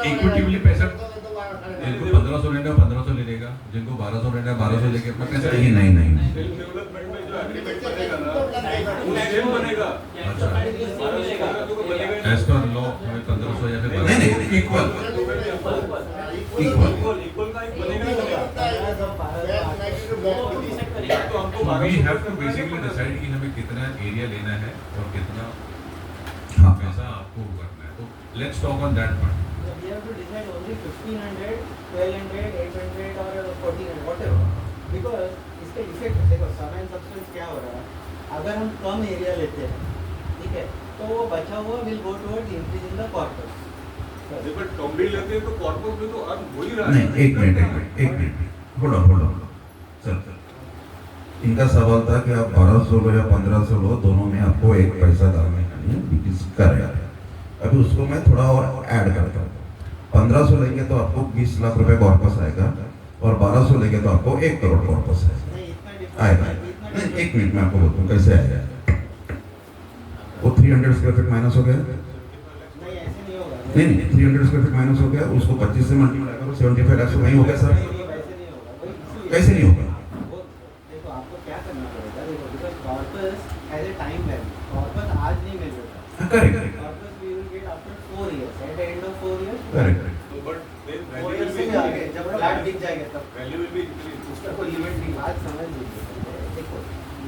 इक्विटिवली पैसा जिनको 1500 लेना 1500 ले लेगा, जिनको 1200 लेना 1200 लेके अपना पैसा. नहीं नहीं नहीं डेवलपमेंट में जो एग्रीमेंट बनेगा ना वो सेम बनेगा. अच्छा, एज पर लॉ हमें 1500 या फिर नहीं नहीं इक्वल इक्वल का एक बनेगा. तो we have to basically decide कि हमें कितना एरिया लेना है और कितना पैसा आपको करना है. तो let's talk on that part. We have to decide only 1500, 1200, 800 or 1400, whatever. Because इसका इफेक्ट देखो, सम एंड सब्सटेंस क्या हो रहा है, अगर हम कम एरिया लेते हैं, ठीक है, तो वो बचा हुआ will go towards increasing the corpus. But कम भी लेते हैं तो कॉर्पस में तो अर्न हो ही रहा है। नहीं, एक मिनट होल्ड ऑन सर। इनका सवाल था कि आप 1200 लो या 1500 लो, दोनों में आपको एक पैसा डालने का नहीं, बिकॉज करेगा। अभी उसको मैं थोड़ा और ऐड करता हूँ। 1500 लेंगे तो आपको 20 लाख रुपए कॉर्पस आएगा, और 1200 लेंगे तो आपको 1 करोड़ कॉर्पस आएगा। नहीं, एक मिनट में आपको बोलता हूँ कैसे आएगा। वो 300 स्क्वायर फीट माइनस हो गया, नहीं 300 स्क्वायर फीट माइनस हो गया, उसको 25 से मल्टीप्लाई करो, 75 लाख नहीं हो गया सर? कैसे नहीं होगा? देखो आपको क्या करना पड़ेगा, देखो because corpus has a time value, corpus आज नहीं मिल रहा, correct, corpus we will get after 4 years, at the end of 4 years. Correct. But then 4 value years will say be आगे जब फ्लैट दिख जाएगा तब वैल्यू विल बी इंक्रीज। उसका कोई लिमिट नहीं। बात समझ लीजिए, देखो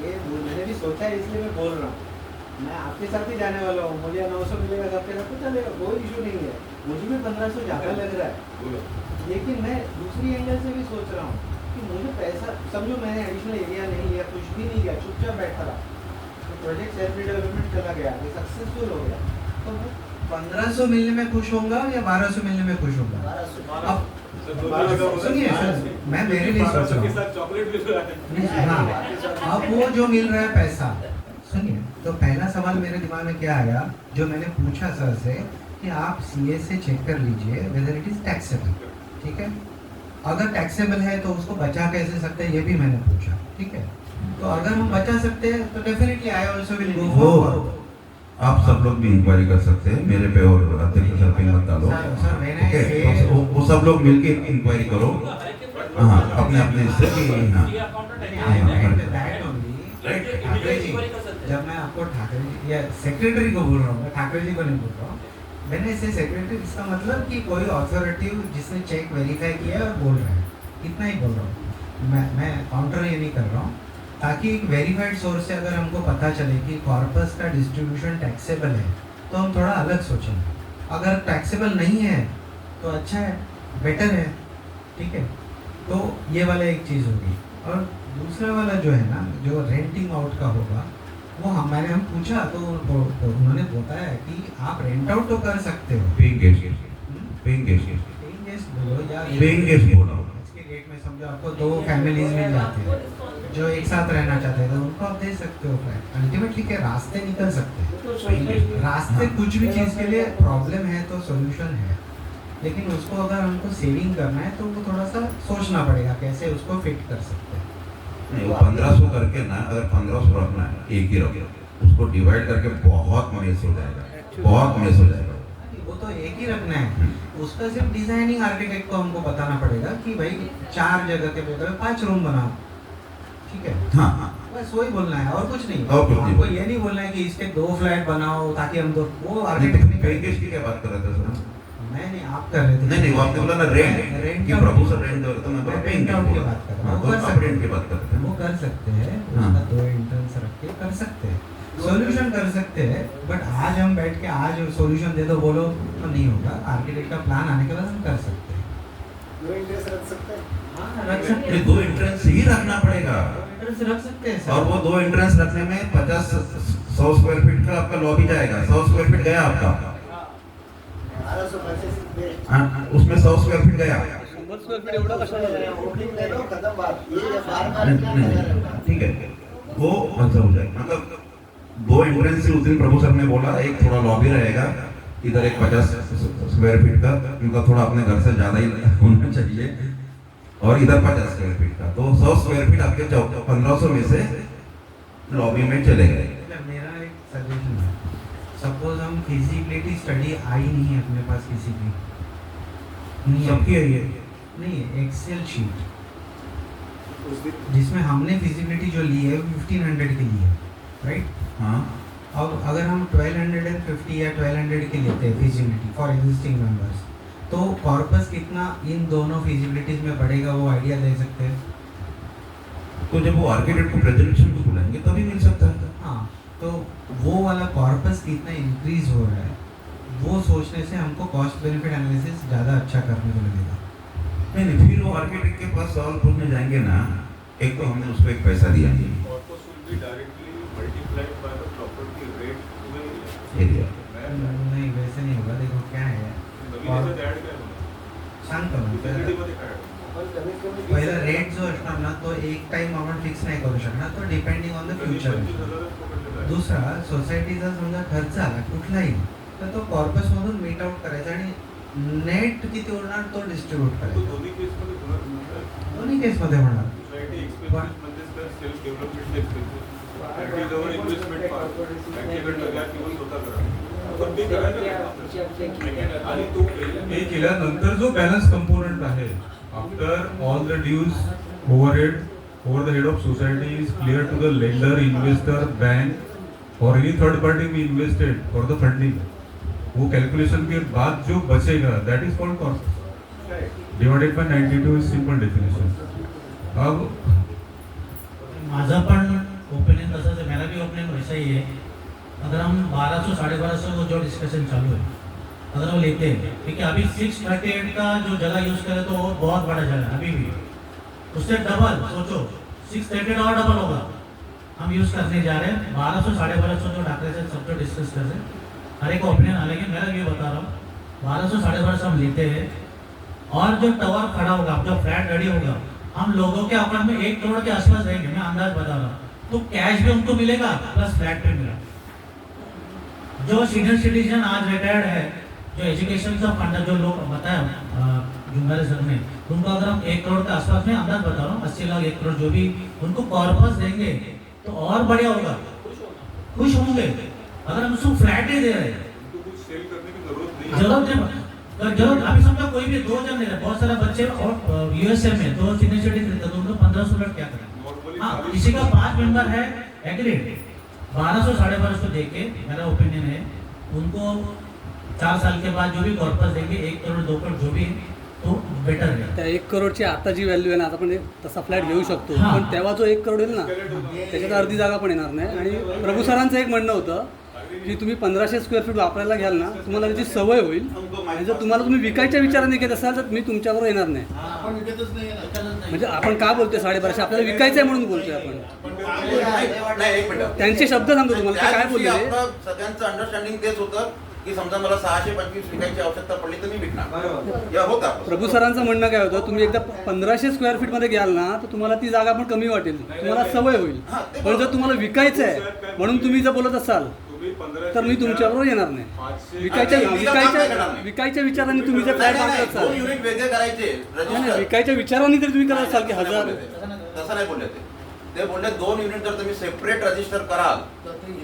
ये मैंने भी सोचा है, इसलिए मैं बोल रहा हूँ। मैं आपके साथ ही जाने वाला हूँ, मुझे 900 मिलेगा, सबके साथ तो चलेगा, कोई इशू नहीं है। मुझे भी 1500 ज़्यादा लग रहा है, लेकिन मैं दूसरी एंगल से भी सोच रहा हूँ कि मुझे पैसा, समझो मैंने एडिशनल एरिया नहीं लिया, कुछ भी नहीं किया, चुपचाप बैठा रहा, तो प्रोजेक्ट सेल्फ डेवलपमेंट चला गया, सक्सेसफुल हो गया, तो मैं 1500 मिलने में खुश होऊंगा या 1200 मिलने में खुश होऊंगा? अब सुनिए सर, मैं मेरे लिए सोच रहा हूँ। चॉकलेट मिल रहा है। हाँ, अब वो जो मिल रहा है पैसा, सुनिए, तो पहला सवाल मेरे दिमाग में क्या आया, जो मैंने पूछा सर से कि आप सीए से चेक कर लीजिए वेदर इट इज टैक्सेबल, ठीक है? अगर टैक्सेबल है तो उसको बचा कैसे सकते हैं, ये भी मैंने पूछा, ठीक है? तो अगर हम बचा सकते हैं तो definitely I also will go forward. आप सब लोग भी इंक्वायरी कर सकते हैं मेरे पे, और अध्यक्ष सर पे मत डालो, ओके? तो वो सब लोग मिलके इंक्वायरी करो, हाँ, अपने अपने इससे कि ठाकरे जी, जब मैं आपको ठाकरे जी या सेक्रेटरी को बोल रहा हूँ, ठाकरे जी को नहीं बोल रहा हूँ, मैंने से सेक्रेटरी, इसका मतलब कि कोई अथॉरिटी जिसने चेक वेरीफाई किया और बोल रहा है, इतना ही बोल रहा हूँ। मैं काउंटर ये नहीं कर रहा हूँ, ताकि एक वेरीफाइड सोर्स से अगर हमको पता चले कि कॉर्पस का डिस्ट्रीब्यूशन टैक्सेबल है तो हम थोड़ा अलग सोचेंगे। अगर टैक्सेबल नहीं है तो अच्छा है, बेटर है, ठीक है? तो ये वाला एक चीज़ होगी। और दूसरा वाला जो है ना, जो रेंटिंग आउट का होगा, वो हम पूछा तो उन्होंने बताया कि आप रेंट आउट तो कर सकते हो, पेइंग गेस्ट बोलो या पेइंग गेस्ट बोलो। इसके रेट में समझो आपको 2 फैमिलीज मिल जाते हैं जो एक साथ रहना चाहते हैं, तो उनको आप दे सकते हो फ्लैट। अल्टीमेटली के रास्ते निकल सकते हैं, रास्ते कुछ भी चीज़ के लिए प्रॉब्लम है तो सोल्यूशन है, लेकिन उसको अगर हमको सेविंग करना है तो वो थोड़ा सा सोचना पड़ेगा कैसे उसको फिट कर सकते हैं। नहीं, वो 1500 करके ना, अगर 1500 रखना है, एक ही रखो, उसको डिवाइड करके बहुत मेस हो जाएगा, बहुत मेस हो जाएगा। वो तो एक ही रखना है, उसका सिर्फ डिजाइनिंग आर्किटेक्ट को हमको बताना पड़ेगा कि भाई 4 जगह के बदले 5 रूम बनाओ, ठीक है? हाँ, बस वही बोलना है और कुछ नहीं। और कुछ नहीं। आपको ये नहीं बोलना है कि इसके 2 फ्लैट बनाओ ताकि हम 2, वो नहीं, आर्किटेक्ट नहीं पेइंग गेस्ट की क्या बात कर रहे थे सर? मैं नहीं, आप कर रहे थे। नहीं, वो आपने बोला ना रेंट, कि प्रभु सर रेंट दे रहे, तो मैं बोला पेइंग रेंट आउट की गेस्ट। बात कर रहा हाँ, हूँ, तो कर आप सकते रेंट की बात कर रहे हैं, वो कर सकते हैं, हाँ। उसका 2 एंट्रेंस रख के कर सकते हैं, सॉल्यूशन कर सकते हैं। बट आज हम बैठ के आज सॉल्यूशन दे दो बोलो तो नहीं होगा, आर्किटेक्ट का प्लान आने के बाद हम कर सकते हैं। 2 इंटरेस्ट रख सकते हैं, हाँ रख सकते हैं। हैं, 2 एंट्रेंस ही रखना पड़ेगा, एंट्रेंस रख सकते हैं सर। और वो 2 एंट्रेंस रखने में 100 स्क्वायर फीट का आपका लॉबी जाएगा। 100 स्क्वायर फीट गया आपका, 1225 हाँ, उसमें 100 स्क्वायर फीट गया। 100 स्क्वायर फीट एवढा कशाला जायला? ओपनिंग ले लो, खत्म बात। ये बार नहीं, ठीक है, वो अच्छा हो जाएगा। मतलब 2 एंट्रेंस से उस दिन प्रभु सर ने बोला, एक थोड़ा लॉबी रहेगा, इधर एक 50 स्क्वायर फीट का, उनका थोड़ा अपने घर से ज़्यादा ही होना चाहिए, और इधर 50 स्क्वायर फीट का, तो 100 स्क्वायर फीट आपके 1500 में से लॉबी में चले गए। मेरा एक सजेशन है, सपोज हम फिजिबिलिटी स्टडी आई नहीं है अपने पास किसी की, नहीं सबकी है ये, नहीं एक्सेल शीट जिसमें हमने फिजिबिलिटी जो ली है 1500 के लिए, राइट? हाँ, अब अगर हम 1250 या 1200 के लेते हैं फिजिबिलिटी फॉर एग्जिस्टिंग मेंबर्स, तो कॉर्पस कितना इन दोनों फिजिबिलिटीज में बढ़ेगा वो आइडिया दे सकते हैं। तो जब वो आर्किटेक्ट को प्रेजेंटेशन को बुलाएंगे तभी मिल सकता है। हाँ, तो वो वाला कॉर्पस कितना इंक्रीज हो रहा है वो सोचने से हमको कॉस्ट बेनिफिट एनालिसिस ज़्यादा अच्छा करने को लगेगा। नहीं, फिर वो आर्किटेक्ट के पास सवाल पूछने जाएंगे ना एक तो हमने उसको एक पैसा दिया नहीं Corpus will be directly multiplied by the property rate to the area. नहीं वैसे नहीं होगा, देखो क्या है नवीन याच्यात ऍड काय होणार सांगतो ना Facility मध्ये काय add? पहिला रेट जो असणार ना तो एक टाइम आपण फिक्स नाही करू शकणार, तो डिपेंडिंग ऑन द त्यांनी फ्युचर. 25,000च पकडलेलं आहे. दुसरा सोसायटीचा समजा खर्च आला कुठलाही तर तो कॉर्पस मधून मीट आउट करायचा आणि नेट किती होणार तो डिस्ट्रीब्यूट तो करायचा. दोन्ही केसमध्ये होणार. दोन्ही केस मध्ये होणार. सोसायटी एक्सपेन्सेस म्हणजेच तर सेल्फ डेव्हलपमेंट एक्सपेन्सेस बँकेजवळ इन्व्हेस्टमेंट बँकेकडे घ्या किंवा स्वतः करा. पण ते करायचं आणि तो हे केल्यानंतर जो बॅलन्स कंपोनंट आहे after all the dues overhead over the head of society is clear to the lender, investor, bank और एनी थर्ड पार्टी भी इन्वेस्टेड फॉर द फंडिंग, वो कैलकुलेशन के बाद जो बचेगा that is called cost divided by 92 is simple definition. अब माझा पण ओपिनियन तसंच है, मेरा भी ओपिनियन वैसा ही है. अगर हम 1200 1250 को जो डिस्कशन चालू है अगर वो लेते हैं, ठीक है, अभी 638 का जो जगह यूज करें तो वो बहुत बड़ा जगह है अभी भी, उससे डबल सोचो 638 और डबल होगा. हम यूज करने जा रहे हैं 1200 1250 जो डॉक्टर से सब जो डिस्कस कर रहे हैं. हर एक ओपिनियन अलग है, मेरा ये बता रहा हूँ 1200 1250 हम लेते हैं और जो टावर खड़ा होगा, जो फ्लैट रेडी होगा, हम लोगों के अकाउंट में 1 करोड़ के आसपास रहेंगे, मैं अंदाज बता रहा हूँ. तो कैश भी उनको मिलेगा प्लस फ्लैट भी मिलेगा. जो सीनियर सिटीजन आज रिटायर्ड है, जो एजुकेशन का फंड जो लोग बताया जुम्मेदारी सर ने, उनको अगर हम 1 करोड़ के आसपास में अंदाज बता रहा हूँ 80 लाख 1 करोड़ जो भी उनको कॉर्पस देंगे तो और बढ़िया होगा, खुश होंगे. अगर हम उसको फ्लैट ही दे रहे हैं उनको कुछ सेल करने की जरूरत नहीं है. जरूरत अभी समझो कोई भी 2 जन है, बहुत सारे बच्चे और यूएसए में 2 सीनियर सिटीजन तो उनको 1500 क्या करें. हाँ, किसी का 5 मेंबर है एग्रीड 1200 1250 दे के, मेरा ओपिनियन है उनको 4 साल के बाद जो भी कॉर्पस देंगे 1 करोड़ 2 करोड़ जो भी, तो बेटर है. त्या 1 करोडची आता जी व्हॅल्यू आहे ना, आता आपण तसा फ्लॅट घेऊ शकतो, हां. पण तेव्हा जो 1 करोड येईल ना त्याच्यात अर्धी जागा पण येणार नाही. आणि प्रभू सरांचं एक म्हणणं होतं की तुम्ही 1500 स्क्वेअर फीट वापरायला घ्याल ना, तुम्हाला त्याची सवय होईल, आणि जर तुम्हाला तुम्ही विकायच्या विचाराने घेत असाल तर मी तुमच्याबरोबर येणार नाही. म्हणजे आपण का बोलतोय 1250, आपल्याला विकायचं आहे म्हणून बोलतोय आपण. त्यांचे शब्द सांगतो तुम्हाला ते काय बोलले. सगळ्यांचं अंडरस्टँडिंग तेच होतं की समजा मला 625 विकायची आवश्यकता पडली तर मी विकणार या होता. प्रभू सरांचं म्हणणं काय होतं, तुम्ही एकदा 1500 स्क्वेअर फीट मध्ये घ्याल ना तर तुम्हाला ती जागा पण कमी वाटेल, तुम्हाला सवय होईल. पण जर तुम्हाला विकायचं आहे म्हणून तुम्ही जर बोलत असाल तर मी तुमच्याबरोबर येणार नाही. विकायच्या विचाराने तुम्ही जर फ्लॅट बांधत असाल, वेगळे करायचे विकायच्या विचाराने जर तुम्ही करत असाल की 1000, तसं नाही बोलले ते बोलले 2 युनिट जर तुम्ही सेपरेट रजिस्टर कराल,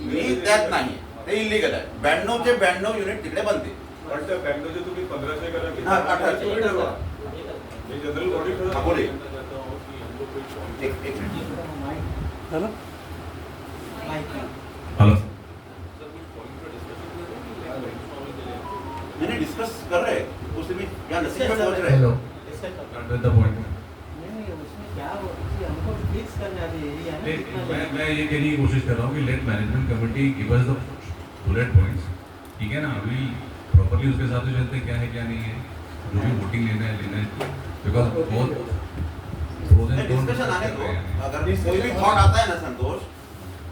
मी त्यात नाही, ते इलिगल आहे. 92 चे 92 युनिट तिकडे बनते. पण त्या 92 चे तुम्ही 1500 करा की 1800 ठरवा. हे जनरल बॉडी ठरवा. हा, बोले. झालं. हेलो मैंने डिस्कस कर रहे हैं उससे भी क्या नसीब में पहुंच रहे हैं. हॅलो अंडर द पॉइंट मैं ये कहने की कोशिश कर रहा हूँ कि let management committee give us the bullet points, ठीक है ना. अभी प्रॉपर्ली उसके हिसाब से चलते क्या है क्या नहीं है, जो भी वोटिंग लेना है, बिकॉज बहुत डिस्कशन आने दो. अगर कोई भी थॉट आता है ना संतोष,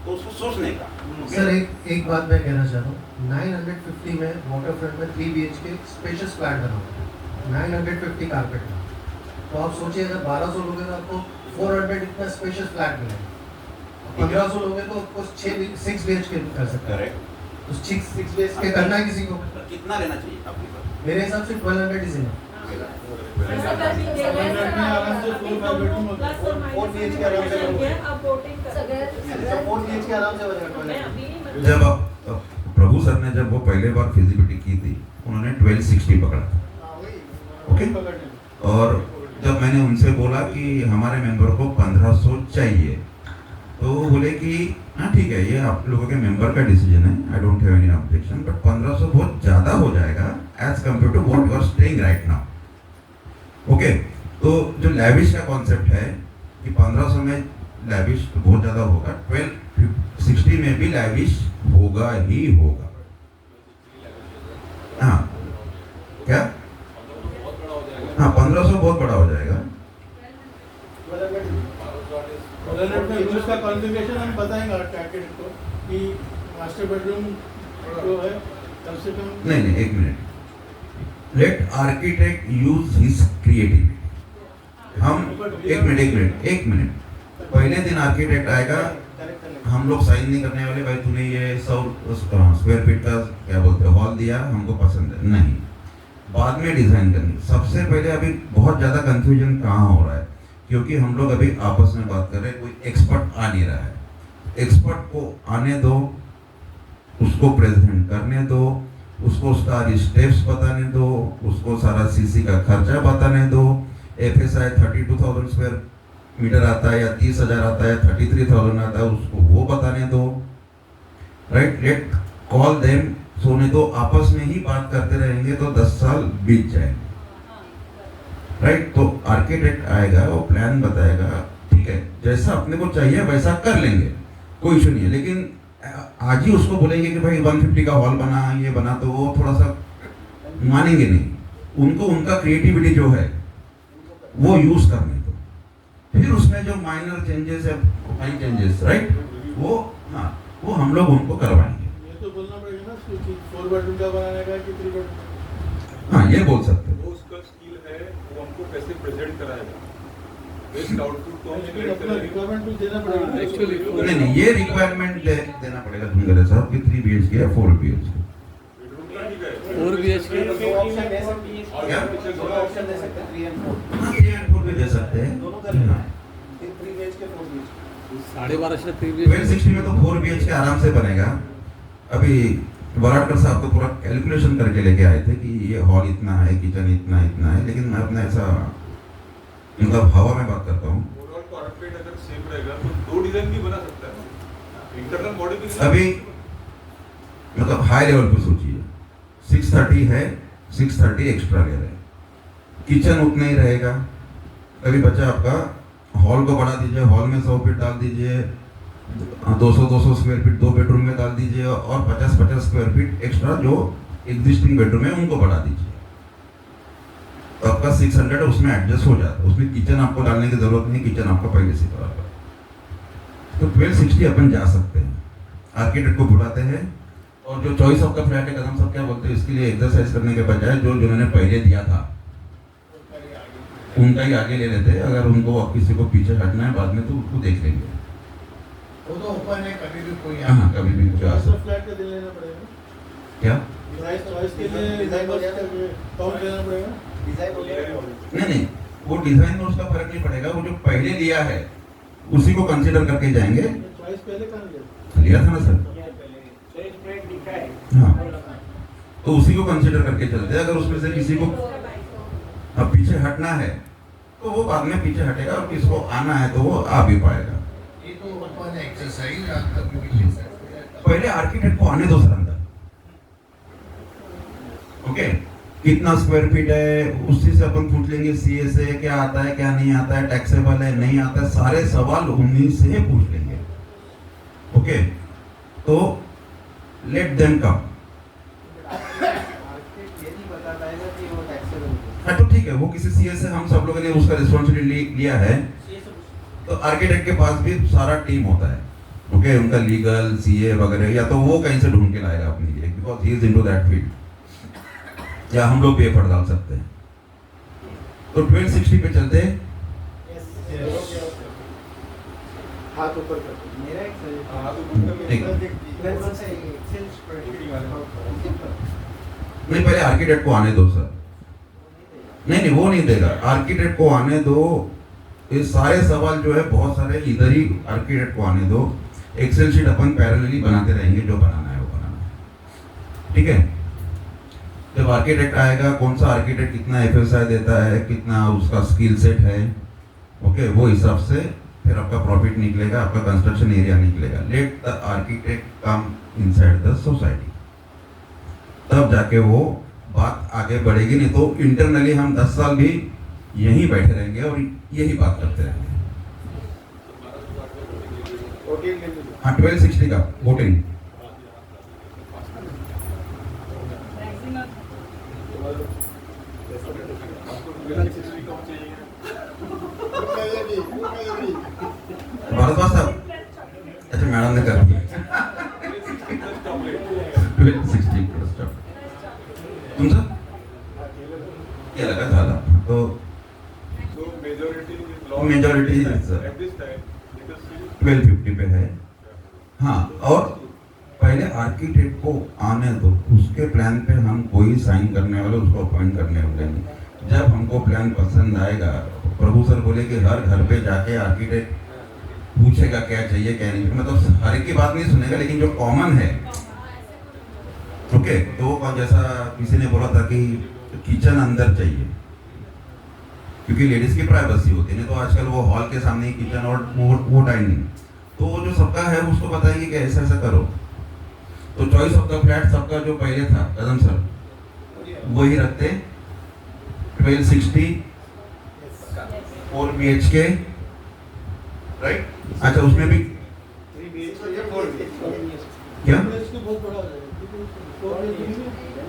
तो उसको सोचने का. सर एक बात मैं कहना चाहता हूँ, 950 में वाटर फ्रंट में 3 BHK स्पेशियस फ्लैट बना हुआ है, 950 कारपेट में. तो आप सोचिए अगर 1200 लोग हैं तो आपको 400 इतना स्पेशियस फ्लैट मिलेगा. 1500 लोग हैं तो आपको 6 BHK कर सकते हैं. तो 6 BHK करना है किसी को, कितना लेना चाहिए आपके पास? मेरे हिसाब से 1200 इज इनफ. जब प्रभु सर ने जब वो पहले बार फिजिबिलिटी की थी, उन्होंने 1260 पकड़ा था. ओके. और जब मैंने उनसे बोला कि हमारे मेंबर को 1500 चाहिए, तो वो बोले कि हाँ ठीक है, ये आप लोगों के मेंबर का डिसीजन है, I don't have any objection, but 1500 बहुत ज़्यादा हो जाएगा as compare to what you are staying right now. Okay. तो जो लैविश का कॉन्सेप्ट है कि 1500 में लैविश तो बहुत ज़्यादा होगा, 1260 में भी लैविश होगा ही होगा. हाँ क्या? हाँ 1500 बहुत बड़ा हो जाएगा. प्लानट में रूम्स का कॉन्फ़िगरेशन हम बताएंगे आर्किटेक्ट को कि मास्टर बेडरूम जो है कम से कम नहीं एक minute, let architect use his creativity. हम एक मिनट पहले दिन आर्किटेक्ट आएगा, हम लोग साइन नहीं करने वाले भाई तूने ये 100 स्क्वायर फीट का क्या बोलते हैं हॉल दिया हमको पसंद है, नहीं, बाद में डिजाइन करनी। सबसे पहले अभी बहुत ज्यादा कंफ्यूजन कहाँ हो रहा है, क्योंकि हम लोग अभी आपस में बात कर रहे हैं, कोई एक्सपर्ट आ नहीं रहा है। एक्सपर्ट को आने दो, उसको प्रेजेंट करने दो, उसको सारी स्टेप्स बताने दो, उसको सारा सीसी का खर्चा बताने दो। FSI 32,000 स्क्वायर मीटर आता है या 30,000 आता है, 33,000 आता है, उसको वो बताने दो। Right, let call them. सोने तो आपस में ही बात करते रहेंगे तो 10 साल बीत जाएंगे। राइट, तो आर्किटेक्ट आएगा, वो प्लान बताएगा, ठीक है, जैसा अपने को चाहिए वैसा कर लेंगे, कोई इशू नहीं है। लेकिन आज ही उसको बोलेंगे कि भाई 150 का हॉल बना, ये बना, तो वो थोड़ा सा मानेंगे नहीं। उनको उनका क्रिएटिविटी जो है वो यूज करने दो, फिर उसमें जो माइनर चेंजेस है, फाइन चेंजेस, राइट, वो हाँ वो हम लोग उनको करवाएंगे। ये तो बोलना पड़ेगा ना कि 4 बेडरूम का बनाने का कि 3 बेडरूम। हाँ, ये बोल सकते हैं। वो उसका स्किल है, वो हमको कैसे प्रेजेंट कराएगा, बेस्ट आउटपुट को हम लेकिन अपना रिक्वायरमेंट भी देना पड़ेगा एक्चुअली नहीं, ये रिक्वायरमेंट देना पड़ेगा धुंगरे साहब कि 3 BHK या 4 BHK। 4 BHK दो ऑप्शन दे सकते हैं, क्या? दोनों ऑप्शन दे सकते हैं 3 and 4 हाँ, 3 and 4 भी दे सकते हैं। दोनों कर लेना है, 3 BHK 4 BHK। 1250 3 1260 में तो 4 BHK आराम से बनेगा। अभी वराडकर साहब तो पूरा कैलकुलेशन करके लेके आए थे कि ये हॉल इतना है, किचन इतना है, लेकिन मैं अपना ऐसा मतलब हवा में बात करता हूँ। ओवरऑल कॉर्पोरेट अगर सेम रहेगा तो 2 डिजाइन भी बना सकता है, इंटरनल मॉडिफिकेशन। अभी मतलब हाई लेवल पे सोचिए, 630 है, 630 एक्स्ट्रा ले रहे हैं, किचन उतना ही रहेगा। कभी बच्चा आपका हॉल को बढ़ा दीजिए, हॉल में 100 फीट डाल दीजिए, 200 स्क्वायर फीट 2 बेडरूम में डाल दीजिए, और 50 स्क्वायर फीट एक्स्ट्रा जो एग्जिस्टिंग बेडरूम है उनको बढ़ा दीजिए, तो आपका 600 उसमें एडजस्ट हो जाता है। उसमें किचन आपको डालने की जरूरत नहीं, किचन आपका पहले से बराबर। तो 1260 अपन जा सकते हैं, आर्किटेक्ट को बुलाते हैं, और जो चॉइस ऑफ का फ्लैट है कदम सब क्या बोलते हैं, इसके लिए एक्सरसाइज करने के बजाय जो जिन्होंने पहले दिया था उनका ही आगे ले लेते हैं। अगर उनको किसी को पीछे हटना है बाद में तो उसको देख लेंगे, वो तो ओपन है, कभी भी कोई हाँ कभी भी कोई आ सकता है। फ्लैट का दे लेना पड़ेगा क्या? प्राइस चॉइस के लिए डिजाइन काउंट देना पड़ेगा, डिजाइन हो जाएगा। नहीं, वो डिजाइन में उसका फर्क नहीं पड़ेगा, वो जो पहले लिया है उसी को कंसीडर करके जाएंगे। चॉइस पहले कहाँ लिया था ना सर? हाँ, तो उसी को कंसीडर करके चलते हैं। अगर उसमें से किसी को अब पीछे हटना है तो वो बाद में पीछे हटेगा, और किसको आना है तो वो आ भी पाएगा। ये तो ओपन एक्सरसाइज आप कभी भी ले सकते हैं। पहले आर्किटेक्ट को आने दो सर अंदर, ओके, कितना स्क्वायर फीट है उसी से अपन पूछ लेंगे, सीए से क्या आता है क्या नहीं आता है, टैक्सेबल है नहीं आता है, सारे सवाल उन्हीं से पूछ लेंगे। ओके, तो लेट देम कम। हाँ तो ठीक है, वो किसी सीए से हम सब लोगों ने उसका रिस्पॉन्सिबिलिटी लिया है, तो आर्किटेक्ट के पास भी सारा टीम होता है, ओके, उनका लीगल सीए वगैरह, या तो वो कहीं से ढूंढ के लाएगा अपने लिए, because he is into that field, या हम लोग भी एफर्ट डाल सकते हैं। तो 1260 पे चलते हैं। हाथ ऊपर कर मेरा एक ठीक है। नहीं, पहले आर्किटेक्ट को आने दो सर। नहीं, वो नहीं देगा, आर्किटेक्ट को आने दो। ये सारे सवाल जो है बहुत सारे इधर ही आर्किटेक्ट को आने दो। एक्सेल शीट अपन पैरेलली बनाते रहेंगे, जो बनाना है वो बनाना है, ठीक है। जब आर्किटेक्ट आएगा, कौन सा आर्किटेक्ट कितना FSI देता है, कितना उसका स्किल सेट है, ओके, वो हिसाब से फिर आपका प्रॉफिट निकलेगा, आपका कंस्ट्रक्शन एरिया निकलेगा। Let the architect come inside the society, तब जाके वो बात आगे बढ़ेगी। नहीं तो इंटरनली हम 10 साल भी यहीं बैठे रहेंगे और यही बात करते रहेंगे। हाँ, 1260 का वोटिंग। भारद्वाज साहब, अच्छा मैडम ने कर दिया 1260 प्लस चॉकलेट तुमचं केलं का झालं तो मेजॉरिटी 1250 पे है। हाँ, और पहले आर्किटेक्ट को आने दो, उसके प्लान पे हम कोई साइन करने वाले उसको अपॉइंट करने वाले नहीं। जब हमको प्लान पसंद आएगा, प्रभु सर बोले कि हर घर पे जाके आर्किटेक्ट पूछेगा क्या चाहिए क्या नहीं, मतलब हर एक की बात नहीं सुनेगा, लेकिन जो कॉमन है ओके। तो जैसा किसी ने बोला था कि किचन अंदर चाहिए, क्योंकि लेडीज की प्राइवेसी होती है, तो आजकल वो हॉल के सामने ही किचन और वो डाइनिंग, तो वो जो सबका है उसको बताएंगे कि ऐसा ऐसा करो। तो चॉइस ऑफ द फ्लैट सबका जो पहले था कदम सर वही रखते 1260 4 BHK राइट। अच्छा उसमें भी क्या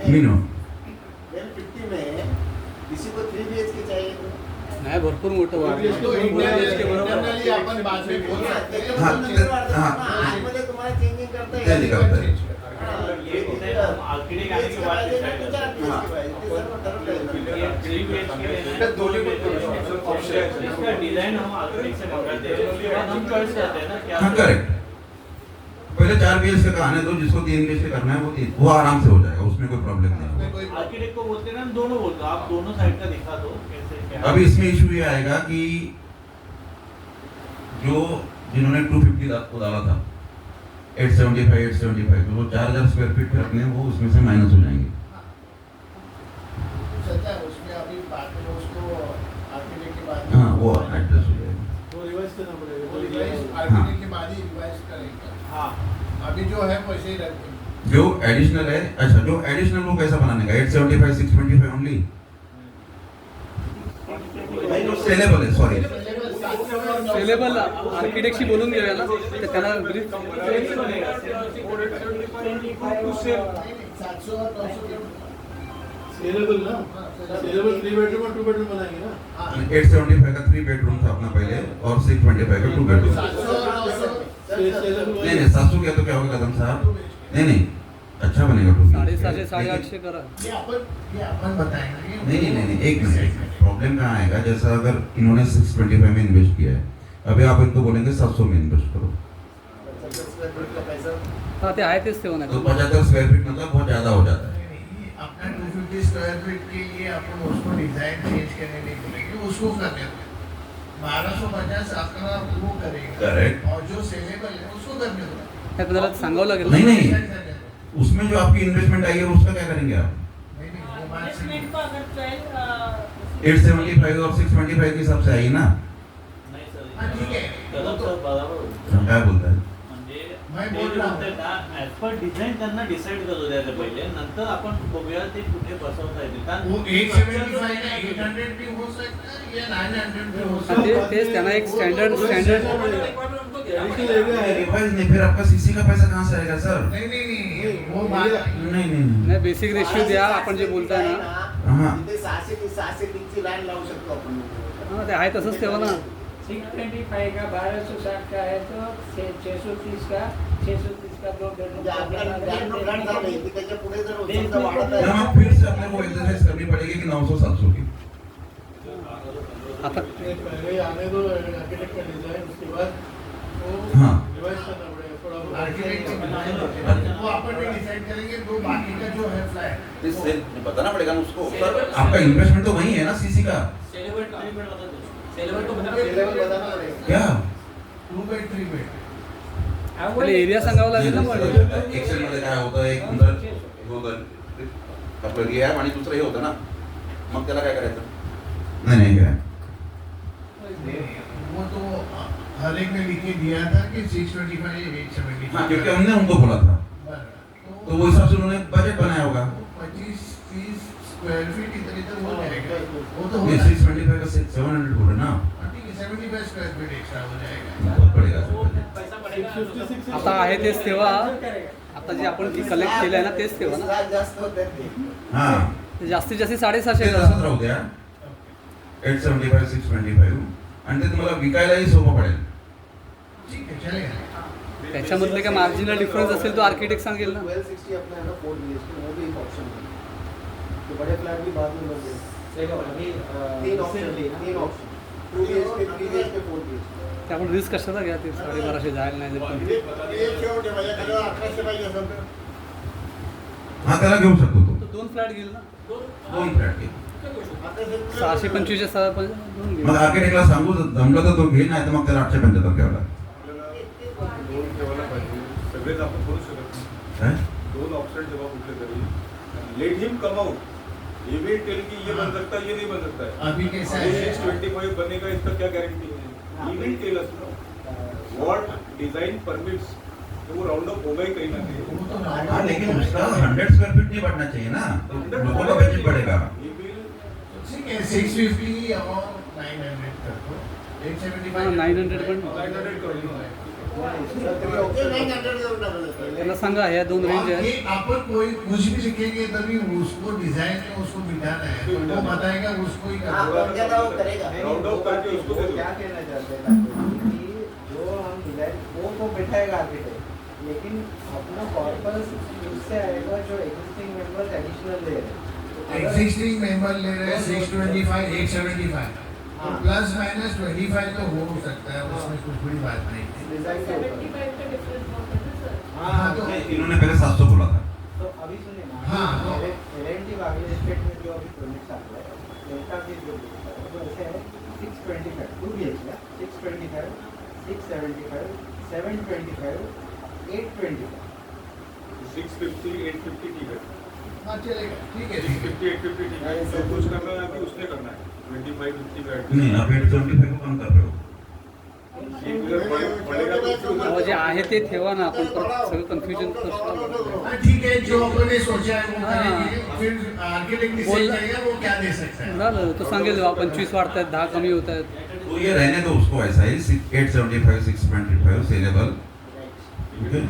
मीनो किसी को 3 BHK चाहिए नाही भरपूर मोठं वाढ हाँ, आतमध्ये तुम्हाला चेंजिंग करता ते निघालतं आहे। डिजाइन हम आर्किटेक्ट से मंगाते हैं, उसके बाद हम चॉइस करते हैं ना क्या। हाँ करेक्ट, पहले 4 BHK का आने दो, जिसको 3 BHK करना है वो आराम से हो जाएगा, उसमें कोई प्रॉब्लम नहीं है। आर्किटेक्ट को बोलते हैं ना, हम दोनों बोलते हैं, आप दोनों साइड का दिखा दो कैसे क्या। अभी इसमें इशू ये आएगा कि जो जिन्होंने 250 को डाला था 875 तो वो 4000 स्क्वायर फीट रखने हैं, वो उसमें से माइनस हो जाएंगे। उसमें अभी बाद में उसको आर्किटेक्ट के बाद हाँ वो एडजस्ट हो जाएगा। वो रिवाइज करना पड़ेगा, वो रिवाइज हाँ। आर्किटेक्ट के बाद ही रिवाइज करेंगे। हाँ अभी जो है वैसे ही रखेंगे। जो एडिशनल है, अच्छा जो एडिशनल वो कैसा बनाने का 875 625 ओनली सेलेबल है, सॉरी सेलेबल आर्किटेक्टशी बोलून घेऊया ना, तर त्याला ब्रीफ 700 और 900 सेलेबल ना, सेलेबल 3 बेडरूम और 2 बेडरूम बनाएंगे ना। 875 का 3 बेडरूम था अपना पहले और 625 का 2 बेडरूम। नहीं 700 किया तो क्या होगा कदम साहब? नहीं अच्छा बनेगा 2 750 850 करा। ये अपन बताएंगे। नहीं एक मिनट, प्रॉब्लम कहाँ आएगा? जैसा अगर इन्होंने 625 में इन्वेस्ट किया है, अभी आप इनको बोलेंगे 700 में इन्वेस्ट करो, हाँ ते आहे तेच तेव्हा तो 75 स्क्वायर फीट मतलब बहुत ज्यादा हो जाता है। अपना 250 स्क्वायर फीट के लिए अपन उसको डिजाइन चेंज करने नहीं बोलेंगे, उसको करने देंगे। 1250 अपना वो करेगा। Correct. और जो सेलेबल है उसको करने दो। हे पण जरा सांगावं लागेल ना। नहीं उसमें जो आपकी इन्वेस्टमेंट आई है उसका क्या करेंगे आप? इन्वेस्टमेंट को अगर 875 और 625 के हिसाब से आई ना? नाही सर, ठीक आहे. कदम सर बरोबर क्या बोलता है? म्हणजे मैं ते बोल जे रहा हूं. बोलतायत ना, ऍज पर डिझाईन त्यांना डिसाईड करू द्यायला पहिले, नंतर आपण बघूया ते कुठे बसवता येते. कारण वो 875 का 800 भी हो सकता है या 900 भी हो सकता है। तेच त्यांना एक स्टँडर्ड रिवाइज नहीं, फिर आपका सीसी का पैसा कहाँ से आएगा सर? नहीं वो बात नहीं बेसिक रेशियो द्या आपण जे बोलताय ना, हाँ तिथे 630 ची लाईन लावू शकतो आपण। हाँ ते आहे तसंच तेव्हा ना। 625 का 1260 का है तो 630 का 630 का 2 बेडरूम म्हणजे आपल्याला ब्रँड कार्ड झालं की त्याच्या पुढे जर देश समजा में वाढत तो आहे हमें फिर से अपने को एक्सरसाइज करनी पड़ेगी कि 900-700 की। आता पहले आने दो आर्किटेक्ट का डिजाइन, उसके बाद वो हाँ। रिवाइज करना पड़ेगा थोड़ा। आर्किटेक्ट वो अपन भी डिसाइड करेंगे, दो बाकी का जो है फ्लैट बताना पड़ेगा ना उसको सर, आपका इन्वेस्टमेंट तो वही है ना सीसी का? सेलेबल बताना पड़ेगा। क्या 2 बेड 3 बेड पहिले एरिया सांगावं लागेल ना पण। एक्सेल मध्ये काय होतं, एक अंदर आपलं हे आहे आणि दुसरं हे होतं ना, मग त्याला काय करायचं? नहीं क्या वो तो हर एक ने लिख के दिया था कि 625 875। हाँ, क्योंकि हमने उनको बोला था, तो वो हिसाब से उन्होंने बजट बनाया होगा। 25-30 स्क्वायर फीट इधर हो जाएगा। वो तो ये 625 का 700 बोल रहे ना, ठीक है, 75 स्क्वायर फीट एक्स्ट्रा हो जाएगा। बहुत पड़ेगा सर। आता आहे तेच तेव्हा, आता जे आपण कलेक्ट केलं आहे ना तेच तेव्हा ना, जास्त होते ते। हाँ ते जास्तीत जास्त ते 750 तसंच राहू द्या 875 625 आणि ते तुम्हाला विकायलाही सोपं पडेल। ठीक है चलेगा. त्याच्यामधले काय मार्जिनल डिफरन्स असेल तो आर्किटेक्ट सांगेल ना. 1260 अपना है ना 4 BHK, वो भी एक ऑप्शन है. तो बड़े फ्लैट भी बाद में बन गए. तीन ऑप्शन 2 BHK, 3 BHK, 4 BHK. ते आपण रिस्क कशाला घ्या ते 1250 जायला नाही जर पण हाँ त्याला घेऊ शकतो तो. तो 2 फ्लॅट घेईल ना. 2 फ्लॅट घे. 625 च्या 2 घेईल. मग आर्किटेक्टला सांगू जमलं तर तो घेईल, नाही तर मग त्याला 875 घ्यावं लागेल. दोन ठेवायला पाहिजे. सगळेच आपण करू शकत नाही. काय? 2 ऑप्शन ठेवा कुठले तरी. Let him come out. ये भी टेल कि ये बन सकता है, ये नहीं बन सकता है. अभी कैसा है? 625 बनेगा, इसका क्या गारंटी है? He will tell us what design permits. तो वो राउंड अप होगा ही कहीं ना कहीं. हाँ लेकिन उसका 100 स्क्वायर फीट नहीं बढ़ना चाहिए ना, तो लोगों का बजट बढ़ेगा. ठीक है 650 और 900 कर दो. 875 900 पण 900 करो. त्यांना सांगा ह्या 2 रेंज ये आहे. अपन कोई कुछ भी लिखेंगे तभी उसको डिजाइन में उसको बिठाना है, तो वो बताएगा उसको ही करना है. राउंड अप करके उसको दे वो दो. क्या कहना चाहते हैं कि जो हम डिजाइन वो बिठाएगा आर्किटेक्ट, लेकिन अपना कॉर्पस उससे आएगा जो एग्जिस्टिंग मेंबर्स एडिशनल ले रहे हैं. एग्जिस्टिंग मेंबर ले रहे हैं 625 875 तो प्लस माइनस 25 तो हो सकता है, उसमें कुछ बड़ी बात नहीं है. डिजाइन के ऊपर. 75 का डिफरेंस बहुत है ना सर. हाँ तो इन्होंने पहले 700 बोला था. तो अभी सुनिए ना. हाँ, तो एलएनटी बागेल स्टेट में जो अभी प्रोजेक्ट आ रहा है, डेल्टा के जो वो ऐसे है 625 2 BHK 625 675 725 825. 650 850 ठीक है. हाँ चलेगा. ठीक है 650 850 ठीक है. जो कुछ करना है अभी उसने करना है. 25 50 का नहीं आप 875 को कम कर रहे हो. अहो, जे आहे ते ठेवा ना, आपण परत सगळं कन्फ्युजन करतो. हाँ, ठीक है जो अपने सोचा है वो हाँ। करेंगे. फिर आर्किटेक्ट डिसाइड बोल- करेगा वो क्या दे सकता है. झालं तो सांगेल 25 वाढतायत 10 कमी होत आहेत. तो ये रहने दो उसको ऐसा ही 875 625 सेलेबल. ठीक है,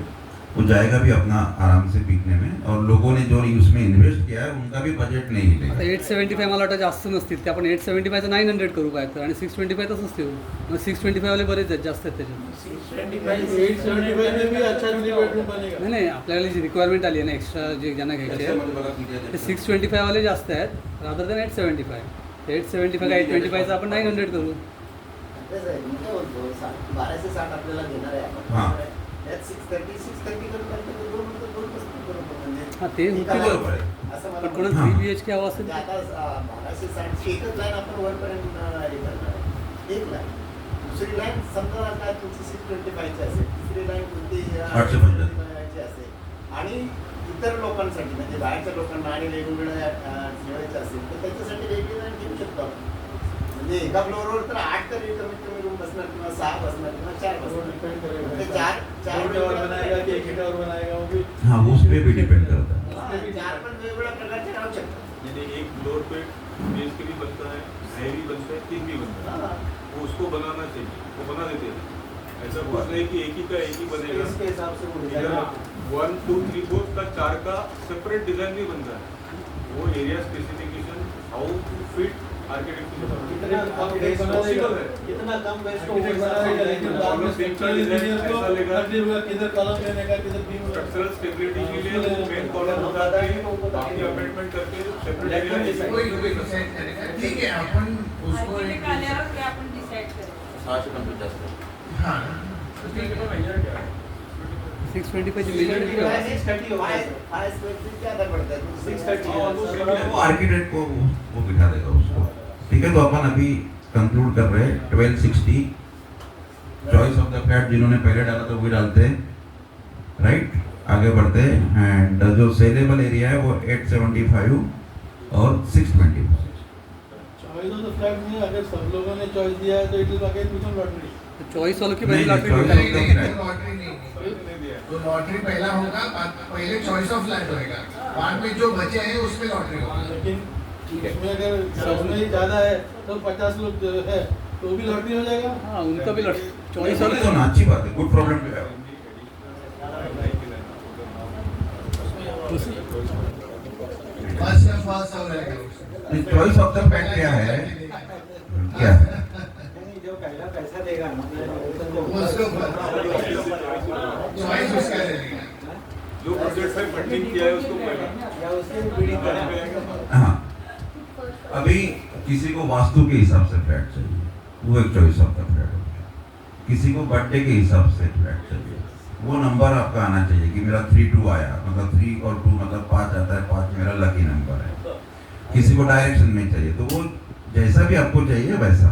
वो जाएगा भी अपना आराम से बिकने में, और लोगों ने जो उसमें इन्वेस्ट किया है उनका भी बजट नहीं आता हिलेगा. 875 मला वाटतं जास्त नसतील ते. आपण 875 900 करू काय तर, आणि 625 तसंच ठेवू. मग 625 वाले बरेच आहेत, जास्त आहेत त्याच्यात. 875 में भी अच्छा 3 बेडरूम बनेगा. नाही नाही, आपल्याला जी रिक्वायरमेंट आली आहे ना एक्स्ट्रा जे ज्यांना घ्यायचे आहे ते 625 वाले जास्त आहेत रादर दॅन 875. 875 का 825 आपण 900 करू. कसं आहे मी काय बोलतो 12 से 60 आपल्याला घेणार आहे आपण. हां. त्यात 630 करूपर्यंत तो 2% बरोबर म्हणजे. हां ते ते होतील. बरोबर आहे. असं पण मला कोणाला हां. 3 BHK हवा असेल म्हणजे आता 1260 ची एकच लाईन आपण वरपर्यंत हे करणार आहे. एक लाईन. दुसरी लाईन समजा काय तुमची 625 ची असेल, तिसरी लाईन कोणती 875 ची असेल, आणि इतर लोकांसाठी म्हणजे बाहेरच्या लोकांना आणि वेगवेगळ्या ठेवायचे असेल तर त्याच्यासाठी वेगळी लाईन घेऊ शकतो आपण. म्हणजे एका फ्लोअरवर तर 8 तरी कमीत कमी रूम बसणार, किंवा 6 बसणार, किंवा 4 बसणार. म्हणजे 4 बनाएगा कि एक टावर बनाएगा वो भी. हाँ वो उस पर भी डिपेंड करता है. 4 पण वेगवेगळ्या प्रकारचे राहू शकतात. यानी एक फ्लोर पे बेस के भी बनता है, हाई भी बनता है, 3 भी बनता है. वो उसको बनाना चाहिए, वो बना देते हैं. ऐसा कुछ नहीं कि एक ही का एक ही बनेगा. इसके हिसाब से वो इधर डिजाइन 1 2 3 4 का 4 का सेपरेट डिजाइन भी बनता है. वो area specification how to fit architect कितना कम वेस्ट पॉसिबल है. कितना कम वेस्ट हो आर्किटेक्ट बनाएगा लेकिन बाद में स्ट्रक्चरल इंजीनियर को तकलीफ होगा किधर कॉलम देने का किधर बीम. स्ट्रक्चरल स्टेबिलिटी के लिए वो मेन कॉलम होता है, बाकी अमेंडमेंट करके सेपरेट एरिया कोई डिसाइड करेगा. ठीक है अपन उसको आर्किटेक्ट आल्यावर ते आपण डिसाईड करू. 650. हाँ 625 ची मेजॉरिटी ठेवा. 630 हो गया. 5 स्क्वायर फीट ज्यादा पड़ता है. 630 वो आर्किटेक्ट को वो बिठा देगा उसको. ठीक है, तो अपन अभी कंक्लूड कर रहे हैं 1260 चॉइस ऑफ द फ्लैट. जिन्होंने पहले डाला था वही डालते हैं. राइट, आगे बढ़ते हैं. एंड जो सेलेबल एरिया है वो 875 और 620. चॉइस ऑफ द फ्लैट में अगर सब लोगों ने चॉइस दिया है तो it will again become lottery. Choice वालों की नहीं, पहली लॉटरी choice निकाली. of the नहीं, लॉटरी नहीं. तो लॉटरी पहला होगा, पहले चॉइस ऑफ फ्लैट होएगा, बाद में जो बचे हैं उसमें लॉटरी होगा. लेकिन उसमें अगर सब में ज़्यादा है तो 50 लोग जो है तो भी लॉटरी हो जाएगा. हाँ उनका भी लॉटरी. चॉईस चॉइस वाले तो ना अच्छी बात है, good problem to have. First का फर्स्ट हो रहेगा. चॉइस ऑफ द फ्लैट क्या है, क्या है? नहीं, जो पहला पैसा देगा ना उसको चॉइस उसका रहेगा। जो प्रोजेक्ट से फंडिंग किया है उसको पहला या उसके भी बिडिंग करेगा। हाँ, अभी किसी को वास्तु के हिसाब से फ्लैट चाहिए, वो एक चॉइस आपका फ्लैट हो गया। किसी को बर्थडे के हिसाब से फ्लैट चाहिए, वो नंबर आपका आना चाहिए कि मेरा 3-2 आया, मतलब 3 और 2 मतलब 5 आता है, 5 मेरा लकी नंबर है। किसी को डायरेक्शन में चाहिए, तो वो जैसा भी आपको चाहिए वैसा,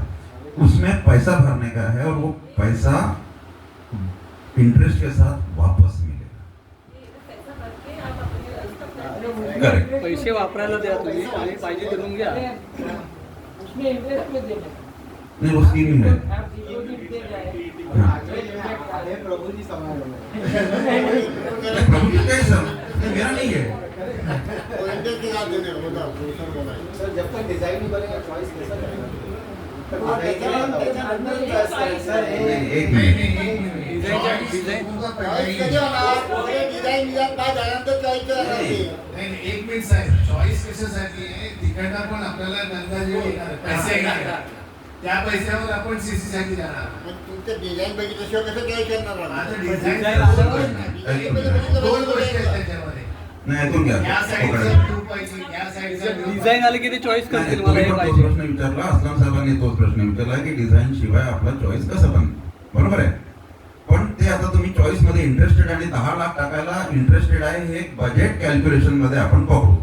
उसमें पैसा भरने का है और वो पैसा इंटरेस्ट के साथ वापस मिलेगा। करेक्ट, पैसे वापरायला द्या तुम्ही आणि पाहिजे ते घेऊन घ्या. उसमें इंटरेस्ट में देना नहीं वो स्कीम ही है। आप डिपॉजिट दे जाए हाँ। आगे प्रभु जी समाज प्रभु जी कैसा, मेरा नहीं है। सर जब तक डिजाइन नहीं बनेगा चॉइस कैसा करेगा? एक मिनट, एक मिनिट साहेब, चॉईस कशासाठी आहे? तिकडनं पण आपल्याला गंगाजी येणार, पैसे येणार. त्या पैशावर आपण सीसी साठी जाणार. तुमचं डिझाईन बघितल्याशिवाय कसं काय करणार? आता डिझाईन दोन गोष्टी आहेत त्याच्यामध्ये. नाही ऐकून घ्या, या पकडा. साईडचा ट्यूब पाहिजे, या साईडचा डिझाइन आले की ते चॉईस नाही, करतील, मला तुम्ही हे पण तोच पाहिजे. प्रश्न विचारला, असलम साहेबांनी तोच प्रश्न विचारला की डिझाईन शिवाय आपला चॉईस कसं बनेल, बरोबर आहे. पण ते आता तुम्ही चॉईस मध्ये इंटरेस्टेड आणि 10 लाख टाकायला इंटरेस्टेड आहे, हे बजेट कॅल्क्युलेशन मध्ये आपण पकडू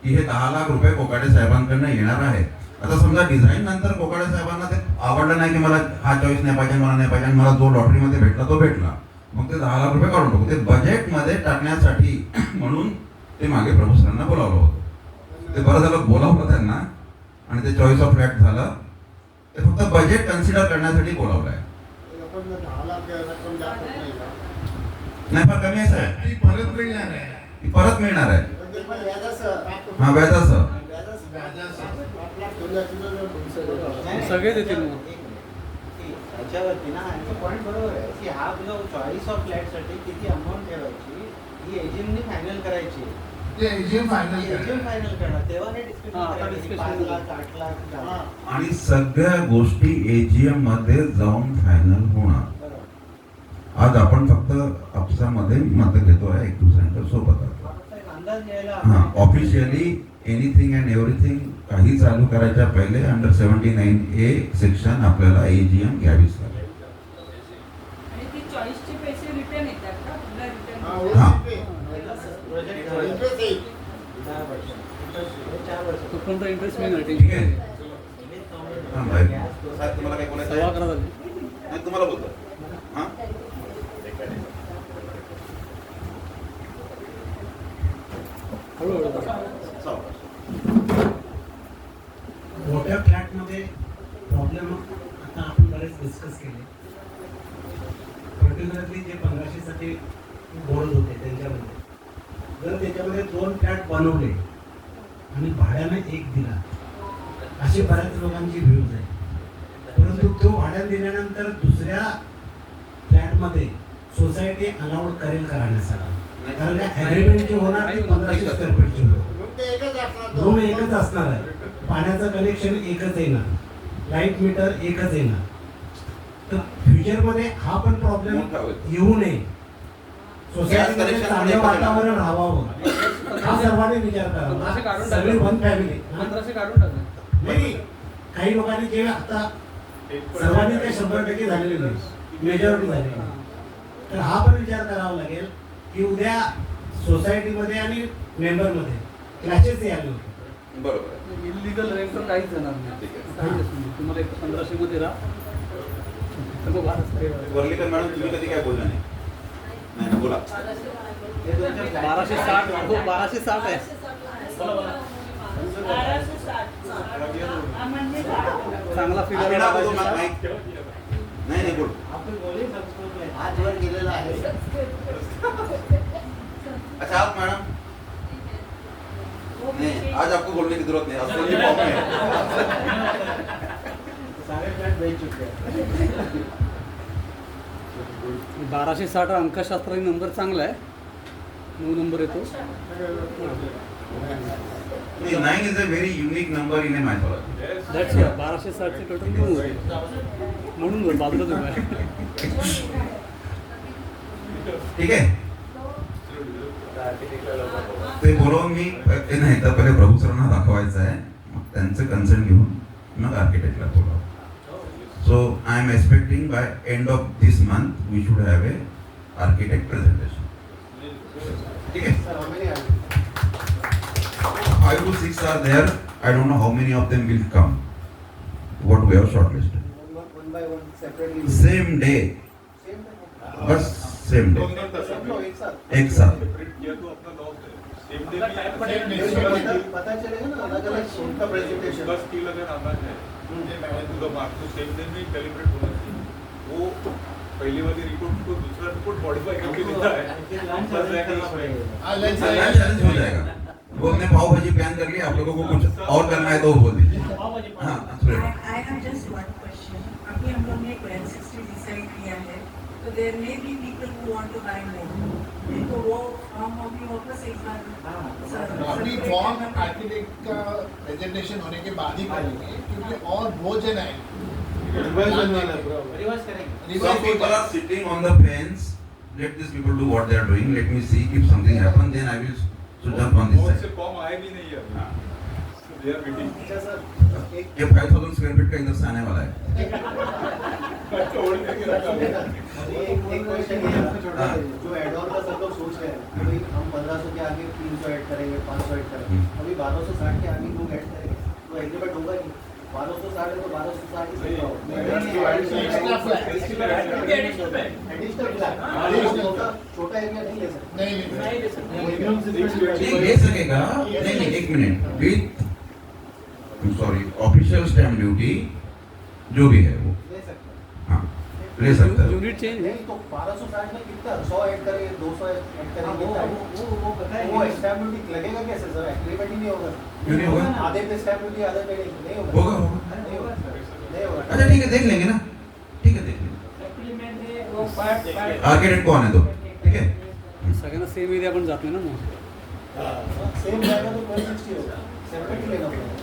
की हे 10 लाख रुपये कोकाटे साहेबांकडनं येणार आहे. आता समजा डिझाईन नंतर कोकाटे साहेबांना ते आवडलं नाही की मला हा चॉईस नाही पाहिजे, मला नाही पाहिजे, मला जो लॉटरीमध्ये भेटला तो भेटला, मग ते 10 लाख रुपये काढून टाकू. ते बजेटमध्ये टाकण्यासाठी म्हणून ते मागे प्रभू सरांना बोलावलं होतं. ते बरं झालं बोलावलं त्यांना आणि ते चॉईस ऑफ फ्लॅट झालं. ते फक्त बजेट कन्सिडर करण्यासाठी बोलावलं आहे. नाही फार कमी आहे साहेब, ती परत मिळणार आहे. ती परत मिळणार आहे. हा व्याजासह सगळे देतील मग. त्याच्यावरती ना आणि पॉईंट बरोबर आहे की हा जो चॉईस ऑफ फ्लॅटसाठी किती अमाऊंट ठेवायची ही एजंटनी फायनल करायची. ते एजंट फायनल एजंट फायनल करणार तेव्हा हे हा, आता डिस्कशन discussion 5 लाख 8 लाख 10 लाख. आणि सगळ्या गोष्टी एजीएम मध्ये जाऊन फायनल होणार. आज आपण फक्त आपसामध्ये मत घेतो आहे एक दुसऱ्यांच्या सोबत. अंदाज यायला हा, ऑफिशियली एनिथिंग अँड एव्हरीथिंग काही चालू करायच्या पहिले अंडर 79A सेक्शन आपल्याला एजीएम घ्यावीच लागेल. आणि ती चॉईसचे पैसे रिटर्न येतात का? पुन्हा रिटर्न हा, तोपर्यंत इंटरेस्ट मिळणार. ठीक आहे. हा, बाय. साहेब, तुम्हाला काही बोलायचं आहे? 11:15 झाले. नाही, तुम्हाला बोलतो. हा? हळूहळू करा. मोठ्या फ्लॅटमध्ये प्रॉब्लेम आता आपण बरेच डिस्कस केले. पर्टिक्युलरली जे 1500 साठी बोर्ड होते त्यांच्यामध्ये जर त्याच्यामध्ये 2 फ्लॅट बनवले आणि भाड्याने एक दिला अशी बऱ्याच लोकांची व्ह्यूज आहे. परंतु तो भाड्याने दिल्यानंतर दुसऱ्या फ्लॅटमध्ये सोसायटी अलाउड करेल का राहण्यासाठी? कारण ॲग्रीमेंट जे होणार ते 1500 स्क्वेअर फीटचे होणार. रूम एकच असणार आहे, पाण्याचं कनेक्शन एकच येणार, लाईट मीटर एकच येणार. तर फ्युचरमध्ये हा पण प्रॉब्लेम येऊ नये, सोसायटीमध्ये चांगलं वातावरण राहावं हा सर्वांनी विचार करावा. सगळी वन फॅमिली 1500 काढून टाका. नाही, काही लोकांनी जे आता सर्वांनी ते 100% झालेले नाही, मेजॉरिटी झालेली नाही. तर हा पण विचार करावा लागेल की उद्या सोसायटीमध्ये आणि मेंबरमध्ये क्लॅशेस यायला होते. बरोबर. इलिगल रेंटवर काहीच जाणार नाही. काहीच नाही. तुम्हाला एक 1500 मध्ये राहा. सगळं भारत वर्लीकर मॅडम तुम्ही कधी काय बोलला नाही? नाही बोला. 1260 हो 1260 आहे. चांगला फिगर नाही नाही बोल. आपण बोले आजवर गेलेला आहे. अच्छा आप मैडम नहीं, आज आपको बोलने की जरूरत नहीं, आपको ये फॉर्म है. सारे फ्लॅट बेच चुके हैं. 1260 अंकशास्त्राने नंबर चांगला आहे. 9 नंबर येतो. 9 is a very unique number in a mythology. That's 1260 total म्हणून बाजूला तुम्ही आहे. ठीक आहे. ते बोलवून मी ते नाही तर पहिले प्रभू सरांना दाखवायचं आहे, मग त्यांचं कन्सर्न घेऊन मग आर्किटेक्टला बोलावं. So I am expecting by end of this month we should have a architect presentation. ठीक आहे. 5 to 6 are there. I don't know how many of them will come. What we have shortlisted. One by one separately. Same day. बस same day. एक साथ. पता चलेगा ना अलग अलग उनका प्रेजेंटेशन. बस की अगर आना है तो मार्क तो सेम डे में कैलिब्रेट होना चाहिए. वो पहली वाली रिपोर्ट को दूसरा रिपोर्ट मॉडिफाई करके देता है. चैलेंज हो जाएगा. वो हमने पाव भाजी प्लान कर लिया, आप लोगों को कुछ और करना है तो वो बोल दीजिए. हाँ. I have just one question. अभी हम लोग ने 1260 डिसाइड किया है, तो there may be people who want to buy more. तो वो फॉर्म अभी वापस एक बार अभी फॉर्म आर्किटेक्ट का प्रेजेंटेशन होने के बाद ही करेंगे, क्योंकि और बहुत जन आएंगे. रिवर्स करेंगे. Some people are sitting on the fence. Let these people do what they are doing. Let me see if something happens. Then I will jump on this बहुत side. से फॉर्म आए भी नहीं है. They are waiting. ये 5000 square feet का इधर से आने वाला है. एक क्वेश्चन ये आपको छोटा है, जो एड ऑन का सब लोग सोच रहे हैं कि भाई हम 1500 के आगे 300 ऐड करेंगे, 500 ऐड करेंगे. अभी 1260 के आगे लोग ऐड करेंगे तो एग्रीमेंट होगा नहीं. 1260 है तो 1260 ही होगा. छोटा एरिया नहीं ले सकते. नहीं ले सकेगा. नहीं एक minute. With sorry official stamp duty जो भी है वो ले सकते. हाँ ले सकता है. यूनिट चेंज नहीं तो 1260 में कितना 100 ऐड करेंगे, 200 ऐड करेंगे, वो बताएंगे. वो स्टैम्प ड्यूटी लगेगा कैसे सर? एग्रीमेंट ही नहीं होगा. क्यों नहीं होगा? आधे पे स्टैम्प ड्यूटी आधे पे नहीं होगा. होगा नहीं होगा. अच्छा ठीक है, देख लेंगे ना. ठीक है, देख लेंगे. आर्किटेक्ट कौन है तो ठीक है. सगळ्यांना सेम एरिया पण जात नाही ना मग. सेम जाएगा तो 1260 होगा. सेपरेट लेना पड़ेगा.